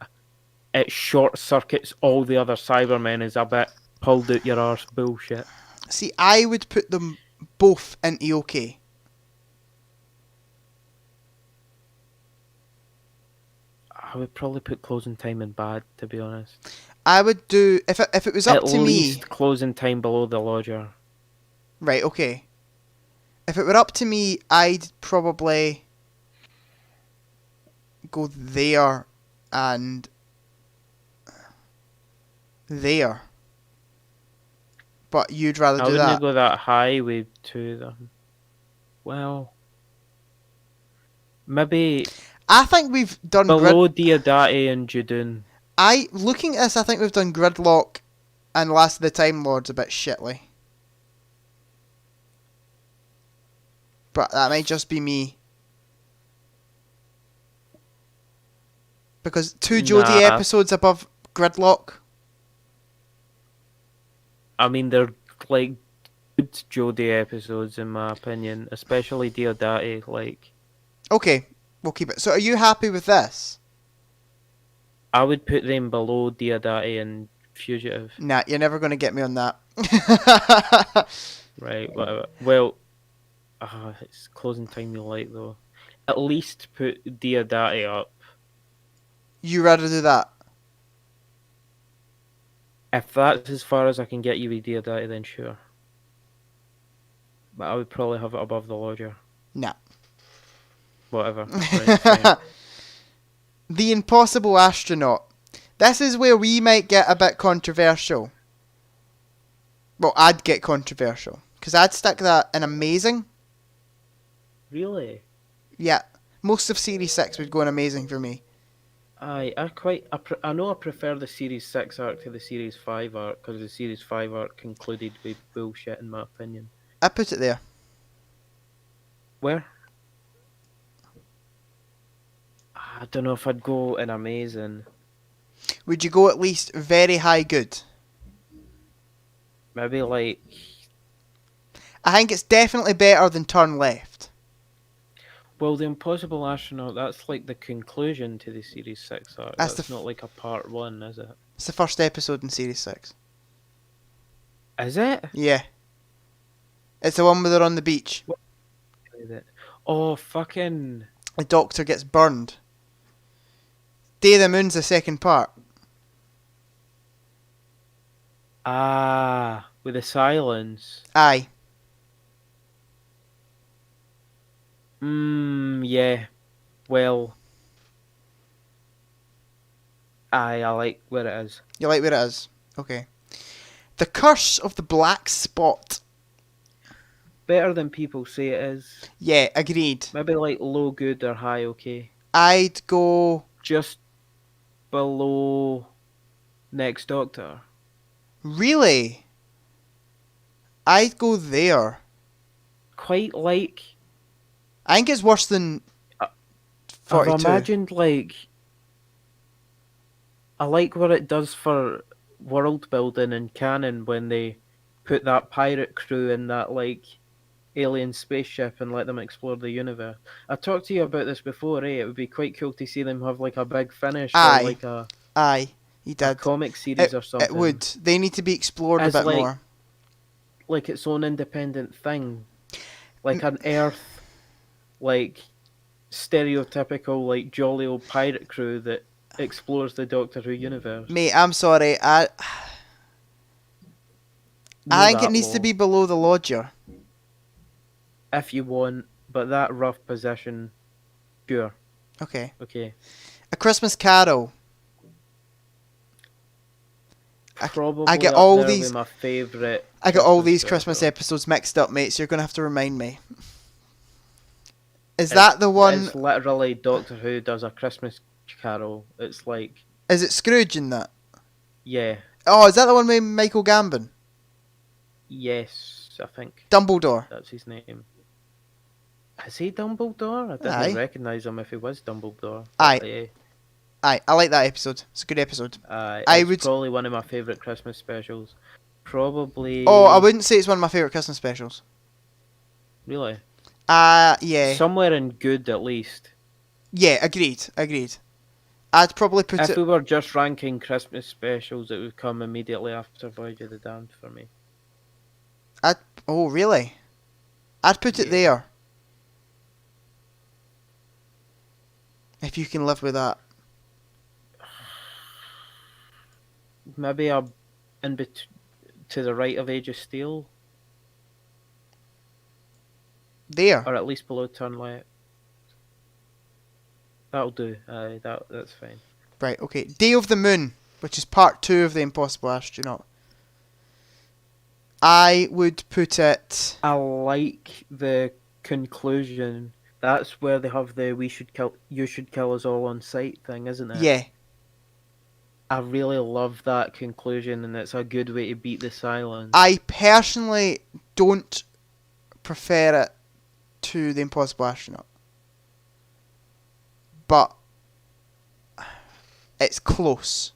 S2: it short-circuits all the other Cybermen is a bit pulled out your arse bullshit.
S1: See, I would put them both into okay.
S2: I would probably put Closing Time in bad, to be honest.
S1: I would do... If it was up to me...
S2: At least Closing Time below the Lodger.
S1: Right, okay. If it were up to me, I'd probably go there and there. But you'd rather do that.
S2: I wouldn't go that high with two of them. Well, maybe...
S1: I think we've done...
S2: Below Diodate and Judoon.
S1: Looking at this, I think we've done Gridlock and Last of the Time Lords a bit shitly. But that might just be me. Because two Jodie episodes above Gridlock.
S2: I mean, they're like good Jodie episodes in my opinion, especially Diodate. Like,
S1: okay, we'll keep it. So, are you happy with this?
S2: I would put them below Diodate and Fugitive.
S1: Nah, you're never going to get me on that.
S2: Right, whatever. Well, it's Closing Time you like though. At least put Diodate up.
S1: You rather do that?
S2: If that's as far as I can get you with Diodate, then sure. But I would probably have it above the Lodger.
S1: Nah.
S2: Whatever. Right, fine.
S1: The Impossible Astronaut. This is where we might get a bit controversial. Well, I'd get controversial. Because I'd stick that in Amazing.
S2: Really?
S1: Yeah. Most of Series 6 would go in Amazing for me.
S2: I know I prefer the Series 6 arc to the Series 5 arc, because the Series 5 arc concluded with bullshit, in my opinion.
S1: I put it there.
S2: Where? I don't know if I'd go in Amazing.
S1: Would you go at least very high good?
S2: Maybe like...
S1: I think it's definitely better than Turn Left.
S2: Well, the Impossible Astronaut, that's like the conclusion to the Series 6 arc. That's not like a part 1, is it?
S1: It's the first episode in Series 6.
S2: Is it?
S1: Yeah. It's the one where they're on the beach.
S2: What is it? Oh, fucking...
S1: The Doctor gets burned. Day of the Moon's the second part.
S2: Ah, with the silence.
S1: Aye.
S2: Yeah. Well... Aye, I like where it is.
S1: You like where it is? Okay. The Curse of the Black Spot.
S2: Better than people say it is.
S1: Yeah, agreed.
S2: Maybe like low good or high okay.
S1: I'd go...
S2: Just below Next Doctor.
S1: Really? I'd go there.
S2: Quite like...
S1: I think it's worse than 42.
S2: I've imagined like... I like what it does for world building and canon when they put that pirate crew in that like alien spaceship and let them explore the universe. I talked to you about this before, eh? It would be quite cool to see them have like a big finish
S1: Aye.
S2: or like a
S1: Aye, he did.
S2: comic series or something.
S1: It would. They need to be explored
S2: As
S1: a bit
S2: like-
S1: more.
S2: Like its own independent thing. Like an Earth, like stereotypical like jolly old pirate crew that explores the Doctor Who universe.
S1: Mate, I'm sorry. I think it needs to be below the Lodger.
S2: If you want, but that rough position, sure.
S1: Okay.
S2: Okay.
S1: A Christmas Carol.
S2: Probably
S1: I get
S2: up
S1: all
S2: there
S1: these-
S2: with my favourite.
S1: I got all these
S2: special.
S1: Christmas episodes mixed up, mate, so you're going to have to remind me. Is that the one...
S2: It's literally Doctor Who does a Christmas Carol. It's like,
S1: Is it Scrooge in that?
S2: yeah,
S1: Oh, is that the one with Michael Gambon?
S2: yes, I think
S1: Dumbledore.
S2: that's his name. Is he Dumbledore? I didn't
S1: Aye.
S2: recognise him if he was Dumbledore.
S1: Aye.
S2: But, yeah.
S1: Aye, I like that episode. It's a good episode.
S2: I
S1: would-
S2: It's probably one of my favourite Christmas specials. Probably.
S1: Oh, I wouldn't say it's one of my favourite Christmas specials.
S2: Really?
S1: Yeah.
S2: Somewhere in good, at least.
S1: Yeah, agreed. I'd probably put
S2: If
S1: it...
S2: we were just ranking Christmas specials, it would come immediately after Voyage of the Damned for me.
S1: Oh, really? I'd put it
S2: Yeah.
S1: there. If you can live with that.
S2: Maybe to the right of Age of Steel,
S1: There.
S2: or at least below Turn Left. That'll do. Aye, that's fine.
S1: Right, okay. Day of the Moon, which is part 2 of The Impossible Astronaut. I would put it...
S2: I like the conclusion. That's where they have the you should kill us all on sight thing, isn't it?
S1: Yeah.
S2: I really love that conclusion, and it's a good way to beat the silence.
S1: I personally don't prefer it to The Impossible Astronaut. But it's close.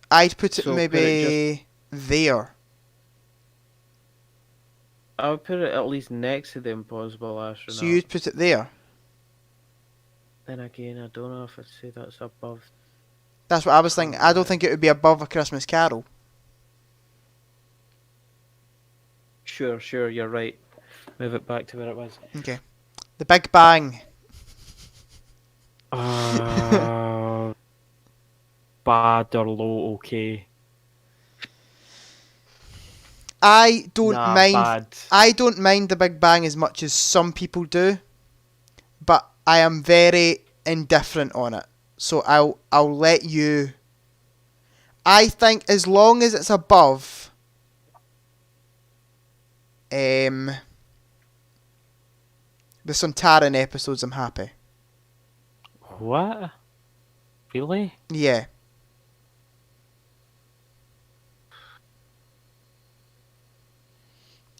S1: I'd put it
S2: So put
S1: maybe there.
S2: I would put it at least next to the Impossible Astronaut.
S1: So you'd put it there.
S2: Then again, I don't know if I'd say that's above.
S1: That's what I was thinking. I don't think it would be above A Christmas Carol.
S2: Sure, you're right. Move it back to where it was.
S1: Okay. The Big Bang.
S2: Bad or low, okay.
S1: I don't
S2: Nah,
S1: mind.
S2: bad.
S1: I don't mind The Big Bang as much as some people do. but I am very indifferent on it. So I'll let you. I think as long as it's above the Sontaran episodes, I'm happy.
S2: What? Really?
S1: Yeah.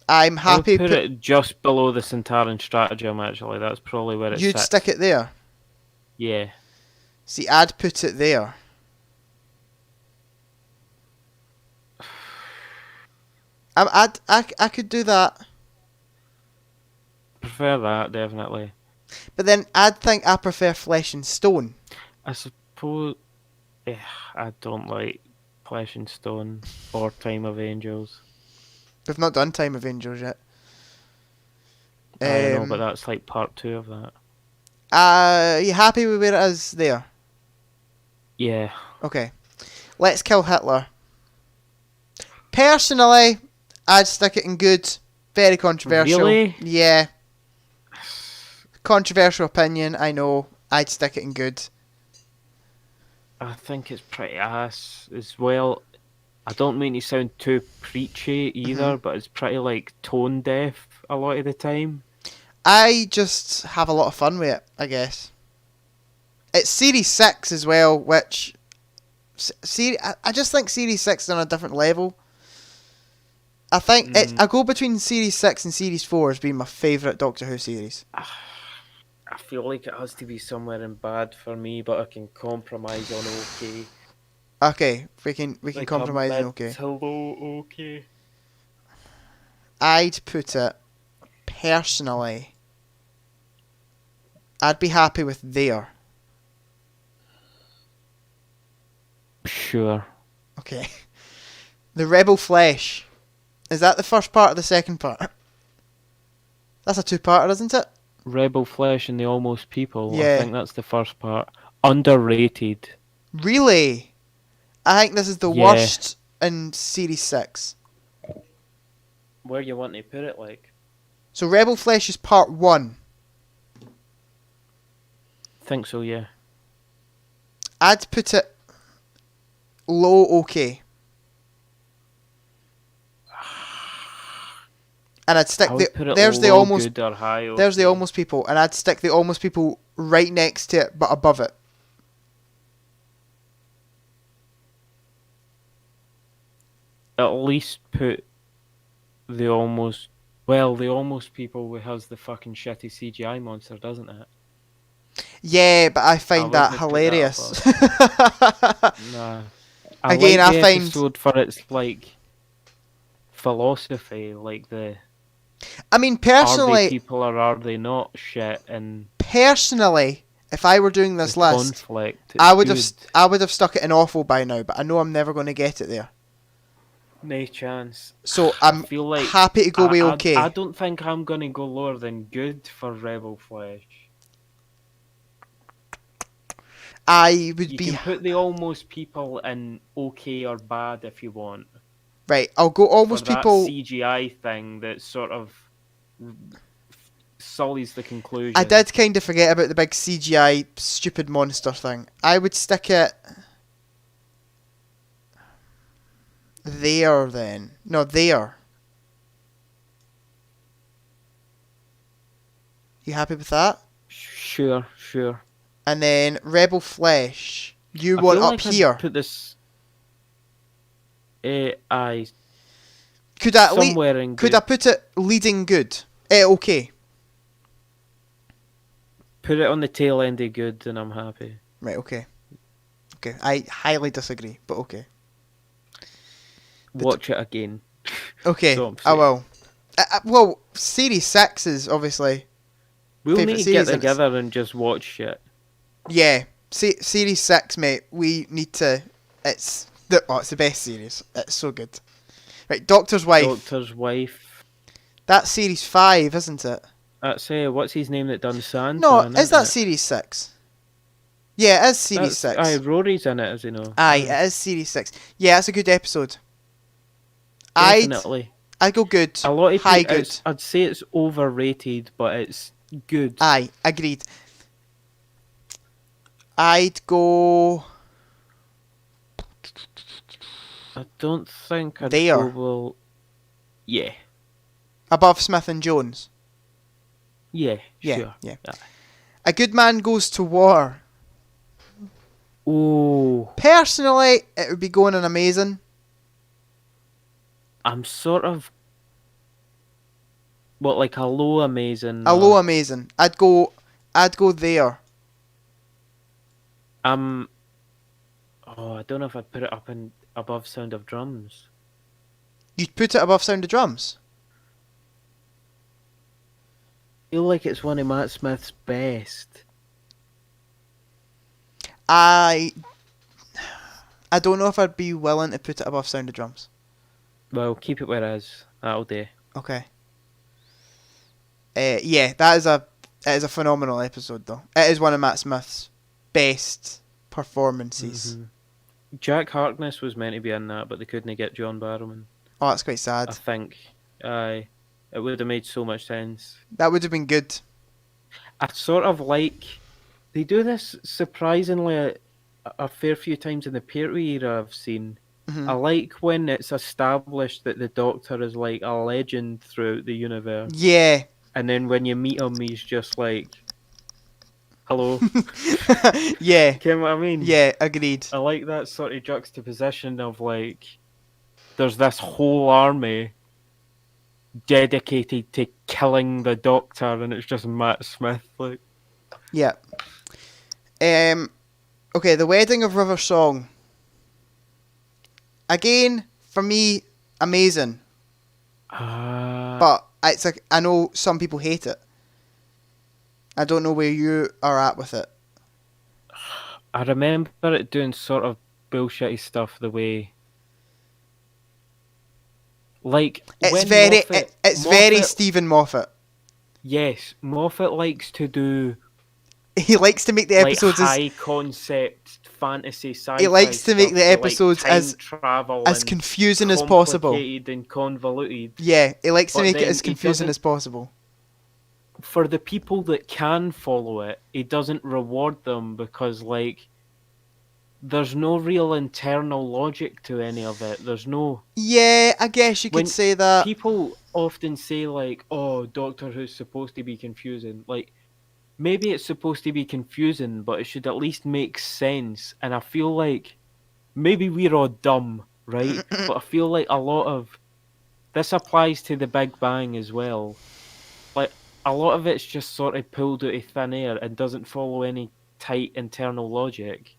S1: I'm happy.
S2: I would put it just below the Sontaran Stratagem, actually. That's probably where it
S1: You'd
S2: sits.
S1: stick it there?
S2: Yeah.
S1: See, I'd put it there. I could do that.
S2: Prefer that, definitely.
S1: But then I'd think I prefer Flesh and Stone.
S2: I suppose... I don't like Flesh and Stone or Time of Angels.
S1: We've not done Time of Angels yet.
S2: I know, but that's like part 2 of that.
S1: Are you happy with where it is there?
S2: Yeah.
S1: Okay. Let's Kill Hitler. Personally, I'd stick it in good. Very controversial.
S2: Really?
S1: Yeah. Controversial opinion, I know. I'd stick it in good.
S2: I think it's pretty ass as well. I don't mean to sound too preachy either, but it's pretty like tone deaf a lot of the time.
S1: I just have a lot of fun with it, I guess. It's Series 6 as well, which... I just think Series 6 is on a different level. I think I go between Series 6 and Series 4 as being my favourite Doctor Who series.
S2: I feel like it has to be somewhere in bad for me, but I can compromise on okay.
S1: Okay, we can
S2: Like
S1: compromise on okay.
S2: Hello, okay.
S1: I'd put it, personally, I'd be happy with there.
S2: Sure.
S1: Okay. The Rebel Flesh. Is that the first part or the second part? That's a two-parter, isn't it?
S2: Rebel Flesh and the Almost People.
S1: Yeah.
S2: I think that's the first part. Underrated.
S1: Really? I think this is the worst in Series 6.
S2: Where you want to put it, like?
S1: So Rebel Flesh is part 1.
S2: Think so, yeah.
S1: I'd put it low okay. And I'd stick there's the almost
S2: good or high okay.
S1: There's the Almost People, and I'd stick the Almost People right next to it but above it.
S2: At least put the Almost People has the fucking shitty CGI monster, doesn't it?
S1: Yeah, but I find that hilarious.
S2: Nah.
S1: Again,
S2: like
S1: I
S2: the
S1: find
S2: episode for its like philosophy, like the
S1: I mean,
S2: are
S1: personally,
S2: they people or are they not shit, and
S1: personally, if I were doing this
S2: the
S1: list,
S2: conflict,
S1: I would have stuck it in awful by now, but I know I'm never going to get it there.
S2: No chance.
S1: So I'm
S2: feel like
S1: happy to go with okay.
S2: I don't think I'm going to go lower than good for Rebel Flesh.
S1: You
S2: can put the Almost People in okay or bad if you want.
S1: Right, I'll go Almost
S2: for
S1: People.
S2: That CGI thing that sort of sullies the conclusion.
S1: I did kind of forget about the big CGI stupid monster thing. I would stick it there then. No, there. You happy with that?
S2: Sure.
S1: And then Rebel Flesh, you want up
S2: like
S1: here.
S2: I'd put this. I.
S1: Could I
S2: Could
S1: I put it leading good? Okay.
S2: Put it on the tail end of good, and I'm happy.
S1: Right. Okay. Okay. I highly disagree, but okay.
S2: Watch it again.
S1: Okay. I will. Well, Series 6 is obviously.
S2: We'll need to get together and just watch shit.
S1: Yeah, Series 6, mate. We need to. It's the best series. It's so good. Right, Doctor's Wife. That's Series 5, isn't it?
S2: That's what's his name that done Sand?
S1: No, is that Series 6? Yeah, it is Series 6.
S2: Aye, Rory's in it, as you know.
S1: Aye, it is Series 6. Yeah, it's a good episode.
S2: Definitely.
S1: I'd go good.
S2: A lot of
S1: high good.
S2: I'd say it's overrated, but it's good.
S1: Aye, agreed. I'd go...
S2: I don't think I'd
S1: There.
S2: go well. Yeah.
S1: Above Smith and Jones.
S2: Yeah,
S1: Yeah,
S2: sure.
S1: yeah. A Good Man Goes to War.
S2: Oh.
S1: Personally, it would be going on Amazing.
S2: I'm sort of... What, like a low Amazing?
S1: A low Amazing. I'd go there.
S2: Oh, I don't know if I'd put it up in above Sound of Drums.
S1: You'd put it above Sound of Drums?
S2: I feel like it's one of Matt Smith's best.
S1: I don't know if I'd be willing to put it above Sound of Drums.
S2: Well, keep it where it is. That'll do.
S1: Okay. Yeah, it is a phenomenal episode though. It is one of Matt Smith's best performances.
S2: Mm-hmm. Jack Harkness was meant to be in that, but they couldn't get John Barrowman.
S1: Oh, that's quite sad.
S2: I think. Aye. It would have made so much sense.
S1: That would have been good.
S2: I sort of like... They do this surprisingly a fair few times in the period era I've seen.
S1: Mm-hmm.
S2: I like when it's established that the Doctor is like a legend throughout the universe.
S1: Yeah.
S2: And then when you meet him, he's just like, hello.
S1: Yeah.
S2: You know what I mean?
S1: Yeah, agreed.
S2: I like that sort of juxtaposition of like, there's this whole army dedicated to killing the Doctor, and it's just Matt Smith. Like,
S1: yeah. Okay, The Wedding of River Song. Again, for me, amazing. But it's like, I know some people hate it. I don't know where you are at with it.
S2: I remember it doing sort of bullshitty stuff the way... Like,
S1: It's
S2: Moffat,
S1: very Stephen Moffat.
S2: Yes, Moffat likes to do...
S1: He likes to make the episodes
S2: like high concept fantasy sci-fi.
S1: He likes to make the episodes
S2: like
S1: as
S2: travel
S1: as confusing as possible.
S2: Complicated and convoluted.
S1: Yeah, he likes to
S2: But
S1: make it
S2: then
S1: as confusing as possible.
S2: For the people that can follow it, he doesn't reward them because like there's no real internal logic to any of it. There's no...
S1: Yeah, I guess you could say that.
S2: People often say like, oh, Doctor Who's supposed to be confusing. Like, maybe it's supposed to be confusing, but it should at least make sense. And I feel like maybe we're all dumb, right? But I feel like a lot of this applies to the Big Bang as well. Like, a lot of it's just sort of pulled out of thin air and doesn't follow any tight internal logic.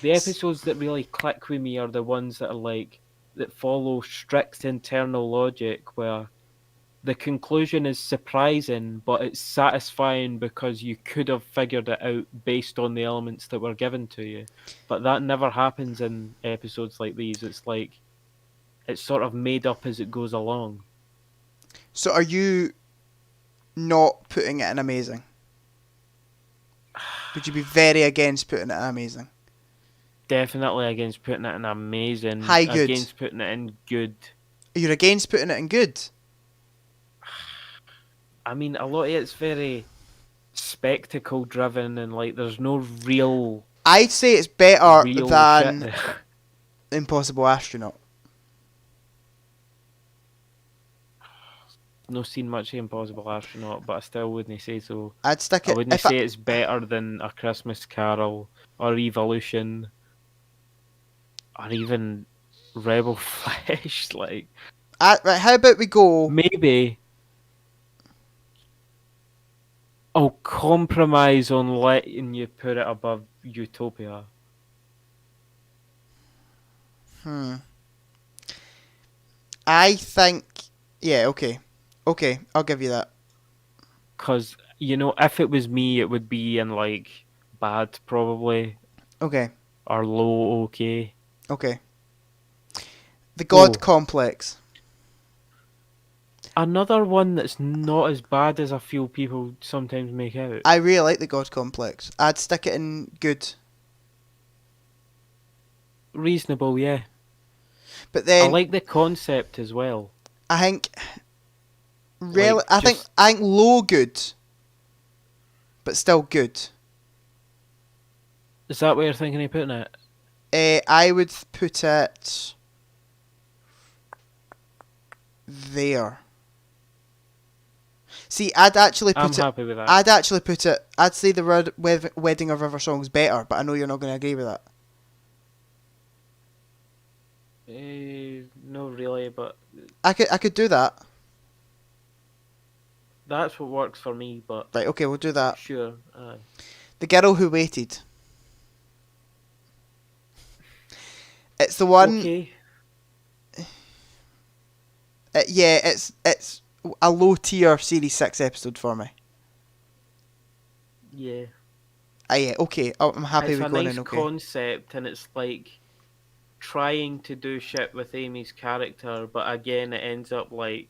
S2: The episodes that really click with me are the ones that are like, that follow strict internal logic, where the conclusion is surprising, but it's satisfying because you could have figured it out based on the elements that were given to you. But that never happens in episodes like these. It's like, it's sort of made up as it goes along.
S1: So are you not putting it in amazing? Would you be very against putting it in amazing?
S2: Definitely against putting it in amazing.
S1: High good.
S2: Against putting it in good.
S1: You're against putting it in good?
S2: I mean, a lot of it's very spectacle driven and like there's no real...
S1: I'd say it's better
S2: real
S1: than Impossible Astronaut.
S2: No seen much of Impossible Astronaut, but I still wouldn't say so.
S1: I'd stick it...
S2: I wouldn't say it's better than A Christmas Carol or Evolution or even Rebel Flesh. Like,
S1: right, how about we go...
S2: Maybe I'll compromise on letting you put it above Utopia.
S1: I think... Yeah, okay. Okay, I'll give you that.
S2: Because, you know, if it was me, it would be in, like, bad, probably.
S1: Okay.
S2: Or low, okay.
S1: Okay. The God Complex.
S2: Another one that's not as bad as I feel people sometimes make out.
S1: I really like the God Complex. I'd stick it in good.
S2: Reasonable, yeah.
S1: But then...
S2: I like the concept as well.
S1: I think... Really, I think low good but still good.
S2: Is that where you're thinking of putting it?
S1: I would put it there. See, I'd actually put
S2: I'm
S1: it.
S2: happy with that.
S1: I'd actually put it. I'd say the Wedding of River Song's better, but I know you're not going to agree with that.
S2: No, really, but
S1: I could do that.
S2: that's what works for me. But
S1: Right, okay, we'll do that.
S2: sure.
S1: The Girl Who Waited. It's the one.
S2: Okay.
S1: Yeah, it's a low tier Series 6 episode for me.
S2: Yeah.
S1: Yeah, okay. I'm happy
S2: It's
S1: with
S2: a
S1: going
S2: nice
S1: in. Okay.
S2: concept, and it's like trying to do shit with Amy's character, but again, it ends up like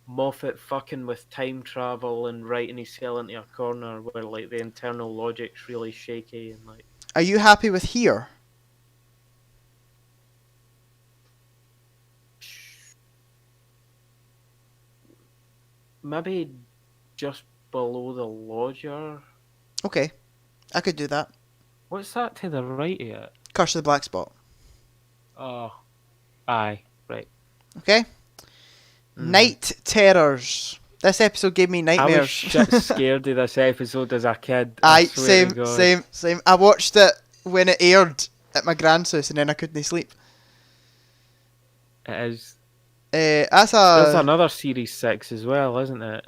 S2: Moffat fucking with time travel and writing his cell into a corner where like the internal logic's really shaky and like.
S1: Are you happy with Here?
S2: Maybe just below the lodger.
S1: Okay, I could do that.
S2: What's that to the right of it?
S1: Curse of the Black Spot.
S2: Oh, aye, right.
S1: Okay. Night Terrors. This episode gave me
S2: I was
S1: nightmares.
S2: shit scared of this episode as a kid.
S1: Aye,
S2: swear to God.
S1: same. I watched it when it aired at my grand's house, and then I couldn't sleep.
S2: It is.
S1: That's
S2: There's another Series 6 as well, isn't it?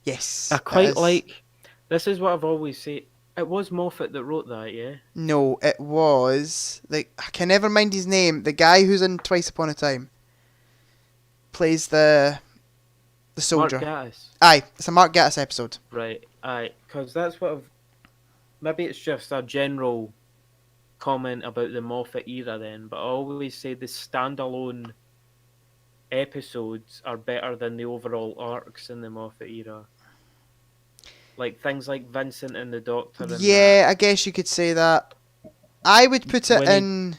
S1: yes.
S2: I
S1: it
S2: quite
S1: is.
S2: like. This is what I've always said. It was Moffat that wrote that, yeah?
S1: No, it was I can never mind his name. The guy who's in Twice Upon a Time plays the soldier.
S2: Mark Gatiss.
S1: Aye, it's a Mark Gatiss episode.
S2: Right, aye. Because that's what I've. Maybe it's just a general comment about the Moffat era then, but I always say the standalone episodes are better than the overall arcs in the Moffat era. Like things like Vincent and the Doctor. And
S1: Yeah, I guess you could say that. I would put it
S2: When he-
S1: in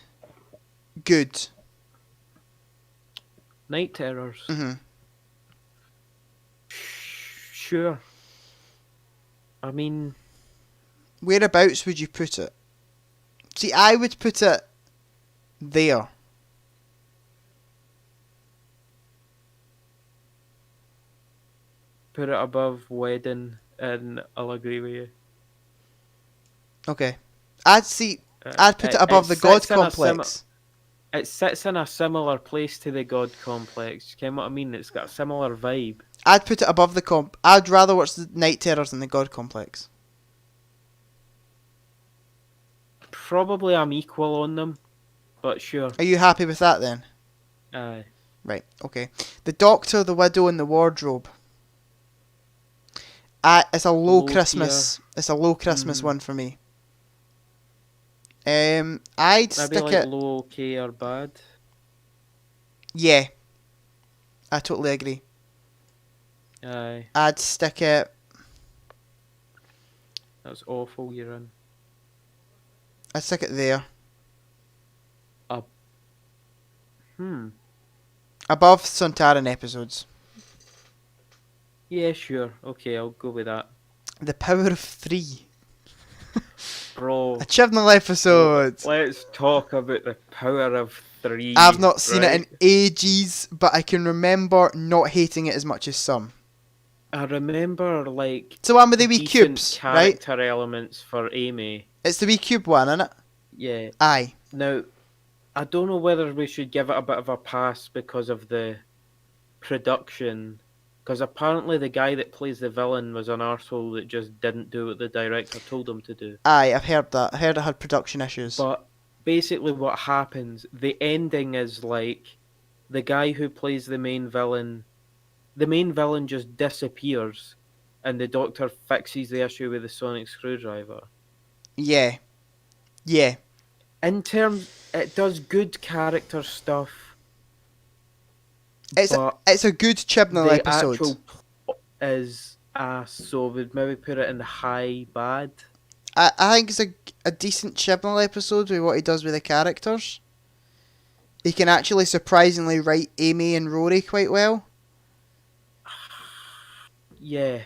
S1: good.
S2: Night Terrors.
S1: hmm
S2: Sure. I mean,
S1: Whereabouts would you put it? See, I would put it there.
S2: put it above Wedding, and I'll agree with you.
S1: Okay. I'd put it above the God
S2: sits in a
S1: Complex.
S2: It sits in a similar place to the God Complex. You know what I mean? It's got a similar vibe.
S1: I'd put it above the comp. I'd rather watch the Night Terrors than the God Complex.
S2: Probably I'm equal on them, but sure.
S1: Are you happy with that then?
S2: Aye.
S1: Right, okay. The Doctor, the Widow, and the Wardrobe. It's a low Christmas. It's a low Christmas one for me. I'd
S2: Maybe
S1: stick
S2: like
S1: it.
S2: low, okay, or bad.
S1: Yeah, I totally agree.
S2: Aye.
S1: I'd stick it.
S2: That was awful. You're in.
S1: I'd stick it there. Above Sontaran episodes.
S2: Yeah, sure. Okay, I'll go with that.
S1: The Power of Three.
S2: Bro.
S1: A Chibnall episode.
S2: Let's talk about the power of 3.
S1: I've not seen it
S2: right?
S1: in ages, but I can remember not hating it as much as some.
S2: I remember like
S1: It's the one with the wee
S2: decent
S1: cubes, right?
S2: character elements for Amy.
S1: It's the wee cube one, isn't it?
S2: Yeah.
S1: Aye.
S2: Now, I don't know whether we should give it a bit of a pass because of the production. Because apparently the guy that plays the villain was an arsehole that just didn't do what the director told him to do.
S1: Aye, I've heard that. I heard it had production issues.
S2: But basically what happens, the ending is like the guy who plays the main villain just disappears and the Doctor fixes the issue with the sonic screwdriver.
S1: Yeah. Yeah.
S2: In terms, it does good character stuff.
S1: It's a good Chibnall
S2: The
S1: episode.
S2: actual plot is ass, so we'd maybe put it in the high bad.
S1: I think it's a decent Chibnall episode with what he does with the characters. He can actually surprisingly write Amy and Rory quite well.
S2: Yeah,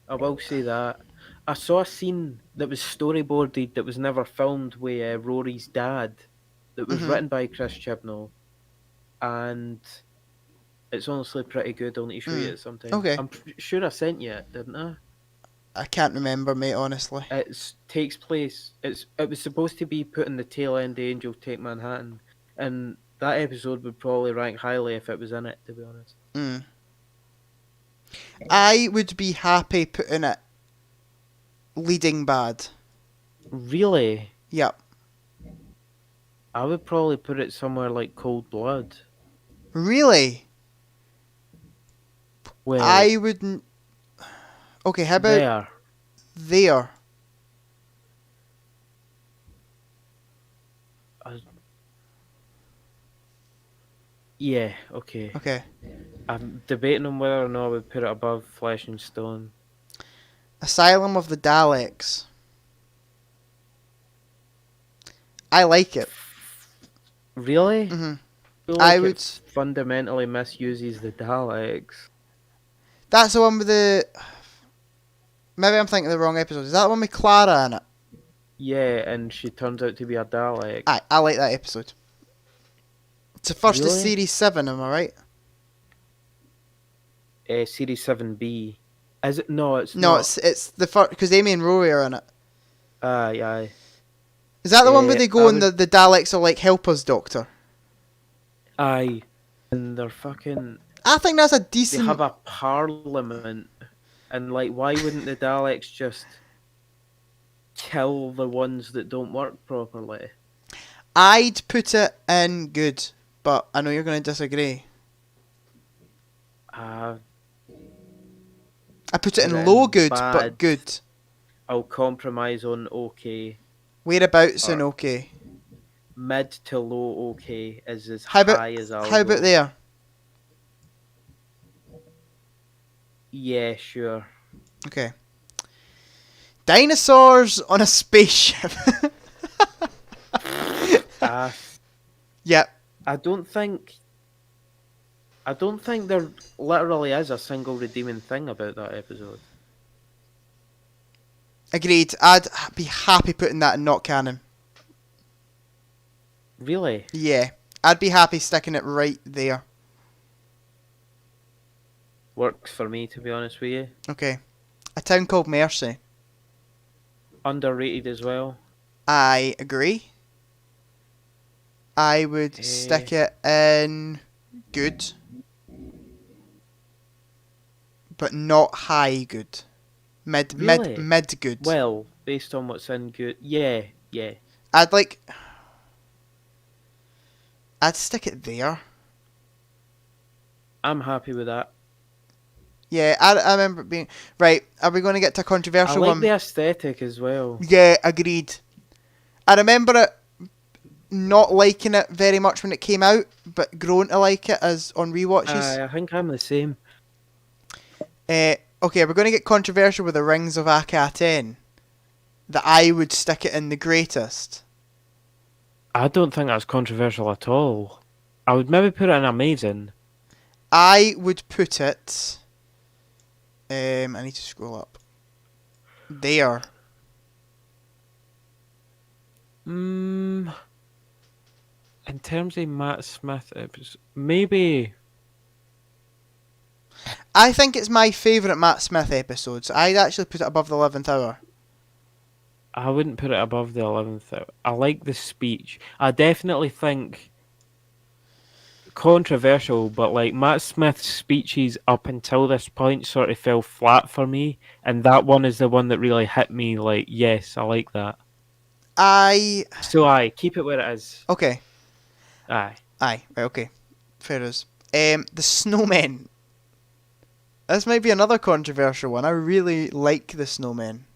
S2: I will say that. I saw a scene that was storyboarded that was never filmed with Rory's dad, that was written by Chris Chibnall, and it's honestly pretty good. I'll need to show you it sometime.
S1: Okay.
S2: I'm sure I sent you it, didn't I?
S1: I can't remember, mate, honestly.
S2: It takes place. It was supposed to be put in the tail end of Angel Take Manhattan, and that episode would probably rank highly if it was in it. To be honest.
S1: I would be happy putting it leading bad.
S2: Really?
S1: Yep.
S2: I would probably put it somewhere like Cold Blood.
S1: Really?
S2: Well,
S1: I wouldn't. Okay, how about there?
S2: Yeah, okay.
S1: Okay.
S2: I'm debating on whether or not I would put it above Flesh and Stone.
S1: Asylum of the Daleks. I like it.
S2: Really?
S1: Mm-hmm.
S2: I would fundamentally misuses the Daleks.
S1: That's the one with the. Maybe I'm thinking of the wrong episode. Is that the one with Clara in it?
S2: Yeah, and she turns out to be a Dalek.
S1: I like that episode. It's the first of Series 7, am I right?
S2: Series 7B. Is it? No, it's
S1: no,
S2: not.
S1: it's the first, because Amy and Rory are in it.
S2: Aye.
S1: Is that the one where they go and the Daleks are like, help us, Doctor?
S2: Aye. And they're fucking...
S1: I think that's a decent...
S2: They have a parliament. And like, why wouldn't the Daleks just kill the ones that don't work properly?
S1: I'd put it in good, but I know you're going to disagree. I put it in low good,
S2: bad.
S1: But good.
S2: I'll compromise on okay.
S1: Whereabouts in okay?
S2: Mid to low okay is as high as I'll
S1: How about
S2: go.
S1: there?
S2: Yeah, sure.
S1: Okay. Dinosaurs on a spaceship. Yep.
S2: I don't think there literally is a single redeeming thing about that episode.
S1: Agreed. I'd be happy putting that in not canon.
S2: Really?
S1: Yeah. I'd be happy sticking it right there.
S2: Works for me, to be honest with you.
S1: Okay. A Town Called Mercy.
S2: Underrated as well.
S1: I agree. I would stick it in good. But not high good. Mid good.
S2: Well, based on what's in good. Yeah.
S1: I'd stick it there.
S2: I'm happy with that.
S1: Yeah, I remember it being... Right, are we going to get to a controversial one?
S2: I like the aesthetic as well.
S1: Yeah, agreed. I remember it not liking it very much when it came out, but growing to like it as on rewatches.
S2: I think I'm the same.
S1: Okay, we're going to get controversial with the Rings of Akhaten. That I would stick it in the greatest.
S2: I don't think that's controversial at all. I would maybe put it in amazing.
S1: I would put it... I need to scroll up. There.
S2: In terms of Matt Smith episodes, maybe...
S1: I think it's my favourite Matt Smith episodes. I'd actually put it above the 11th hour.
S2: I wouldn't put it above the 11th hour. I like the speech. I definitely think... Controversial, but like Matt Smith's speeches up until this point sort of fell flat for me, and that one is the one that really hit me. Like, yes, I like that. So keep it where it is.
S1: Okay.
S2: Aye.
S1: Right, okay. Fair is. The Snowman. This might be another controversial one. I really like the Snowman.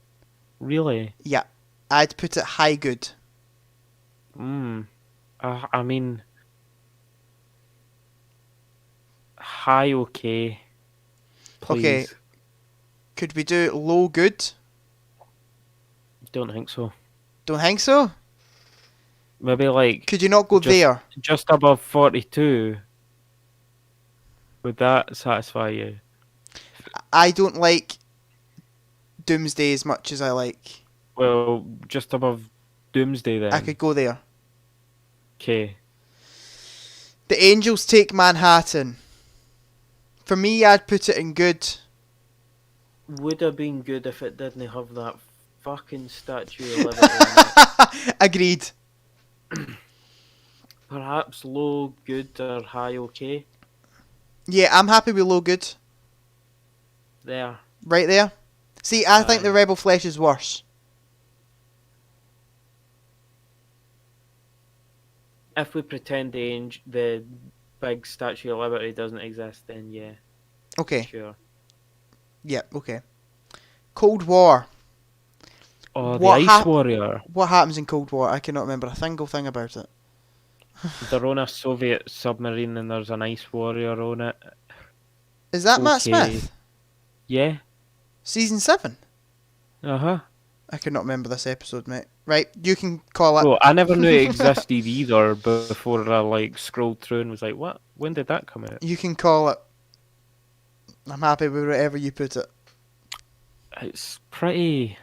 S2: Really?
S1: Yeah. I'd put it high good.
S2: I mean, high okay. Please.
S1: Okay. Could we do low good?
S2: Don't think so.
S1: Don't think so?
S2: Maybe like...
S1: Could you not go there?
S2: Just above 42. Would that satisfy you?
S1: I don't like Doomsday as much as I like.
S2: Well, just above Doomsday then.
S1: I could go there.
S2: Okay.
S1: The Angels take Manhattan. For me, I'd put it in good.
S2: Would have been good if it didn't have that fucking Statue of Liberty on it.
S1: Agreed.
S2: Perhaps low, good, or high, okay?
S1: Yeah, I'm happy with low good.
S2: There.
S1: Right there. See, I think
S2: Aye.
S1: the Rebel Flesh is worse.
S2: If we pretend the big Statue of Liberty doesn't exist, then yeah.
S1: Okay.
S2: Sure.
S1: Yeah, okay. Cold War.
S2: Oh,
S1: What
S2: the Ice Warrior.
S1: What happens in Cold War? I cannot remember a single thing about it.
S2: They're on a Soviet submarine and there's an Ice Warrior on it.
S1: Is that Matt
S2: Okay.
S1: Smith?
S2: Yeah.
S1: Season 7?
S2: Uh-huh.
S1: I cannot remember this episode, mate. Right, you can call it.
S2: Well, I never knew it existed either before I scrolled through and was like, what? When did that come out?
S1: You can call it. I'm happy with whatever you put it.
S2: It's pretty...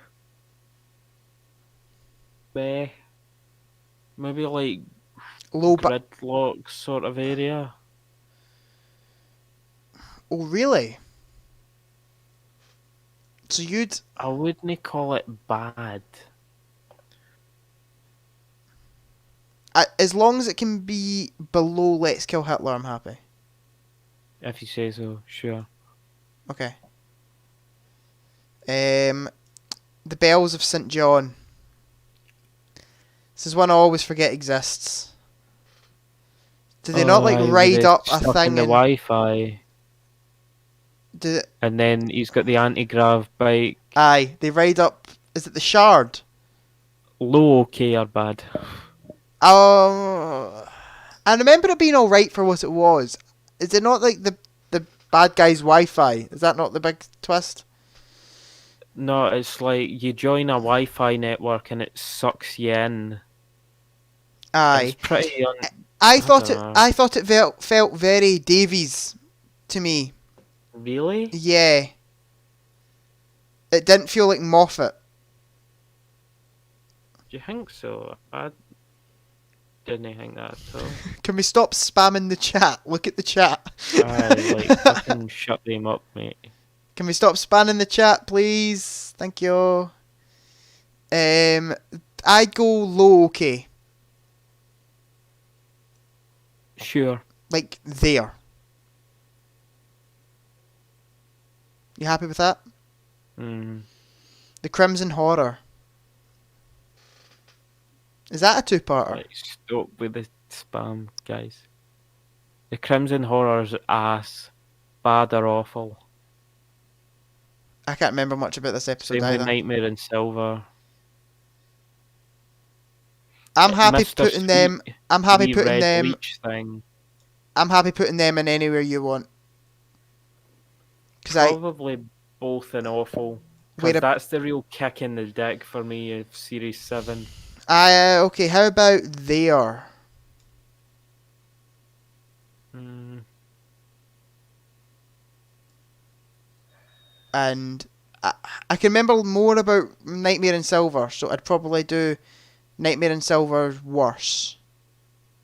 S2: meh. Maybe like
S1: Low
S2: Gridlock sort of area.
S1: Oh, really? So you'd...
S2: I wouldn't call it bad.
S1: As long as it can be below Let's Kill Hitler, I'm happy.
S2: If you say so, sure.
S1: Okay. The Bells of St. John. This is one I always forget exists. Do they not like ride up a
S2: stuck
S1: thing
S2: in the Wi-Fi? And then he's got the anti-grav bike.
S1: Aye, they ride up. Is it the Shard?
S2: Low, okay, or bad?
S1: I remember it being alright for what it was. Is it not like the bad guy's Wi-Fi? Is that not the big twist?
S2: No, it's like you join a Wi-Fi network and it sucks you in.
S1: Aye.
S2: It's pretty.
S1: I thought it felt very Davies to me.
S2: Really?
S1: Yeah. It didn't feel like Moffat.
S2: Do you think so? I didn't think that at all.
S1: Can we stop spamming the chat? Look at the chat.
S2: Aye, fucking shut them up, mate.
S1: Can we stop spamming the chat, please? Thank you. I'd go low, okay.
S2: Sure.
S1: Like, there. You happy with that? The Crimson Horror. Is that a two-parter?
S2: Right, stop with the spam, guys. The Crimson Horror's ass. Bad or awful.
S1: I can't remember much about this episode
S2: Same
S1: either.
S2: with Nightmare in Silver.
S1: I'm happy
S2: Mr.
S1: putting them. I'm happy putting
S2: Red
S1: them.
S2: Leech thing.
S1: I'm happy putting them in anywhere you want.
S2: Probably both in awful. Because that's the real kick in the dick for me of Series 7.
S1: Okay, how about there? And I can remember more about Nightmare in Silver, so I'd probably do Nightmare in Silver worse.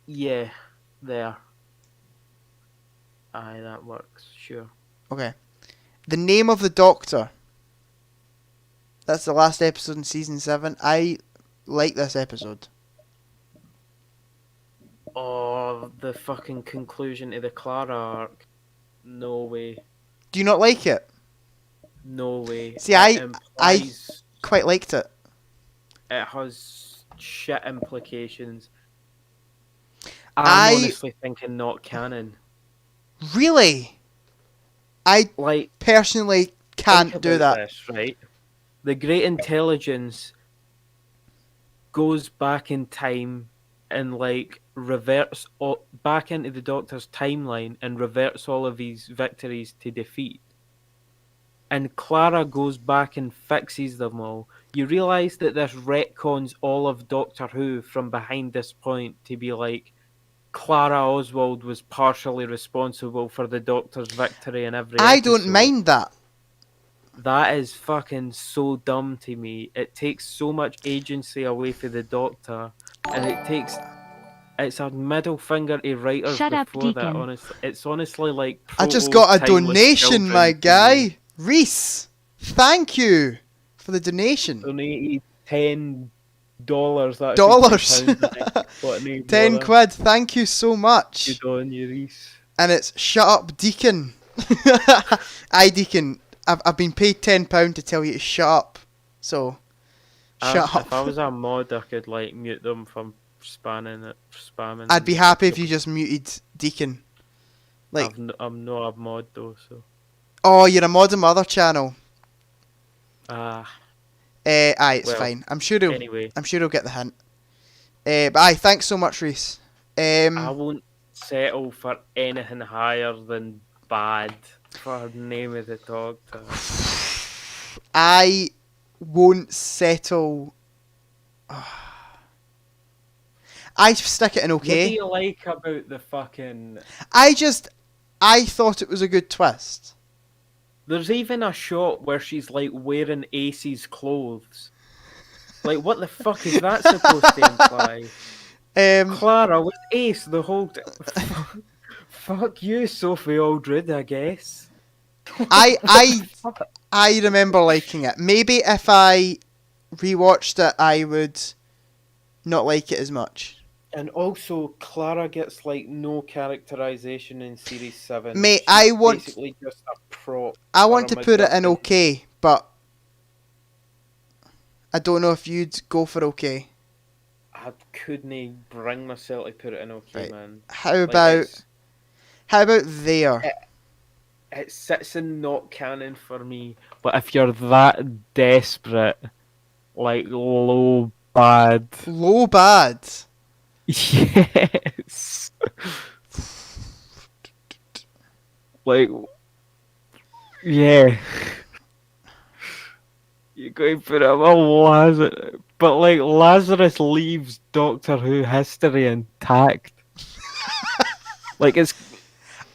S2: Yeah, there. Aye, that works, sure.
S1: Okay. The Name of the Doctor. That's the last episode in Season 7. I like this episode.
S2: Oh, the fucking conclusion to the Clara arc. No way.
S1: Do you not like it?
S2: No way.
S1: See, I quite liked it.
S2: It has shit implications. I'm honestly thinking not canon.
S1: Really? I personally can't do that.
S2: This, right? The Great Intelligence goes back in time and reverts back into the Doctor's timeline and reverts all of these victories to defeat. And Clara goes back and fixes them all. You realise that this retcons all of Doctor Who from behind this point to be like Clara Oswald was partially responsible for the Doctor's victory in every episode.
S1: I don't mind that.
S2: That is fucking so dumb to me. It takes so much agency away from the Doctor, and it's a middle finger to writers
S3: Shut up,
S2: before that.
S3: Deacon.
S2: Honestly, it's honestly like
S1: I just got a
S2: proto-timeless
S1: donation,
S2: children
S1: my
S2: to me.
S1: guy. Reese, thank you for the donation.
S2: Donated $10. That
S1: Dollars.
S2: £10.
S1: 10 quid. Thank you so much.
S2: Good on you, Reese.
S1: And it's shut up, Deacon. Aye, Deacon. I've been paid £10 to tell you to shut up. So, shut up.
S2: If I was a mod, I could like mute them from spamming.
S1: I'd be happy if you just muted Deacon. Like,
S2: I'm not a mod though, so.
S1: oh, you're a mod on my other channel.
S2: Aye,
S1: It's fine. I'm sure he'll get the hint. But aye, thanks so much, Reese.
S2: I won't settle for anything higher than bad for name of the Doctor.
S1: I won't settle. I stick it in okay.
S2: What do you like about the fucking...
S1: I thought it was a good twist.
S2: There's even a shot where she's like wearing Ace's clothes. Like, what the fuck is that supposed to imply? Clara with Ace the whole time. Fuck you, Sophie Aldred, I guess.
S1: I remember liking it. Maybe if I rewatched it, I would not like it as much.
S2: And also, Clara gets like no characterization in Series 7.
S1: Mate,
S2: She's basically just a prop.
S1: I want to put it in okay, but I don't know if you'd go for okay.
S2: I couldn't bring myself to put it in okay,
S1: right.
S2: Man.
S1: How about there?
S2: It sits in not canon for me. But if you're that desperate, like low bad.
S1: Low bad.
S2: Yes. Like, yeah. You're going to put him on Lazarus. But, like, Lazarus leaves Doctor Who history intact. Like, it's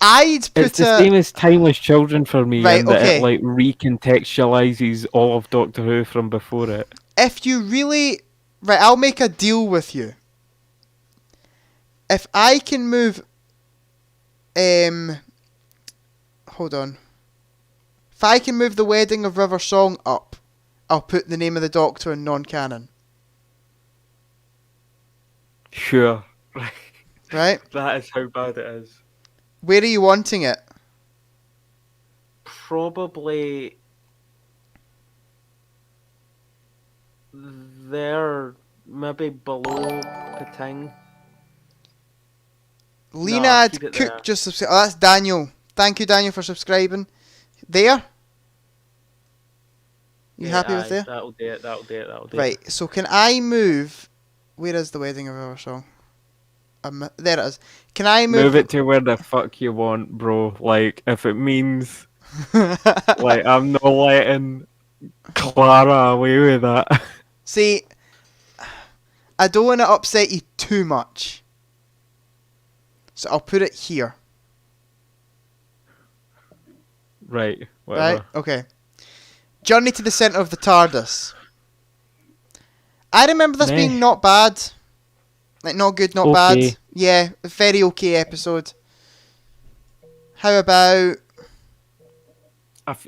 S2: the same as Timeless Children for me,
S1: right,
S2: in that it, like, recontextualizes all of Doctor Who from before it.
S1: If you really... Right, I'll make a deal with you. If I can move... Hold on. If I can move the Wedding of River Song up, I'll put the name of the Doctor in non-canon.
S2: Sure.
S1: Right?
S2: That is how bad it is.
S1: Where are you wanting it?
S2: Probably... there, maybe below Pating.
S1: Leonard Cook just subscribed. Oh, that's Daniel. Thank you, Daniel, for subscribing. There? You happy with there?
S2: That'll do it.
S1: Right, so can I move... Where is the Wedding of Our Song? There it is. Can I move
S2: it to where the fuck you want, bro? Like, if it means... like, I'm not letting Clara away with that.
S1: See, I don't want to upset you too much. So I'll put it here.
S2: Right, whatever.
S1: Right, okay. Journey to the Centre of the TARDIS. I remember this being not bad. Like, not good, not bad. Yeah, a very okay episode. How about...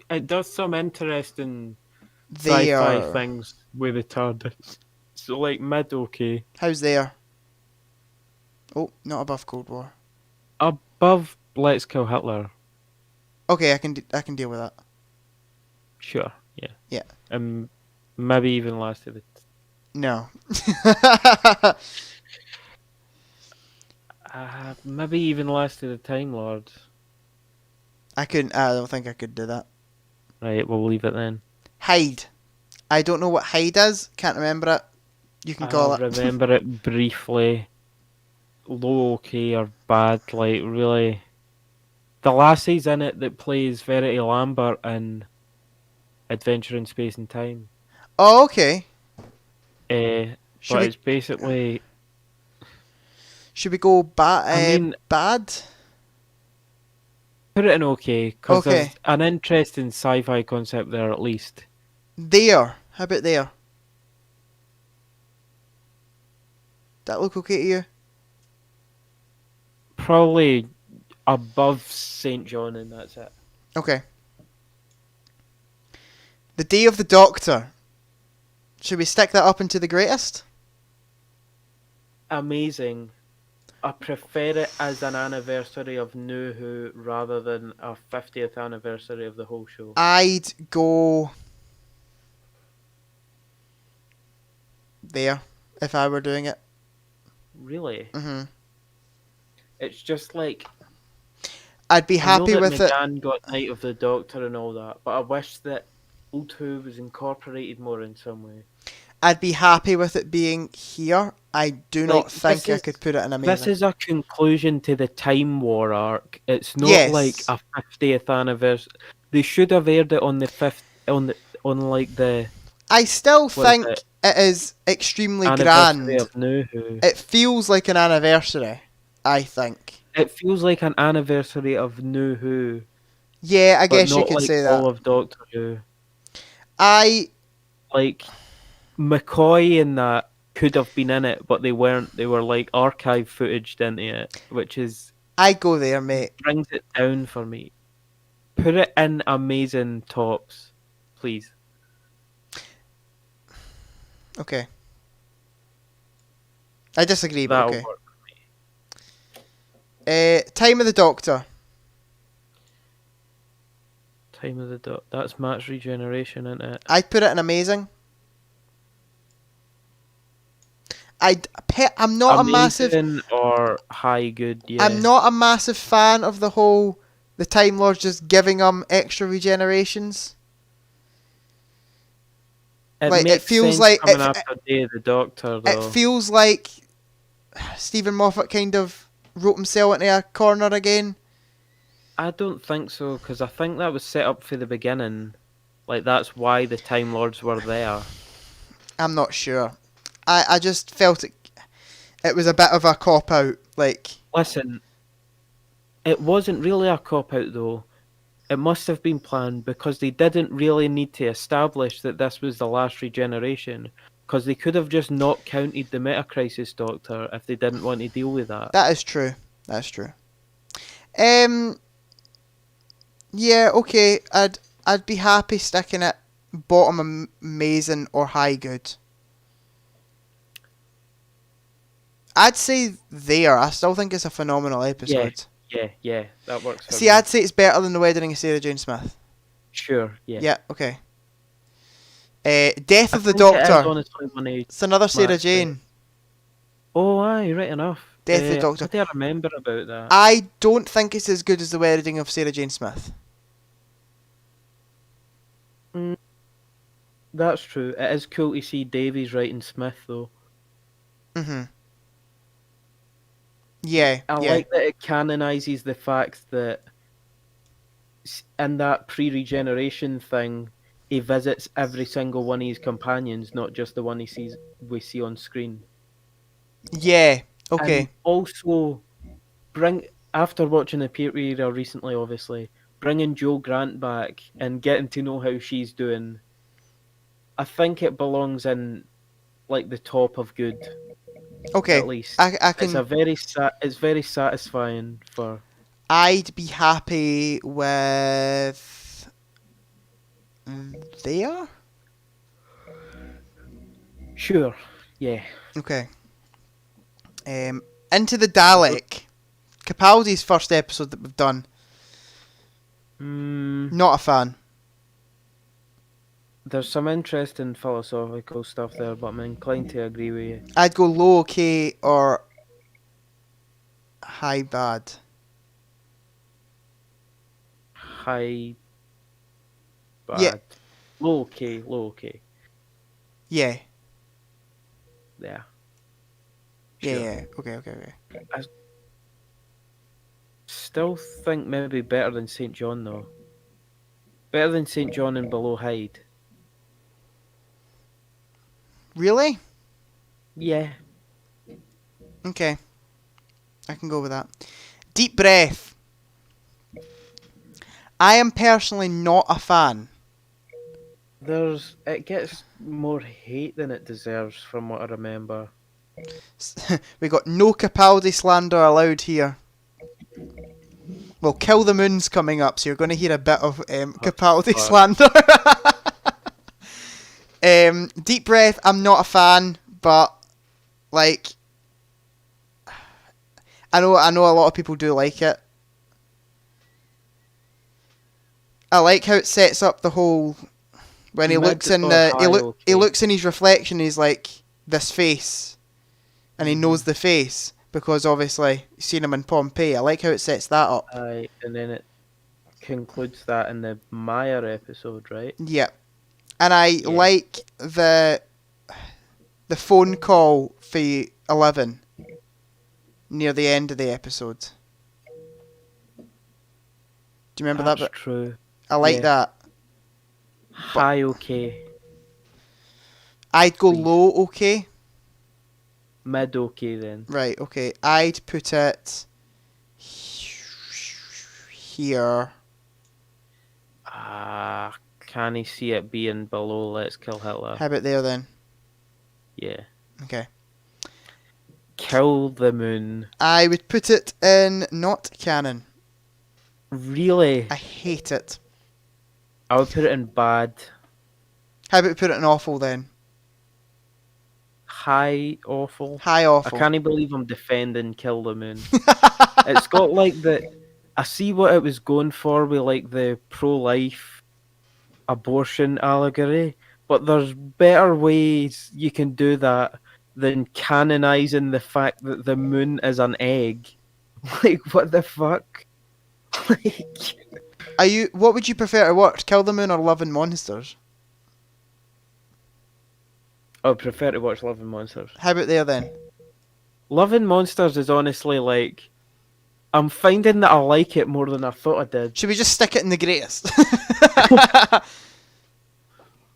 S2: It does some interesting sci-fi things with the TARDIS. So, like, mid-okay.
S1: How's there? Oh, not above Cold War.
S2: Above Let's Kill Hitler.
S1: Okay, I can deal with that.
S2: Sure, yeah.
S1: Yeah.
S2: Maybe even Last of It.
S1: No.
S2: Maybe even Last of the Time Lords.
S1: I don't think I could do that.
S2: Right, we'll leave it then.
S1: Hyde. I don't know what Hyde is. Can't remember it. You can call it.
S2: I remember it briefly. Low okay or bad, like really. The lassie's in it that plays Verity Lambert in Adventure in Space and Time.
S1: Oh, okay.
S2: But it's basically...
S1: Should we go bad?
S2: Put it in okay, because
S1: Okay.
S2: there's an interesting sci-fi concept there at least.
S1: There. How about there? That look okay to you?
S2: Probably above St. John, and that's it.
S1: Okay. The Day of the Doctor. Should we stick that up into the greatest?
S2: Amazing. I prefer it as an anniversary of New Who rather than a 50th anniversary of the whole show.
S1: I'd go there if I were doing it.
S2: Really?
S1: hmm
S2: It's just like...
S1: I'd be happy
S2: I know that
S1: with it.
S2: McGann got Night of the Doctor and all that, but I wish that Old Who was incorporated more in some way.
S1: I'd be happy with it being here. I do not think I could put it in Amazing.
S2: This is a conclusion to the Time War arc. It's not
S1: Yes.
S2: like a 50th anniversary. They should have aired it on the 5th, on like the
S1: I still think it is extremely grand.
S2: anniversary of New Who.
S1: It feels like an anniversary, I think.
S2: It feels like an anniversary of New Who.
S1: Yeah, I
S2: but
S1: guess you
S2: not
S1: could
S2: like
S1: say that.
S2: all of Doctor Who. Like McCoy and that could have been in it, but they weren't. They were like archive footage into it, which is
S1: I go there, mate.
S2: brings it down for me. Put it in Amazing tops, please.
S1: Okay. I disagree, but
S2: That'll
S1: okay.
S2: work.
S1: Time of the Doctor.
S2: Time of the Dot. That's Matt's regeneration, isn't it?
S1: I'd put it in Amazing. I'm not
S2: Amazing
S1: a massive...
S2: or high good, yeah.
S1: I'm not a massive fan of the whole... The Time Lords just giving them extra regenerations. It feels like...
S2: coming after Day of the Doctor, though.
S1: It feels like Stephen Moffat kind of wrote himself into a corner again.
S2: I don't think so, because I think that was set up for the beginning. Like, that's why the Time Lords were there.
S1: I'm not sure. I just felt it was a bit of a cop-out. Like,
S2: Listen, it wasn't really a cop-out, though. It must have been planned, because they didn't really need to establish that this was the last regeneration, because they could have just not counted the Meta-Crisis Doctor if they didn't want to deal with that.
S1: that is true. That's true. Yeah, okay. I'd be happy sticking it bottom Amazing or high good. I'd say there. I still think it's a phenomenal episode.
S2: Yeah, that works for
S1: See,
S2: me.
S1: I'd say it's better than The Wedding of Sarah Jane Smith.
S2: Sure, yeah.
S1: Yeah, okay. Death
S2: I
S1: of the
S2: think it is
S1: Doctor.
S2: honestly one of
S1: It's another Sarah
S2: Matt's
S1: Jane.
S2: Oh, aye, right enough.
S1: Death of the Doctor.
S2: I think I remember about that.
S1: I don't think it's as good as The Wedding of Sarah Jane Smith.
S2: That's true. It is cool to see Davies writing Smith, though.
S1: Yeah,
S2: I
S1: yeah.
S2: like that it canonises the fact that in that pre-regeneration thing, he visits every single one of his companions, not just the one we see on screen.
S1: Yeah, okay.
S2: And also, after watching the period recently, obviously, bringing Joe Grant back and getting to know how she's doing, I think it belongs in like the top of good.
S1: Okay,
S2: At least
S1: I can.
S2: It's very satisfying for.
S1: I'd be happy with there.
S2: Sure. Yeah.
S1: Okay. Into the Dalek. Capaldi's first episode that we've done. Not a fan.
S2: There's some interesting philosophical stuff there, but I'm inclined to agree with you.
S1: I'd go low okay or high bad.
S2: High bad.
S1: Yeah.
S2: Low okay.
S1: Yeah.
S2: Yeah.
S1: Yeah. Okay.
S2: I still think maybe better than St. John, though. Better than St. John and Below Hyde.
S1: Really?
S2: Yeah.
S1: Okay. I can go with that. Deep breath. I am personally not a fan.
S2: It gets more hate than it deserves, from what I remember.
S1: We got no Capaldi slander allowed here. Well, Kill the Moon's coming up, so you're going to hear a bit of Capaldi slander. Deep Breath, I'm not a fan, but like, I know a lot of people do like it. I like how it sets up the whole when he looks in he looks in his reflection. He's like this face, and he knows the face because obviously you've seen him in Pompeii. I like how it sets that up.
S2: And then it concludes that in the Meyer episode, right?
S1: Yeah, and I like the phone call for 11 near the end of the episode. Do you remember that bit?
S2: That's true.
S1: I like that.
S2: High okay.
S1: I'd go low okay.
S2: Mid okay then.
S1: Right, okay. I'd put it here.
S2: Can you see it being below Let's Kill Hitler?
S1: How about there then?
S2: Yeah.
S1: Okay.
S2: Kill the Moon.
S1: I would put it in not canon.
S2: Really?
S1: I hate it.
S2: I would put it in bad.
S1: How about we put it in awful then?
S2: High awful.
S1: High awful.
S2: I can't believe I'm defending Kill the Moon. It's got like I see what it was going for with like the pro-life abortion allegory, but there's better ways you can do that than canonizing the fact that the moon is an egg. Like, what the fuck? Like,
S1: what would you prefer to watch? Kill the Moon or Love and Monsters?
S2: I would prefer to watch Love and Monsters.
S1: How about there then?
S2: Love and Monsters is honestly like, I'm finding that I like it more than I thought I did.
S1: Should we just stick it in the greatest?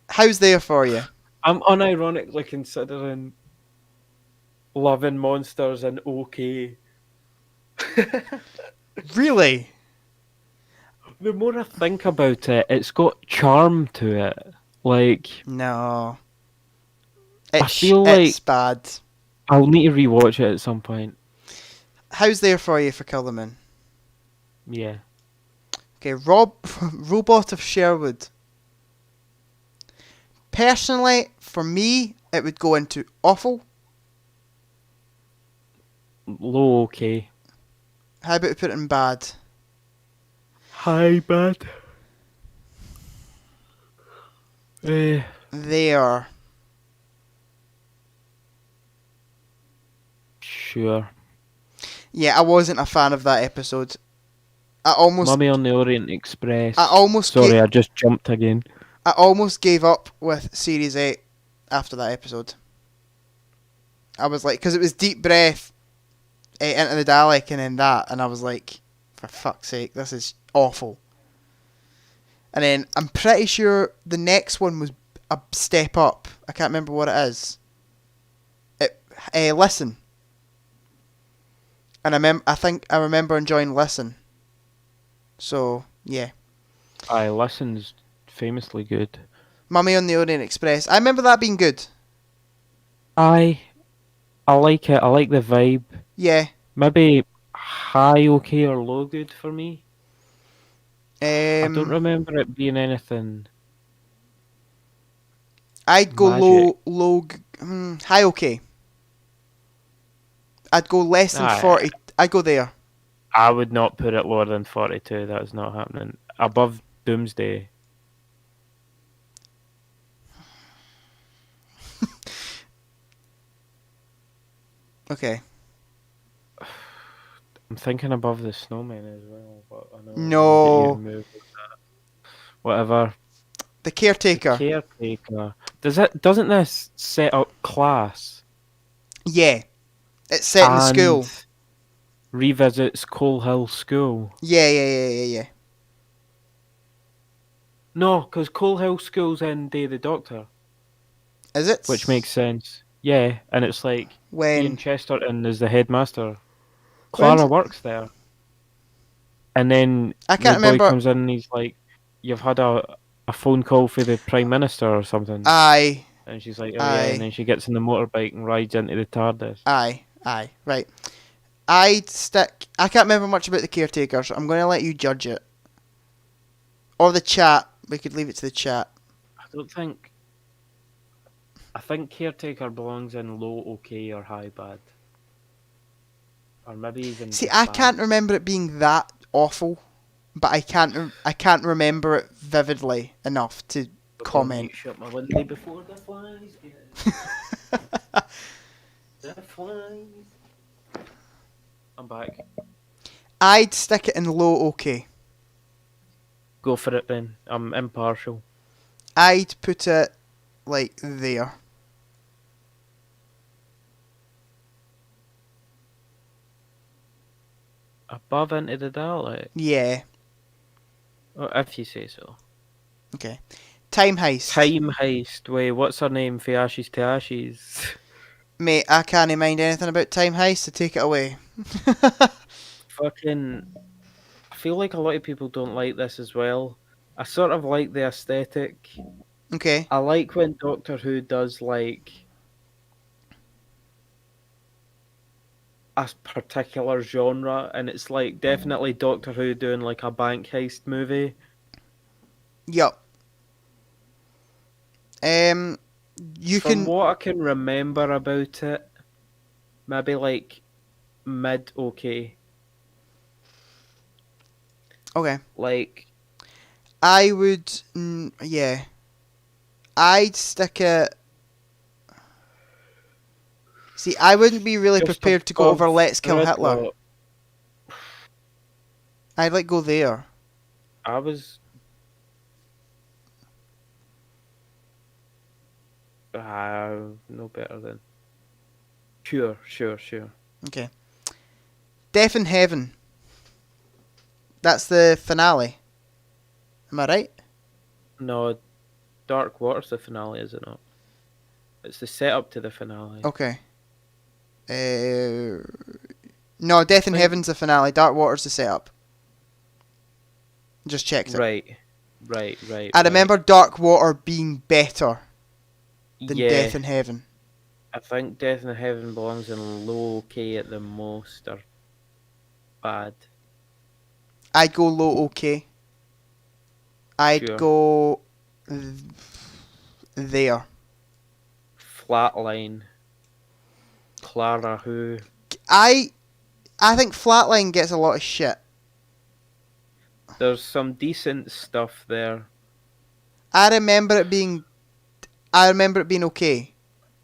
S1: How's there for you?
S2: I'm unironically considering Love and Monsters and okay.
S1: Really?
S2: The more I think about it, it's got charm to it. Like,
S1: no.
S2: I feel like
S1: it's bad.
S2: I'll need to rewatch it at some point.
S1: How's there for you for Kill the Moon?
S2: Yeah.
S1: Okay, Robot of Sherwood. Personally, for me, it would go into awful.
S2: Low okay.
S1: How about we put it in bad?
S2: High bad.
S1: There.
S2: Sure.
S1: Yeah, I wasn't a fan of that episode.
S2: Mummy on the Orient Express.
S1: Sorry,
S2: I just jumped again.
S1: I almost gave up with Series 8 after that episode. I was like, because it was Deep Breath, Into the Dalek, and then that, and I was like, for fuck's sake, this is awful. And then I'm pretty sure the next one was a step up. I can't remember what it is. Listen. And I think I remember enjoying Listen. So, yeah.
S2: Aye, Listen's famously good.
S1: Mummy on the Orient Express. I remember that being good.
S2: Aye. I like it. I like the vibe.
S1: Yeah.
S2: Maybe high okay or low good for me. I don't remember it being anything.
S1: I'd go high okay. I'd go less than 40. I'd go there.
S2: I would not put it lower than 42. That is not happening. Above Doomsday.
S1: Okay.
S2: I'm thinking above the Snowman as well, but I know
S1: no.
S2: Whatever.
S1: The Caretaker.
S2: The Caretaker. Doesn't this set up Class?
S1: Yeah. It's set in the school.
S2: Revisits Coal Hill School.
S1: Yeah.
S2: No, because Coal Hill School's in Day of the Doctor.
S1: Is it?
S2: Which makes sense. Yeah, and it's like Ian Chesterton is the headmaster. Clara works there. And then
S1: I can't
S2: the boy
S1: remember.
S2: comes in and he's like, "You've had a phone call for the Prime Minister or something."
S1: Aye.
S2: And she's like, "Oh yeah," and
S1: Aye.
S2: then she gets in the motorbike and rides into the TARDIS.
S1: Aye. Right. I'd stick. I can't remember much about the caretaker, so I'm going to let you judge it. Or the chat. We could leave it to the chat.
S2: I think caretaker belongs in low okay or high bad. Or maybe even
S1: See,
S2: just
S1: I
S2: bad.
S1: can't remember it being that awful, but I can't remember it vividly enough to comment.
S2: Shut my window before the flies get. The flies. I'm back.
S1: I'd stick it in low okay.
S2: Go for it then. I'm impartial.
S1: I'd put it like there.
S2: Above Into the Dalek?
S1: Yeah.
S2: Oh, if you say so.
S1: Okay. Time heist.
S2: Time heist. Wait, what's her name? For Ashes to Ashes.
S1: Mate, I can't mind anything about time heist, so take it away.
S2: Fucking. I feel like a lot of people don't like this as well. I sort of like the aesthetic.
S1: Okay.
S2: I like when Doctor Who does like a particular genre, and it's like definitely Doctor Who doing like a bank heist movie.
S1: Yup. From
S2: what I can remember about it, maybe like mid okay.
S1: Okay.
S2: Like
S1: I would, yeah. I'd stick it. See, I wouldn't be really prepared to go over Let's Kill Hitler. I'd like go there.
S2: I was. No better than. Sure.
S1: Okay. Death in Heaven. That's the finale. Am I right?
S2: No, Dark Water's the finale, is it not? It's the setup to the finale.
S1: Okay. No, Death in Heaven's the finale. Dark Water's the setup. Just checked it.
S2: Right.
S1: I remember Dark Water being better than Death in Heaven.
S2: I think Death in Heaven belongs in low okay at the most, or bad.
S1: I'd go low okay. I'd go there.
S2: Flatline. Clara Who.
S1: I think Flatline gets a lot of shit.
S2: There's some decent stuff there.
S1: I remember it being okay.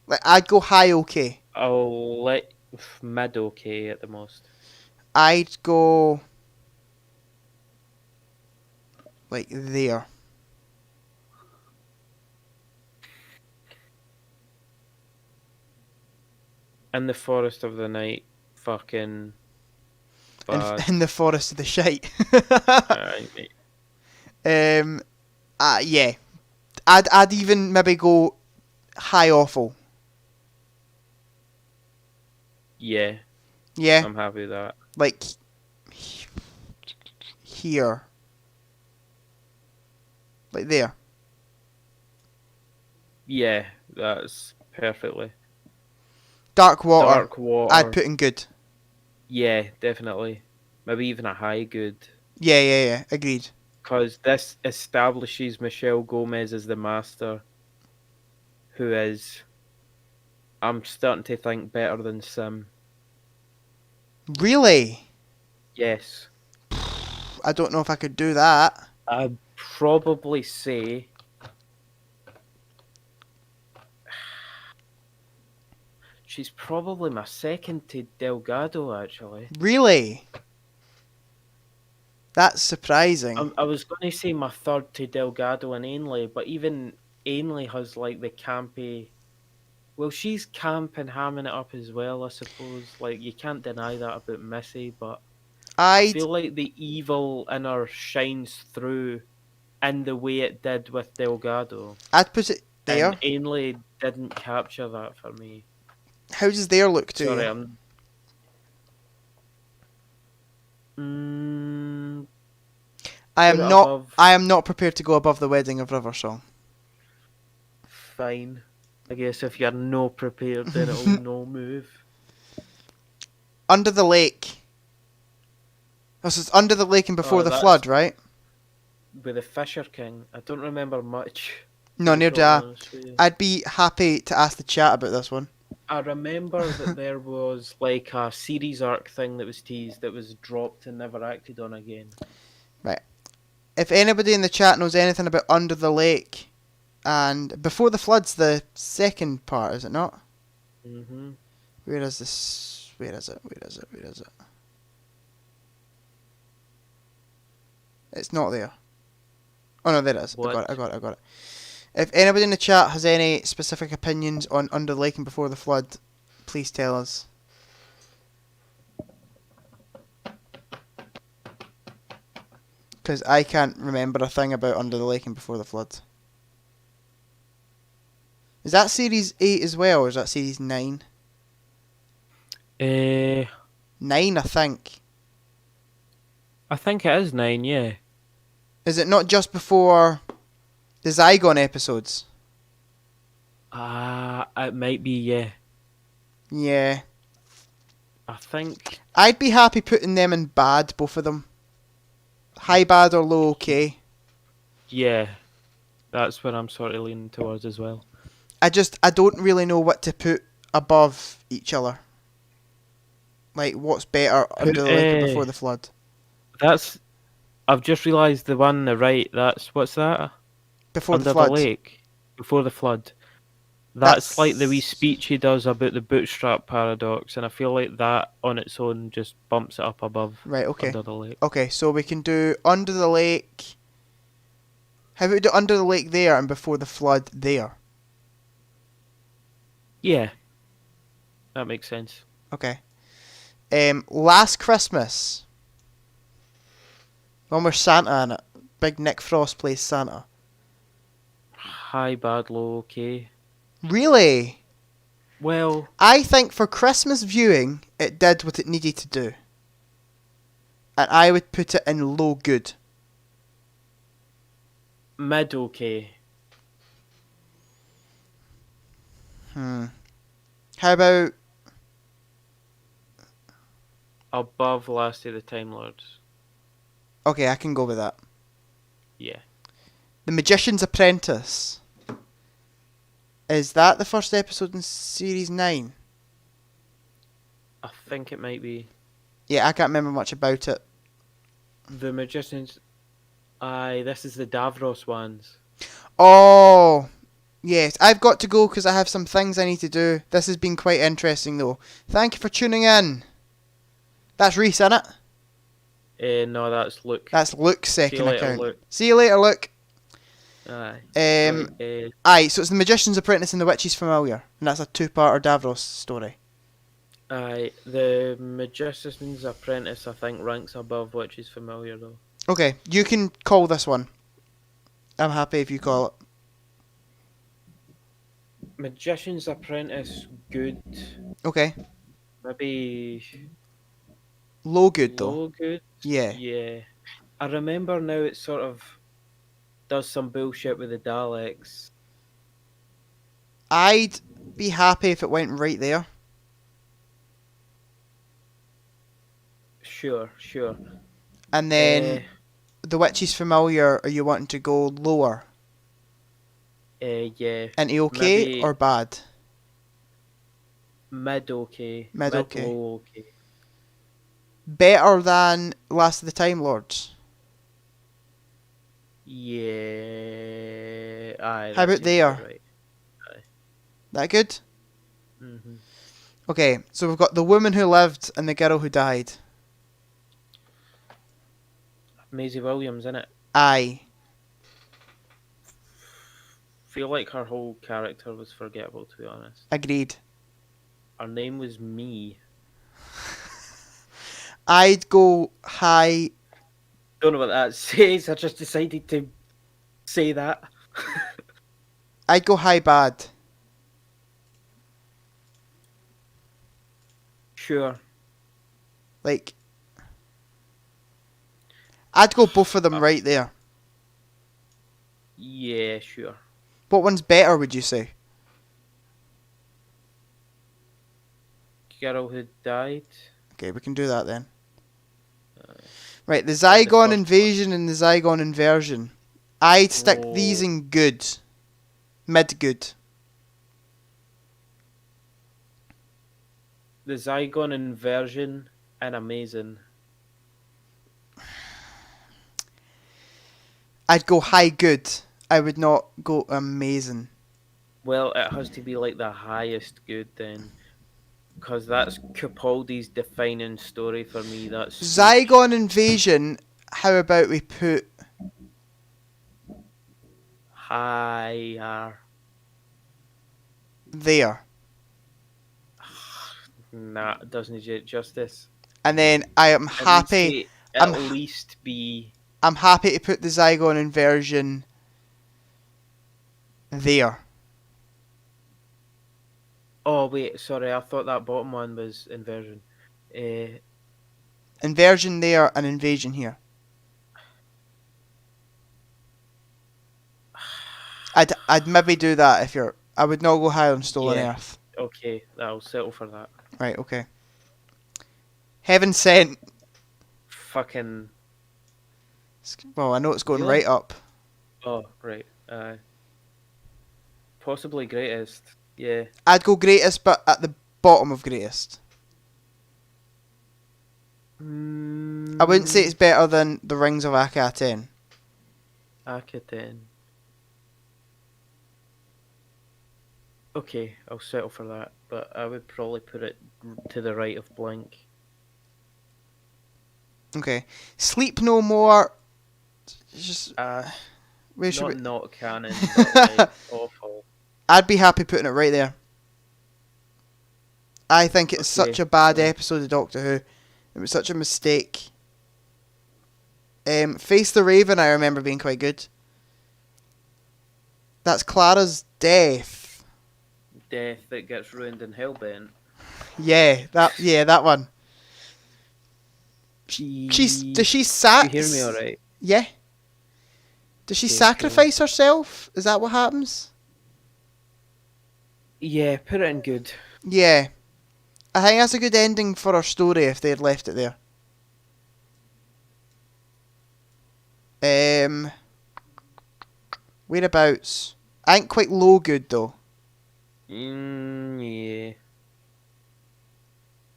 S1: Like I'd go high okay.
S2: I'll let mid okay at the most.
S1: I'd go like there.
S2: In the Forest of the Night, fucking bad.
S1: In the Forest of the Shite.
S2: Alright, mate.
S1: Yeah. I'd even maybe go high awful.
S2: Yeah.
S1: Yeah.
S2: I'm happy with that.
S1: Like here. Like there.
S2: Yeah, that's perfectly.
S1: Dark Water.
S2: Dark Water.
S1: I'd put in good.
S2: Yeah, definitely. Maybe even a high good.
S1: Yeah. Agreed.
S2: Because this establishes Michelle Gomez as the master, who is, I'm starting to think, better than Sim.
S1: Really?
S2: Yes.
S1: I don't know if I could do that.
S2: I'd probably say she's probably my second to Delgado, actually.
S1: Really? That's surprising.
S2: I was going to say my third to Delgado and Ainley, but even Ainley has like the campy. Well, she's camp and hamming it up as well, I suppose. Like, you can't deny that about Missy, but I feel like the evil in her shines through in the way it did with Delgado.
S1: I'd put it there.
S2: And Ainley didn't capture that for me.
S1: How does there look to
S2: Sorry,
S1: you? I
S2: Put it
S1: am not.
S2: above.
S1: I am not prepared to go above the wedding of River Song.
S2: Fine. I guess if you're no prepared, then it'll no move.
S1: Under the Lake. Oh, so it's Under the Lake and Before the
S2: That's
S1: Flood, right?
S2: with the Fisher King. I don't remember much.
S1: No,
S2: to be
S1: near
S2: totally
S1: da.
S2: honest with you.
S1: I'd be happy to ask the chat about this one.
S2: I remember that there was like a series arc thing that was teased that was dropped and never acted on again.
S1: Right. If anybody in the chat knows anything about Under the Lake and Before the Flood's the second part, is it not?
S2: Mm-hmm.
S1: Where is this? Where is it? It's not there. Oh no, there it is.
S2: What?
S1: I got it. If anybody in the chat has any specific opinions on Under the Lake and Before the Flood, please tell us. Because I can't remember a thing about Under the Lake and Before the Flood. Is that series 8 as well, or is that series 9? 9, I think.
S2: I think it is 9, yeah.
S1: Is it not just before the Zygon episodes?
S2: It might be, yeah.
S1: Yeah.
S2: I think.
S1: I'd be happy putting them in bad, both of them. High bad or low okay.
S2: Yeah. That's what I'm sort of leaning towards as well.
S1: I don't really know what to put above each other. Like, what's better, Under the Lake or Before the Flood?
S2: I've just realised the one on the right, what's that?
S1: Before
S2: Under
S1: the Flood.
S2: the Lake. Before the Flood. That's like the wee speech he does about the bootstrap paradox, and I feel like that on its own just bumps it up above Under the Lake.
S1: Okay, so we can do Under the Lake. How about we do Under the Lake there and Before the Flood there?
S2: Yeah. That makes sense.
S1: Okay. Last Christmas. One with Santa in it. Big Nick Frost plays Santa.
S2: High, bad, low, okay.
S1: Really?
S2: Well,
S1: I think for Christmas viewing, it did what it needed to do. And I would put it in low good.
S2: mid, okay.
S1: How about
S2: Above Last of the Time Lords.
S1: okay, I can go with that.
S2: Yeah.
S1: The Magician's Apprentice. Is that the first episode in series 9?
S2: I think it might be.
S1: Yeah, I can't remember much about it.
S2: The Magicians. Aye, this is the Davros ones.
S1: Oh, yes. I've got to go because I have some things I need to do. This has been quite interesting, though. Thank you for tuning in. That's Reese, isn't it?
S2: No, that's Luke.
S1: That's Luke's second
S2: See you later,
S1: account.
S2: Luke.
S1: See you later, Luke.
S2: Aye.
S1: Aye, so it's The Magician's Apprentice and The Witch's Familiar. And that's a two-parter Davros story.
S2: Aye, the Magician's Apprentice, I think, ranks above Witch's Familiar, though.
S1: Okay, you can call this one. I'm happy if you call it.
S2: Magician's Apprentice, good.
S1: Okay.
S2: Maybe
S1: Low good, though.
S2: low good?
S1: Yeah.
S2: Yeah. I remember now it sort of does some bullshit with the Daleks.
S1: I'd be happy if it went right there.
S2: Sure.
S1: And then The Witch's Familiar, are you wanting to go lower?
S2: Yeah.
S1: Into okay
S2: Maybe
S1: or bad?
S2: Mid okay.
S1: Mid okay.
S2: Low okay.
S1: Better than Last of the Time Lords?
S2: Yeah. Aye.
S1: How about there?
S2: Right.
S1: That good?
S2: Mm-hmm.
S1: Okay, so we've got The Woman Who Lived and The Girl Who Died.
S2: Maisie Williams, innit?
S1: Aye.
S2: Feel like her whole character was forgettable, to be honest.
S1: Agreed.
S2: Her name was Me.
S1: I'd go high.
S2: Don't know what that says. I just decided to say that.
S1: I'd go high bad.
S2: Sure.
S1: Like, I'd go both of them right there.
S2: Yeah, sure.
S1: What one's better, would you say?
S2: Girl Who Died.
S1: Okay, we can do that then.
S2: Uh,
S1: Right, the
S2: the
S1: Zygon
S2: first
S1: invasion and the Zygon inversion. I'd stick these in good. Mid-good.
S2: The Zygon inversion and amazing.
S1: I'd go high good. I would not go amazing.
S2: Well, it has to be like the highest good then. Because that's Capaldi's defining story for me. That's
S1: Zygon invasion, how about we put
S2: higher.
S1: there.
S2: Nah, it doesn't do it justice.
S1: And then I am happy.
S2: At least be.
S1: I'm happy to put the Zygon inversion there.
S2: Oh wait, sorry. I thought that bottom one was inversion.
S1: Inversion there and invasion here. I'd maybe do that if you're. I would not go higher on Stolen Earth.
S2: Okay, I'll settle for that.
S1: Right. Okay. Heaven Sent.
S2: Fucking.
S1: Well, I know it's going
S2: Really?
S1: right up.
S2: Oh right. Possibly greatest. Yeah.
S1: I'd go greatest, but at the bottom of greatest. I wouldn't say it's better than the Rings of Akaten.
S2: Akaten. Okay, I'll settle for that, but I would probably put it to the right of Blink.
S1: Okay. Sleep No More. Just where should we?
S2: Not canon, but like, awful.
S1: I'd be happy putting it right there. I think it's such a bad episode of Doctor Who. It was such a mistake. Face the Raven, I remember being quite good. That's Clara's death.
S2: Death that gets ruined in Hellbent.
S1: Yeah, that one. Does she
S2: You hear me alright?
S1: Yeah. Does she sacrifice herself? Is that what happens?
S2: Yeah, put it in good.
S1: Yeah. I think that's a good ending for her story if they had left it there. Whereabouts? I think quite low good though.
S2: Yeah.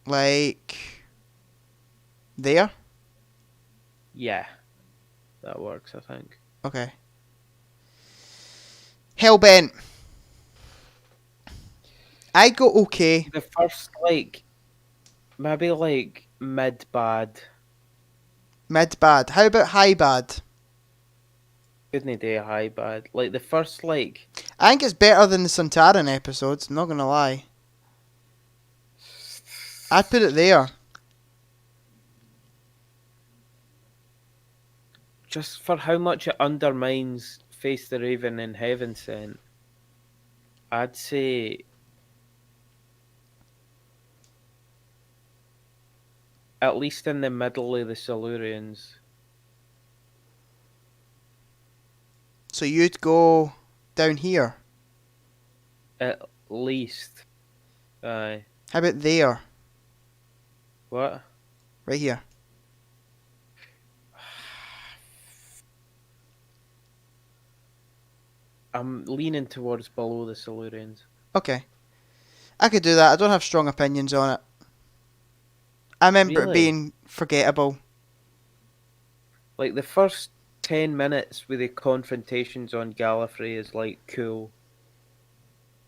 S1: Like there?
S2: Yeah. That works, I think.
S1: Okay. Hellbent. I'd go okay.
S2: The first, like, maybe like mid-bad.
S1: Mid-bad. How about high-bad?
S2: Couldn't do high-bad. Like, the first, like...
S1: I think it's better than the Sontaran episodes, I'm not going to lie. I'd put it there.
S2: Just for how much it undermines Face the Raven and Heaven Sent, I'd say... at least in the middle of the Silurians.
S1: So you'd go down here?
S2: At least. Aye.
S1: How about there?
S2: What?
S1: Right here.
S2: I'm leaning towards below the Silurians.
S1: Okay. I could do that. I don't have strong opinions on it. I remember it being forgettable.
S2: Like, the first 10 minutes with the confrontations on Gallifrey is, like, cool.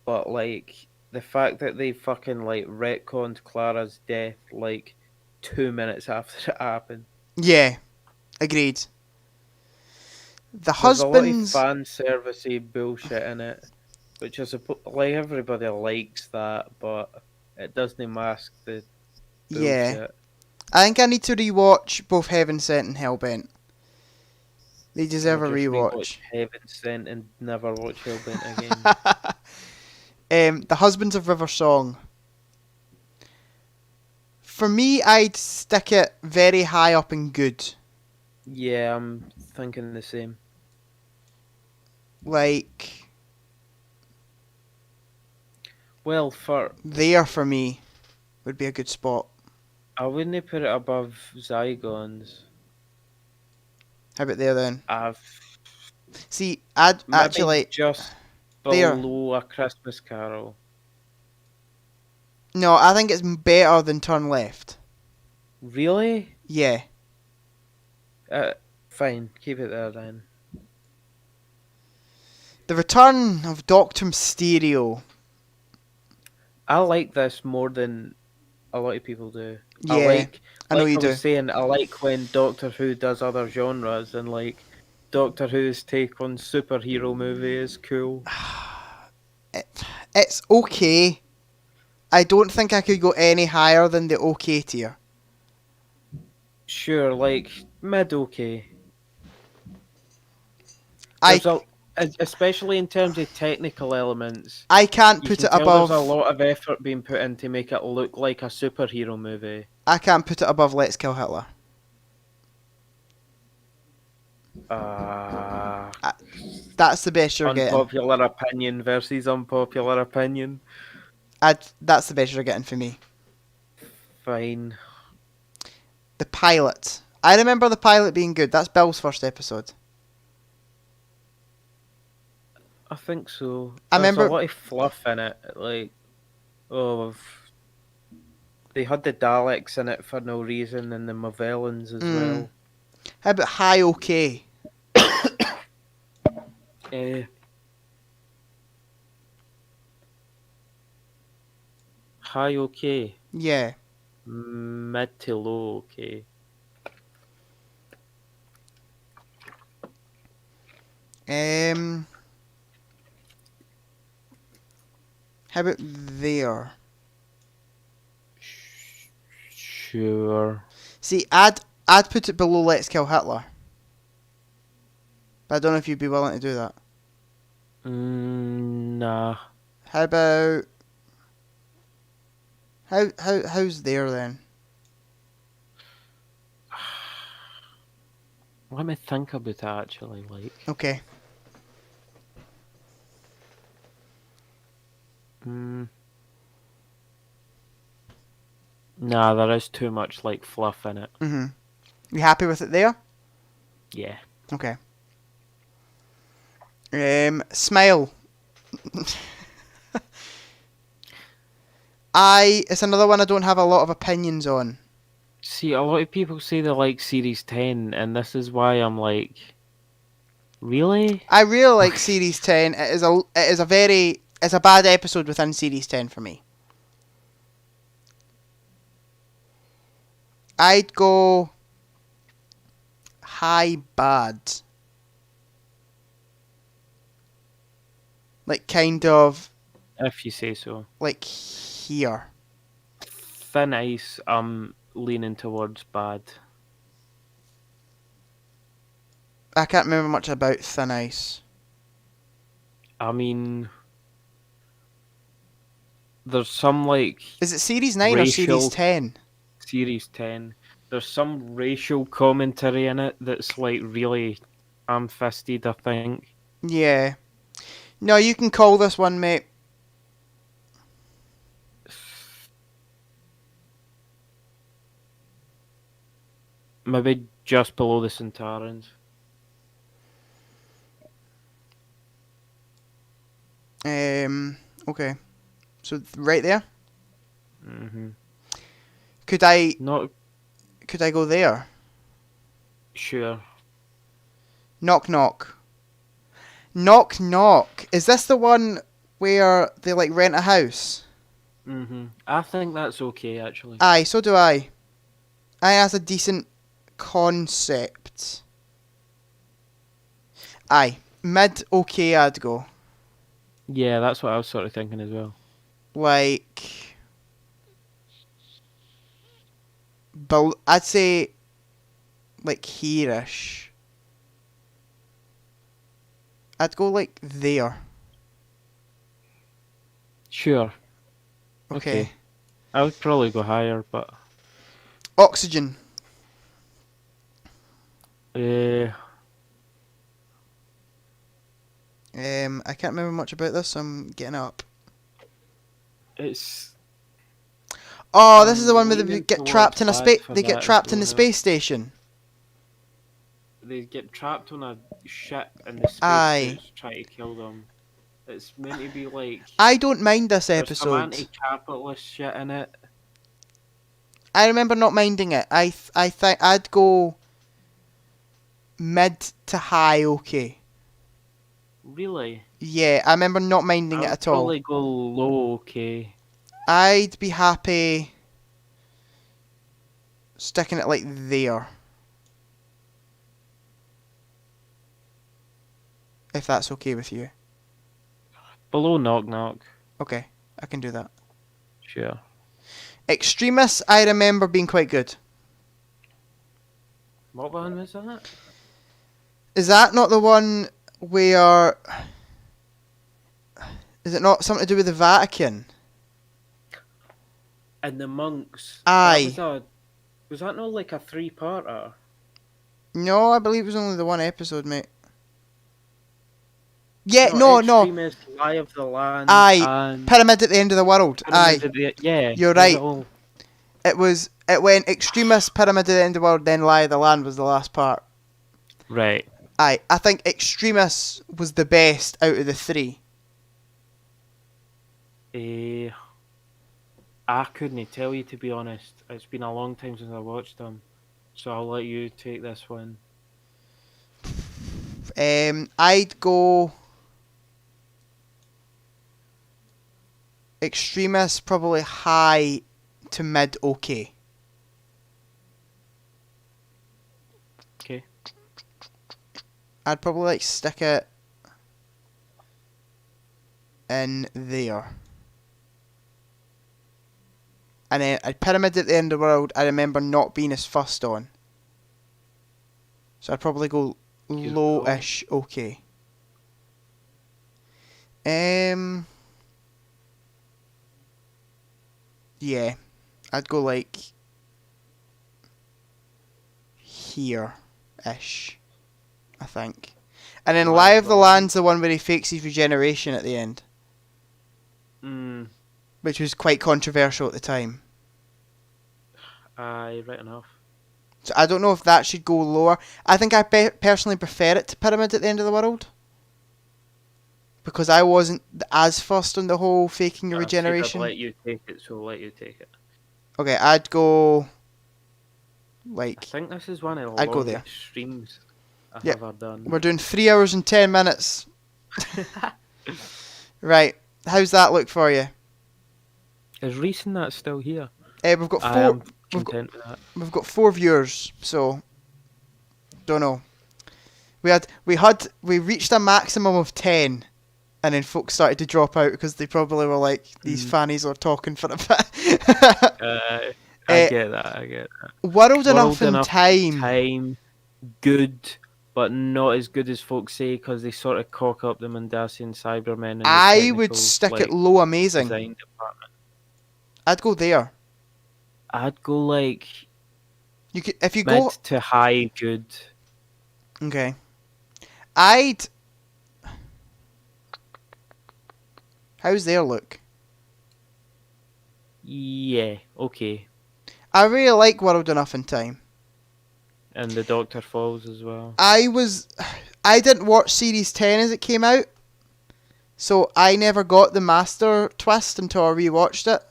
S2: But, like, the fact that they fucking, like, retconned Clara's death, like, 2 minutes after it happened.
S1: Yeah. Agreed. The
S2: There's
S1: husband's...
S2: a lot of fan servicey bullshit in it. Which I suppose, like, everybody likes that, but it doesn't mask the bullshit.
S1: Yeah. I think I need to rewatch both Heaven Sent and Hellbent. They deserve a rewatch.
S2: Heaven Sent and never watch Hellbent again.
S1: The Husbands of River Song. For me, I'd stick it very high up in good.
S2: Yeah, I'm thinking the same.
S1: Like,
S2: Well,
S1: there for me would be a good spot.
S2: I wouldn't put it above Zygons.
S1: How about there then?
S2: I've
S1: See, I'd
S2: maybe
S1: actually
S2: just
S1: there.
S2: below A Christmas Carol.
S1: No, I think it's better than Turn Left.
S2: Really?
S1: Yeah.
S2: Fine, keep it there then.
S1: The Return of Doctor Mysterio.
S2: I like this more than a lot of people do.
S1: Yeah, I know you
S2: I
S1: do.
S2: was saying, I like when Doctor Who does other genres, and like Doctor Who's take on superhero movie is cool.
S1: It's okay. I don't think I could go any higher than the okay tier.
S2: Sure, like mid okay.
S1: I,
S2: Especially in terms of technical elements,
S1: I can't
S2: you
S1: put
S2: can
S1: it
S2: tell there's a
S1: above.
S2: lot of effort being put in to make it look like a superhero movie.
S1: I can't put it above Let's Kill Hitler.
S2: Uh,
S1: That's the best you're getting.
S2: Unpopular opinion versus unpopular opinion.
S1: That's the best you're getting for me.
S2: Fine.
S1: The pilot. I remember the pilot being good. That's Bill's first episode.
S2: I think so.
S1: I
S2: There's a
S1: remember.
S2: lot of fluff in it. Like, they had the Daleks in it for no reason, and the Movellans as well.
S1: How about High Okay?
S2: High okay.
S1: Yeah.
S2: Mid to low okay.
S1: How about there?
S2: Sure.
S1: See, I'd put it below Let's Kill Hitler. But I don't know if you'd be willing to do that.
S2: Nah.
S1: How about how's there then?
S2: Let me think about it actually, like.
S1: Okay.
S2: Nah, there is too much like fluff in it.
S1: You happy with it there?
S2: Yeah.
S1: Okay. Smile. It's another one I don't have a lot of opinions on.
S2: See, a lot of people say they like Series 10, and this is why I'm like, really?
S1: I really like Series 10. It's a bad episode within Series 10 for me. I'd go high bad. Like kind of
S2: If you say so.
S1: like here.
S2: Thin Ice, I'm leaning towards bad.
S1: I can't remember much about Thin Ice.
S2: I mean, there's some like
S1: Is it Series 9 or Series 10?
S2: Series 10. There's some racial commentary in it that's like really ham-fisted, I think.
S1: Yeah. No, you can call this one, mate.
S2: Maybe just below the Centaurans.
S1: Okay. So right there.
S2: Mhm.
S1: Could I
S2: Not
S1: go there?
S2: sure.
S1: Knock knock. Knock knock. Is this the one where they like rent a house?
S2: I think that's okay actually.
S1: Aye, so do I. Aye, that's a decent concept. Aye, mid okay I'd go.
S2: Yeah, that's what I was sort of thinking as well.
S1: Like, I'd say like here-ish. I'd go like there.
S2: Sure.
S1: Okay.
S2: I would probably go higher, but
S1: Oxygen. I can't remember much about this, so I'm getting it up.
S2: It's.
S1: Oh, this is the one where they
S2: leaning
S1: get trapped in a
S2: towards bad for
S1: They get
S2: that as
S1: trapped in the
S2: well.
S1: space station.
S2: They get trapped on a ship and the
S1: Aye.
S2: spacesuits try to kill them. It's meant to be like.
S1: I don't mind this
S2: There's some
S1: episode.
S2: anti-capitalist shit in it.
S1: I remember not minding it. I think I'd go mid to high okay.
S2: Really?
S1: Yeah, I remember not minding it at all.
S2: I'd probably go low okay.
S1: I'd be happy sticking it like there. If that's okay with you.
S2: Below Knock Knock.
S1: Okay, I can do that.
S2: Sure.
S1: Extremis, I remember being quite good.
S2: What one was that?
S1: Is that not the one where... Is it not something to do with the Vatican?
S2: And the monks.
S1: Aye.
S2: Was that not like a 3-parter?
S1: No, I believe it was only the one episode, mate. Yeah, no.
S2: Extremist, Lie of the Land.
S1: Aye,
S2: and
S1: Pyramid at the End of the World. Aye,
S2: yeah.
S1: you're right. It went Extremis, Pyramid at the End of the World, then Lie of the Land was the last part.
S2: Right.
S1: Aye, I think Extremis was the best out of the 3.
S2: I couldn't tell you, to be honest. It's been a long time since I watched them. So I'll let you take this one.
S1: I'd go Extremis, probably high to mid okay.
S2: Okay.
S1: I'd probably like stick it in there. And then a Pyramid at the End of the World, I remember not being as fussed on. So I'd probably go low-ish okay. Yeah, I'd go like here-ish, I think. And then Lie of the Land's the one where he fakes his regeneration at the end. Which was quite controversial at the time.
S2: Aye, right enough.
S1: So I don't know if that should go lower. I think I personally prefer it to Pyramid at the End of the World. Because I wasn't as fussed on the whole faking your regeneration.
S2: I'd let you take it, so I'll let you take it.
S1: Okay, I'd go... like...
S2: I think this is one of the
S1: I'd go there.
S2: streams I've ever done.
S1: We're doing 3 hours and 10 minutes. Right, how's that look for you?
S2: Is Reese and that still here?
S1: We've got 4... We've got 4 viewers, so... Don't know. We reached a maximum of 10. And then folks started to drop out because they probably were like, these fannies are talking for a bit.
S2: I get that.
S1: World Enough in Time.
S2: Good, but not as good as folks say because they sort of cock up the Mondasian Cybermen. And
S1: I would stick it low amazing.
S2: Design department.
S1: I'd go there.
S2: I'd go like...
S1: if you
S2: mid
S1: go...
S2: to high good.
S1: Okay. How's their look?
S2: Yeah, okay.
S1: I really like World Enough in Time.
S2: And the Doctor Falls as well.
S1: I didn't watch Series 10 as it came out. So I never got the Master twist until I rewatched it.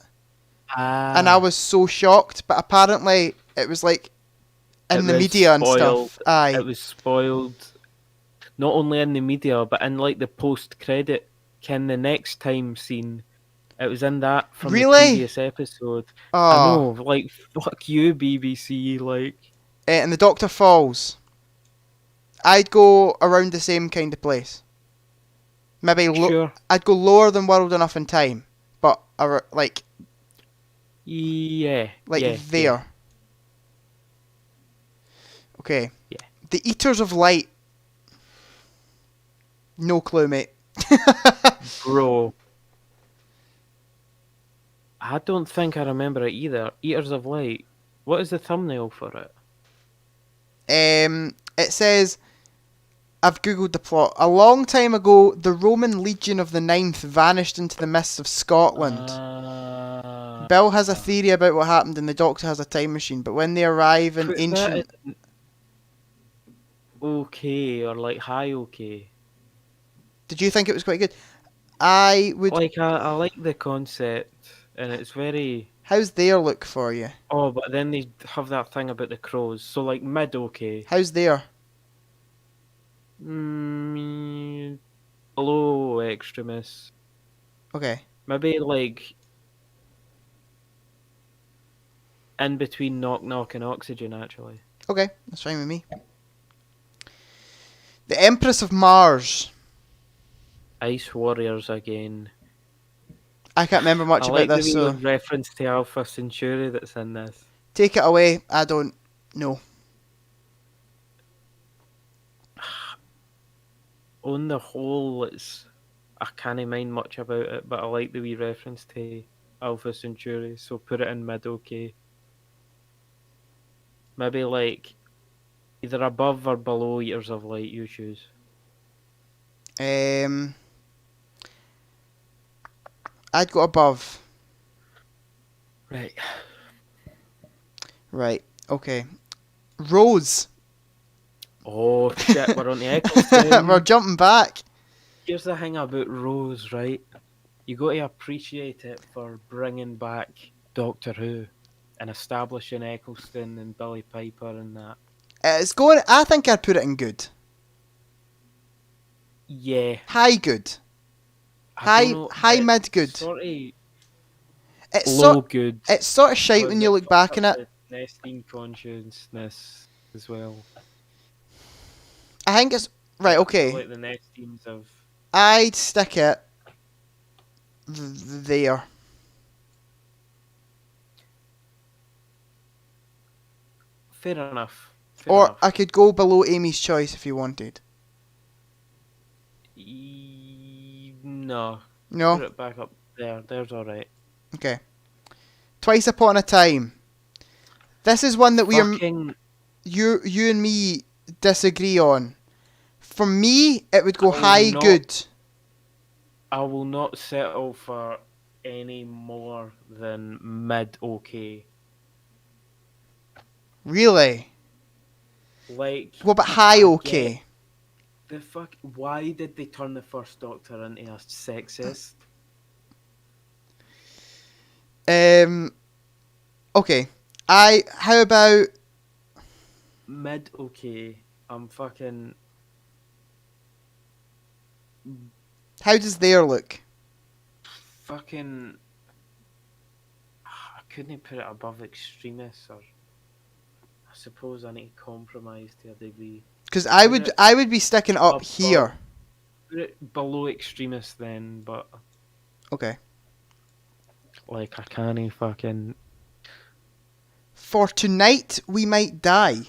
S1: And I was so shocked. But apparently it was like in the media and stuff. Aye.
S2: It was spoiled. Not only in the media, but in like the post-credit the next time scene. It was in that from the previous episode.
S1: Oh.
S2: I know, like, fuck you, BBC, like.
S1: And the Doctor Falls. I'd go around the same kind of place. Maybe
S2: sure.
S1: I'd go lower than World Enough in Time, but like.
S2: Yeah.
S1: Like there.
S2: Yeah.
S1: Okay.
S2: Yeah.
S1: The Eaters of Light. No clue, mate.
S2: Bro. I don't think I remember it either. Eaters of Light. What is the thumbnail for it?
S1: It says, I've googled the plot. A long time ago, the Roman Legion of the Ninth vanished into the mists of Scotland. Bill has a theory about what happened, and the Doctor has a time machine. But when they arrive in
S2: Put
S1: ancient...
S2: that in okay, or like high okay.
S1: Did you think it was quite good? I would...
S2: Like, I like the concept, and it's very...
S1: How's their look for you?
S2: Oh, but then they have that thing about the crows, so like mid okay.
S1: How's their?
S2: Below extremis.
S1: Okay.
S2: Maybe like in between knock knock and oxygen actually.
S1: Okay, that's fine with me. The Empress of Mars.
S2: Ice Warriors again.
S1: I can't remember much about this,
S2: the
S1: so...
S2: reference to Alpha Centauri that's in this.
S1: Take it away. I don't know.
S2: On the whole, I can't mind much about it, but I like the wee reference to Alpha Centauri, so put it in mid okay. Maybe like either above or below Eaters of Light, you choose.
S1: I'd go above.
S2: Right.
S1: Right, okay. Rose.
S2: Oh shit, we're on the Eccleston.
S1: We're jumping back.
S2: Here's the thing about Rose, right? You got to appreciate it for bringing back Doctor Who and establishing Eccleston and Billy Piper and that.
S1: It's going... I think I'd put it in good.
S2: Yeah.
S1: High good. High mid good.
S2: Sort of
S1: It's
S2: low good.
S1: It's sort of shite when you look back on it.
S2: Nesting consciousness as well.
S1: I think it's... Right, okay.
S2: Like the nestings of...
S1: I'd stick it there.
S2: Fair enough.
S1: Or I could go below Amy's Choice if you wanted.
S2: No.
S1: No?
S2: Put it back up there. There's alright.
S1: Okay. Twice Upon a Time. This is one that you and me disagree on. For me, it would go high good.
S2: I will not settle for any more than mid okay.
S1: Really?
S2: Like...
S1: What about high okay?
S2: Why did they turn the first Doctor into a sexist?
S1: Okay. How about...
S2: Mid okay. I'm fucking...
S1: How does their look?
S2: Fucking... I couldn't put it above extremists, or... I suppose I need to compromise to a degree.
S1: Because I would be sticking up here.
S2: Put it below extremists then, but...
S1: Okay.
S2: Like, I can't fucking...
S1: For Tonight We Might Die.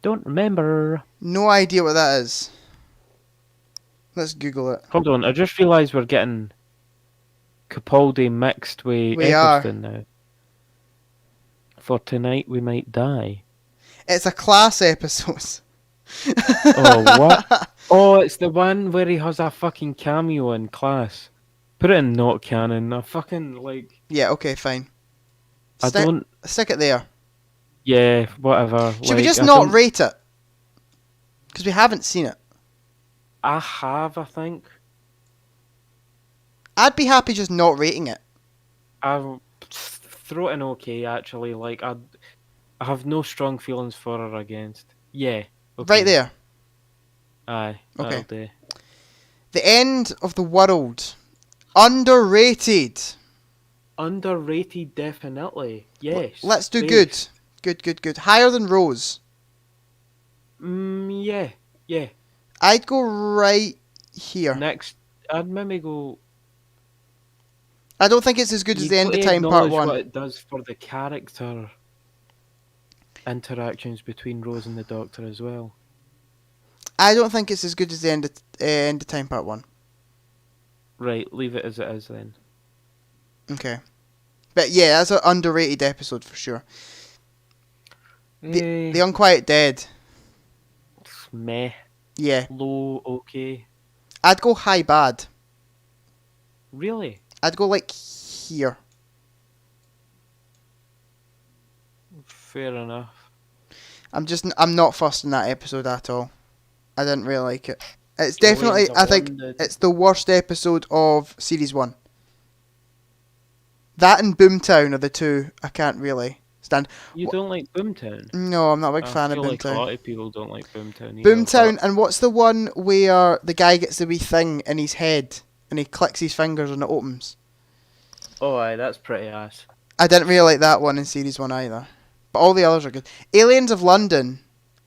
S2: Don't remember.
S1: No idea what that is. Let's Google it.
S2: Hold on, I just realised we're getting Capaldi mixed with Eccleston now. For Tonight We Might Die.
S1: It's a class episode.
S2: Oh, what? Oh, it's the one where he has a fucking cameo in Class. Put it in not canon. I fucking, like...
S1: Yeah, okay, fine. Stick it there.
S2: Yeah, whatever.
S1: Should we just not rate it? Because we haven't seen it.
S2: I have, I think.
S1: I'd be happy just not rating it.
S2: I'll throw it in okay, actually. Like, I have no strong feelings for or against. Yeah. Okay.
S1: Right there.
S2: Aye.
S1: Okay.
S2: Do.
S1: The End of the World. Underrated.
S2: Underrated, definitely. Yes.
S1: Let's do good. Good. Higher than Rose.
S2: Yeah.
S1: I'd go right here.
S2: Next, I'd maybe go...
S1: I don't think it's as good as the End of Time Part 1.
S2: What it does for the character interactions between Rose and the Doctor as well.
S1: I don't think it's as good as the End of Time Part 1.
S2: Right, leave it as it is then.
S1: Okay. But yeah, that's an underrated episode for sure. The Unquiet Dead.
S2: Meh.
S1: Yeah.
S2: Low, okay.
S1: I'd go high bad.
S2: Really?
S1: I'd go like here.
S2: Fair enough.
S1: I'm not fussed in that episode at all. I didn't really like it. It's
S2: Aliens
S1: definitely,
S2: of
S1: I think,
S2: London.
S1: it's the worst episode of Series 1. That and Boomtown are the two I can't really stand.
S2: You don't like Boomtown?
S1: No, I'm not a big fan of
S2: I feel like a
S1: Boomtown.
S2: lot of people don't like Boomtown either.
S1: Boomtown, and what's the one where the guy gets the wee thing in his head and he clicks his fingers and it opens?
S2: Oh, aye, that's pretty ass.
S1: I didn't really like that one in Series 1 either. But all the others are good. Aliens of London,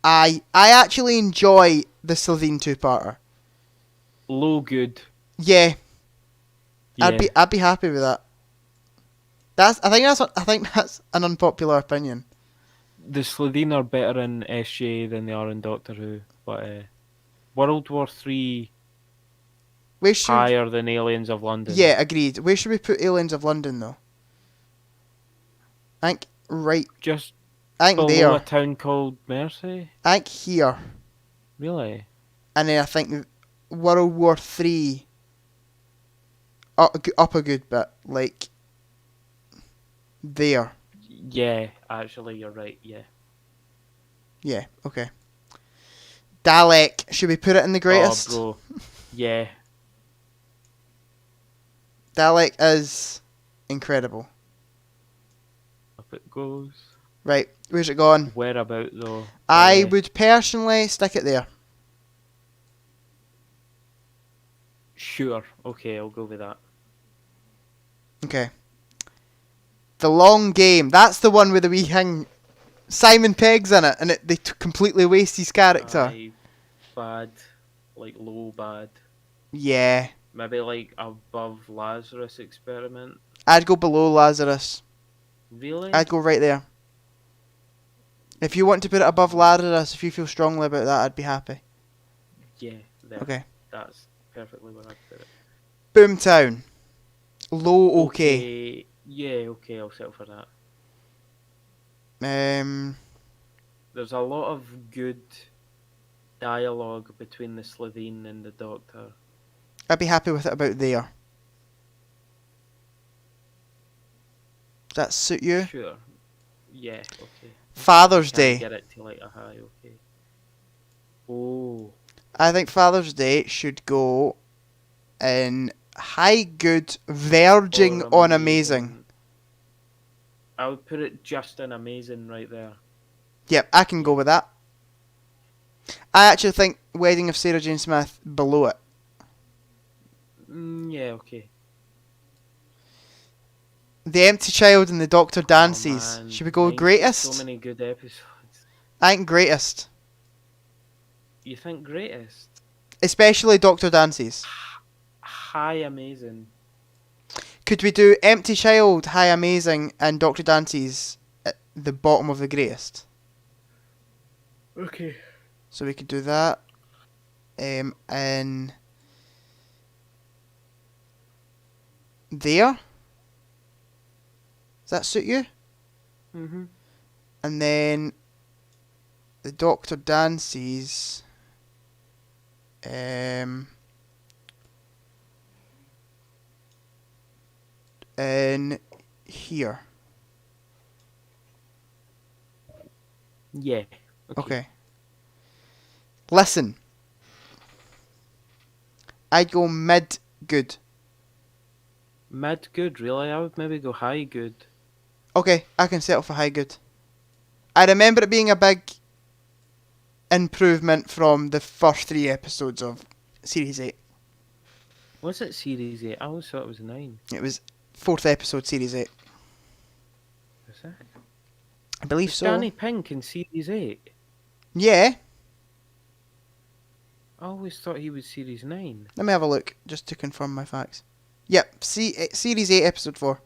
S1: I actually enjoy the Slovene two-parter.
S2: Low good.
S1: Yeah.
S2: Yeah.
S1: I'd be happy with that. I think that's an unpopular opinion.
S2: The Slovene are better in SJ than they are in Doctor Who, but World War III higher than Aliens of London.
S1: Yeah, agreed. Where should we put Aliens of London though? I think
S2: just
S1: below
S2: there. A town called Mersey.
S1: I think here.
S2: Really?
S1: And then I think World War III up a good bit, like there.
S2: Yeah, actually, you're right. Yeah.
S1: Yeah. Okay. Dalek. Should we put it in the greatest?
S2: Oh, bro. Yeah.
S1: Dalek is incredible.
S2: Up it goes.
S1: Right. Where's it gone?
S2: Where about though?
S1: I would personally stick it there.
S2: Sure. Okay, I'll go with that.
S1: Okay. The Long Game. That's the one with the wee thing. Simon Pegg's in it, and they completely waste his character.
S2: Aye, bad. Like low bad.
S1: Yeah.
S2: Maybe like above Lazarus Experiment.
S1: I'd go below Lazarus.
S2: Really?
S1: I'd go right there. If you want to put it above Lazarus, if you feel strongly about that, I'd be happy.
S2: Yeah, there.
S1: Okay.
S2: That's perfectly where I'd put it.
S1: Boomtown. Low okay.
S2: Yeah, okay, I'll settle for that. There's a lot of good dialogue between the Slovene and the Doctor.
S1: I'd be happy with it about there. Does that suit you?
S2: Sure. Yeah, okay.
S1: Father's Day.
S2: Get it to like a high, okay. Oh.
S1: I think Father's Day should go in high good, verging on amazing.
S2: I would put it just in amazing right there.
S1: Yep, I can go with that. I actually think Wedding of Sarah Jane Smith below it.
S2: Yeah, okay.
S1: The Empty Child and the Doctor Dances.
S2: Man.
S1: Should we go greatest?
S2: So many good episodes.
S1: I think greatest.
S2: You think greatest?
S1: Especially Doctor Dances.
S2: High amazing.
S1: Could we do Empty Child, High Amazing, and Doctor Dances at the bottom of the greatest?
S2: Okay.
S1: So we could do that. And there. Does that suit you?
S2: Mm-hmm.
S1: And then the Doctor Dances. In here.
S2: Yeah.
S1: Okay. Listen. I'd go mid good.
S2: Mid good, really? I would maybe go high good.
S1: Okay, I can settle for high good. I remember it being a big improvement from the first 3 episodes of Series 8.
S2: Was it Series 8? I always thought it was 9.
S1: It was 4th episode, Series 8.
S2: Was it?
S1: I believe so.
S2: Danny Pink in Series 8?
S1: Yeah.
S2: I always thought he was Series 9.
S1: Let me have a look, just to confirm my facts. Yep, Series 8, Episode 4.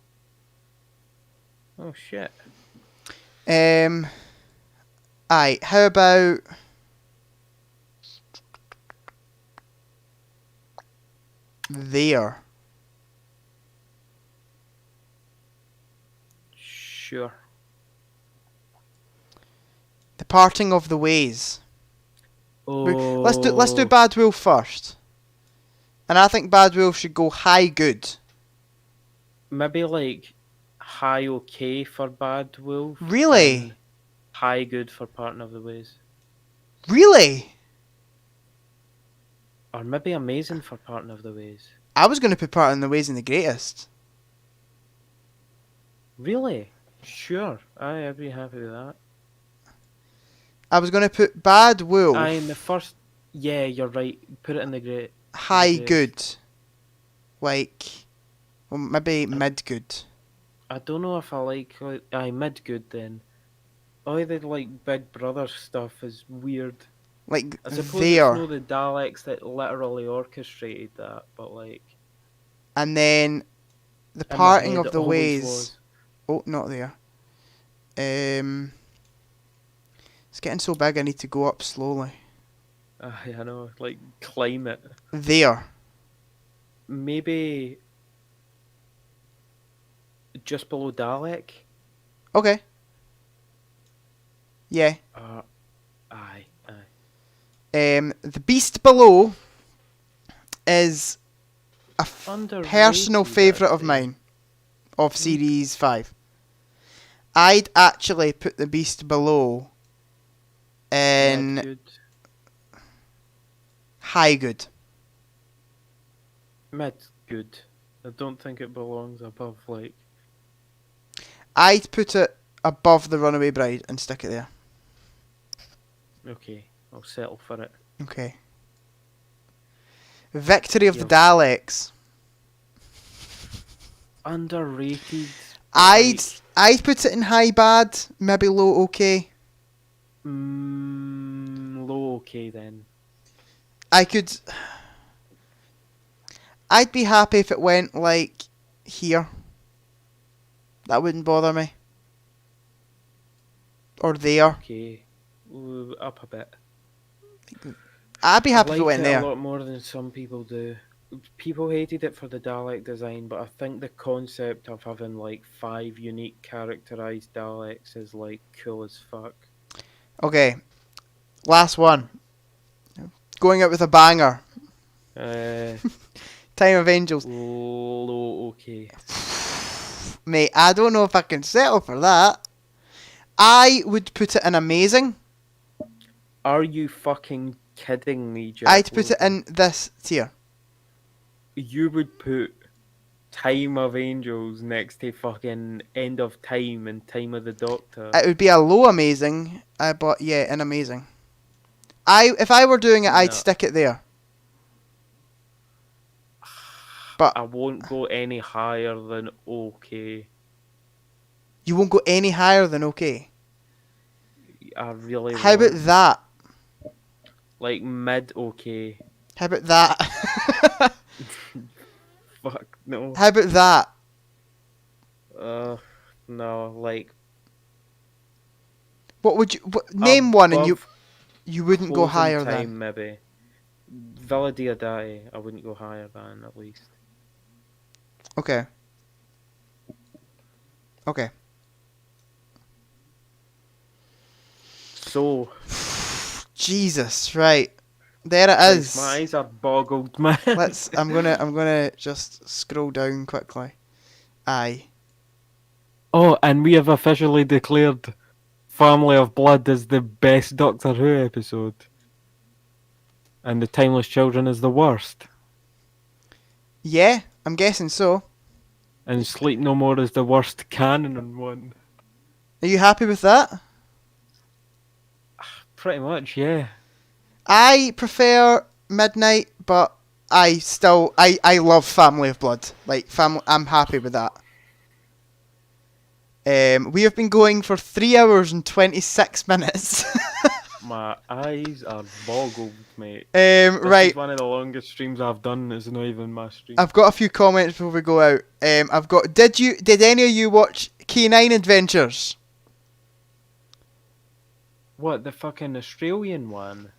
S2: Oh, shit.
S1: Aye, how about... there?
S2: Sure.
S1: Parting of the Ways.
S2: Oh.
S1: Let's do Bad Wolf first. And I think Bad Wolf should go high good.
S2: Maybe like high okay for Bad Wolf.
S1: Really?
S2: And high good for Parting of the Ways.
S1: Really?
S2: Or maybe amazing for Parting of the Ways.
S1: I was going to put Parting of the Ways in the greatest.
S2: Really? Sure. I'd be happy with that.
S1: I was going to put Bad Wolf.
S2: In the first... Yeah, you're right. Put it in the great.
S1: High good. Like... Well, maybe mid good.
S2: I don't know if I like... mid good then. Oh, the like Big Brother stuff is weird.
S1: Like,
S2: I suppose
S1: there.
S2: it's not the Daleks that literally orchestrated that, but like...
S1: And then... The
S2: in my
S1: Parting
S2: head
S1: of the
S2: it always
S1: Ways...
S2: was.
S1: Oh, not there. It's getting so big I need to go up slowly.
S2: I know, like, climb it.
S1: There.
S2: Maybe... just below Dalek?
S1: Okay. Yeah.
S2: Aye.
S1: The Beast Below is a personal favourite of mine. Of Series 5. I'd actually put the Beast Below in
S2: Mid good.
S1: high good.
S2: Mid good. I don't think it belongs above, like...
S1: I'd put it above the Runaway Bride and stick it there.
S2: Okay, I'll settle for it.
S1: Okay. Victory of the Daleks.
S2: Underrated.
S1: I'd put it in high bad, maybe low okay.
S2: Low okay then.
S1: I'd be happy if it went like here. That wouldn't bother me. Or there.
S2: Okay. Ooh, up a bit.
S1: I'd be happy if it went there.
S2: a lot more than some people do. People hated it for the Dalek design, but I think the concept of having like 5 unique characterized Daleks is like cool as fuck.
S1: Okay. Last one. Going out with a banger. Time of Angels.
S2: Low okay.
S1: Mate, I don't know if I can settle for that. I would put it in amazing.
S2: Are you fucking kidding me, Jack?
S1: I'd put it in this tier.
S2: You would put Time of Angels next to fucking End of Time and Time of the Doctor.
S1: It would be a low amazing, but yeah, an amazing. If I were doing it, I'd stick it there. But
S2: I won't go any higher than okay.
S1: You won't go any higher than okay?
S2: I really
S1: How
S2: won't.
S1: about that?
S2: Like mid okay.
S1: How about that?
S2: Fuck no.
S1: How about that?
S2: No, like...
S1: What would you... name one and you wouldn't go higher
S2: time,
S1: than.
S2: Maybe. Villa Diodate, I wouldn't go higher than, at least.
S1: Okay. Okay.
S2: So...
S1: Jesus, right. There it is.
S2: My eyes are boggled, man.
S1: I'm gonna just scroll down quickly. Aye.
S2: Oh, and we have officially declared Family of Blood as the best Doctor Who episode. And The Timeless Children is the worst.
S1: Yeah, I'm guessing so.
S2: And Sleep No More is the worst canon one.
S1: Are you happy with that?
S2: Pretty much, yeah.
S1: I prefer Midnight, but I love Family of Blood. Like I'm happy with that. We have been going for 3 hours and 26 minutes.
S2: My eyes are boggled, mate.
S1: Right.
S2: This is one of the longest streams I've done. It's not even my stream.
S1: I've got a few comments before we go out. I've got. Did any of you watch K9 Adventures?
S2: What, the fucking Australian one?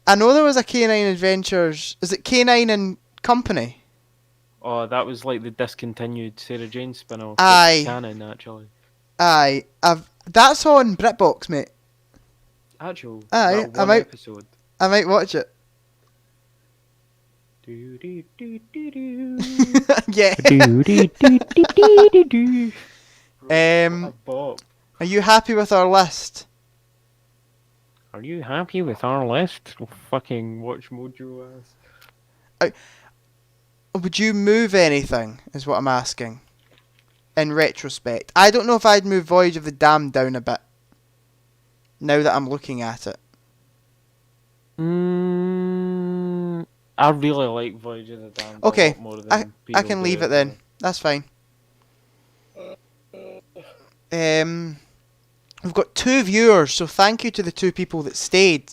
S1: I know there was a K9 Adventures. Is it K9 and Company?
S2: Oh, that was like the discontinued Sarah Jane spin-off.
S1: Aye.
S2: Canon, actually.
S1: Aye. That's on BritBox, mate.
S2: actual
S1: Aye,
S2: that one episode.
S1: I might watch it. Yeah. Are you happy with our list?
S2: Are you happy with our list? Fucking watch Mojo ass.
S1: Would you move anything, is what I'm asking. In retrospect. I don't know if I'd move Voyage of the Damned down a bit. Now that I'm looking at it.
S2: I really like Voyage of the Damned.
S1: Okay,
S2: more than
S1: I
S2: people
S1: can
S2: do
S1: leave it then. That's fine. We've got 2 viewers, so thank you to the 2 people that stayed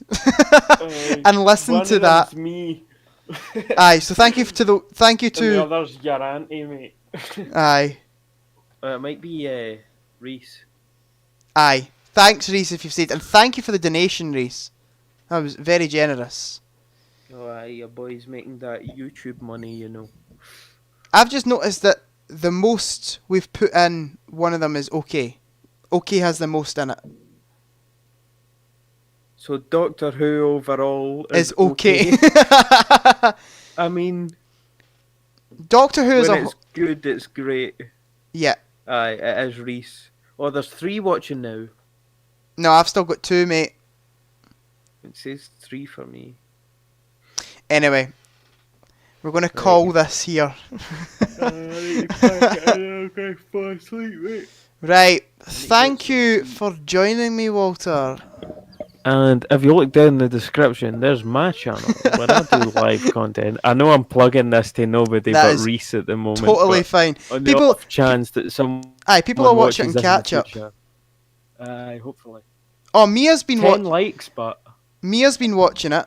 S1: and listened to that.
S2: Me.
S1: Aye, so thank you to the
S2: the other's your auntie, mate.
S1: Aye.
S2: It might be Reese.
S1: Aye. Thanks, Reese, if you've stayed, and thank you for the donation, Reese. That was very generous.
S2: Oh, aye, your boy's making that YouTube money, you know.
S1: I've just noticed that the most we've put in, one of them is OK. OK has the most in it.
S2: So Doctor Who overall
S1: is OK.
S2: I mean,
S1: Doctor Who is
S2: when it's good, it's great.
S1: Yeah.
S2: Aye, it is Reese. Oh, there's 3 watching now.
S1: No, I've still got 2, mate.
S2: It says 3 for me.
S1: Anyway, we're going to call this here. Right. Thank you for joining me, Walter.
S2: And if you look down in the description, there's my channel where I do live content. I know I'm plugging this to nobody
S1: that
S2: but Reese at the moment.
S1: Totally fine.
S2: On the off chance that
S1: people are watching catch up.
S2: Aye, hopefully.
S1: Oh, Mia's been
S2: 10 likes, but
S1: Mia's been watching it.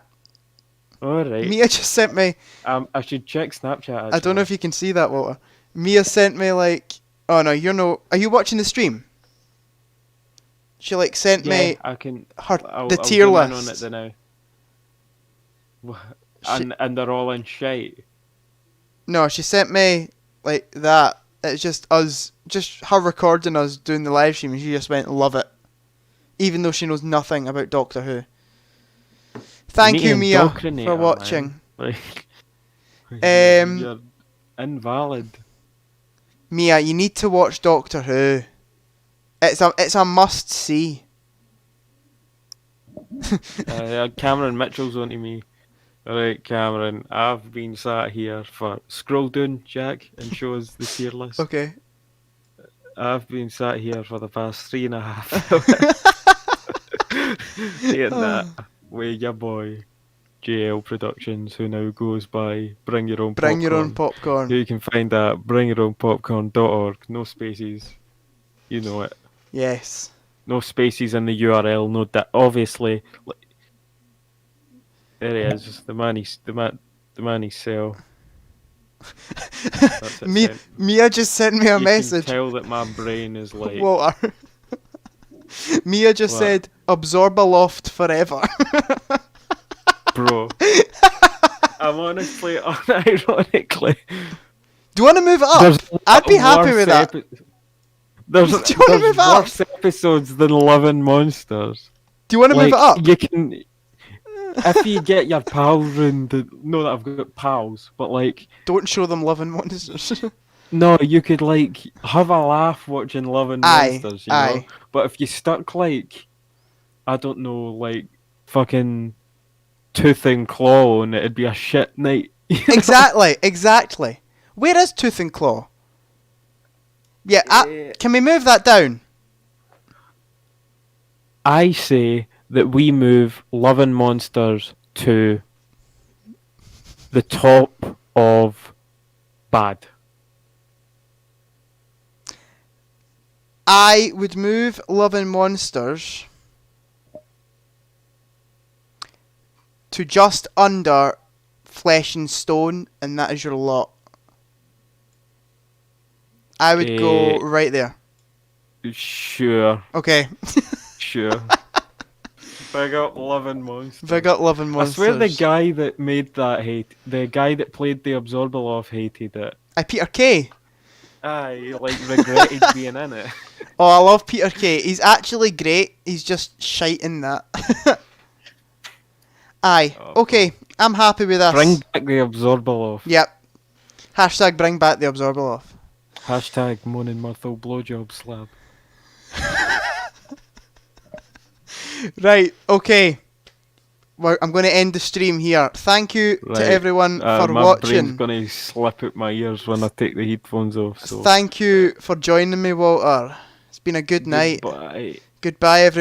S2: Alright.
S1: Mia just sent me.
S2: I should check Snapchat. Actually.
S1: I don't know if you can see that, Walter. Mia sent me like. Oh no, you're no. Are you watching the stream? She like sent me.
S2: I can.
S1: The tier list.
S2: On it the now. And they're all in shite.
S1: No, she sent me like that. It's just us, just her recording us doing the live stream, and she just went, love it. Even though she knows nothing about Doctor Who. Thank you, Mia, for watching.
S2: You're invalid.
S1: Mia, you need to watch Doctor Who. It's a must see.
S2: Cameron Mitchell's on to me. Alright, Cameron, I've been sat here for... Scroll down, Jack, and show us the tier list.
S1: Okay.
S2: I've been sat here for the past 3.5 hours. Saying that with your boy, JL Productions, who now goes by Bring Your Own Popcorn.
S1: Bring Your Own Popcorn.
S2: You can find that at bringyourownpopcorn.org. No spaces. You know it.
S1: Yes.
S2: No spaces in the URL. No obviously... There he is, the man he's sell.
S1: Mia just sent me a message.
S2: You can tell that my brain is like...
S1: Walter. Mia just said, Absorbaloft forever.
S2: Bro. I'm honestly, unironically...
S1: Do you want to move it up? I'd be happy with that.
S2: There's worse episodes than Loving Monsters.
S1: Do you want to move it up?
S2: You can... If you get your pals round, know that I've got pals, but like...
S1: Don't show them Loving Monsters.
S2: No, you could like have a laugh watching Loving Monsters, you know? But if you stuck like, I don't know, like fucking Tooth and Claw on it, it'd be a shit night.
S1: Exactly. Where is Tooth and Claw? Yeah, can we move that down?
S2: I say that we move Loving Monsters to the top of bad.
S1: I would move Loving Monsters to just under Flesh and Stone, and that is your lot. I would go right there.
S2: Sure.
S1: Okay.
S2: Sure. Big up Loving Monsters.
S1: Big up Loving Monsters.
S2: I swear the guy that made that the guy that played the Absorbaloff hated it.
S1: Peter Kay.
S2: Aye, like regretted being in it.
S1: Oh, I love Peter Kay. He's actually great. He's just shite in that. Aye.
S2: Oh,
S1: Okay, I'm happy with this.
S2: Bring back the Absorbaloff.
S1: Yep. Hashtag bring back the Absorbaloff.
S2: Hashtag Moaning Myrtle blowjob slab.
S1: Right, okay. I'm going to end the stream here. Thank you to everyone for
S2: my
S1: watching.
S2: My brain's going to slip out my ears when I take the headphones off. So.
S1: Thank you for joining me, Walter. It's been a good night.
S2: Goodbye.
S1: Goodbye, everyone.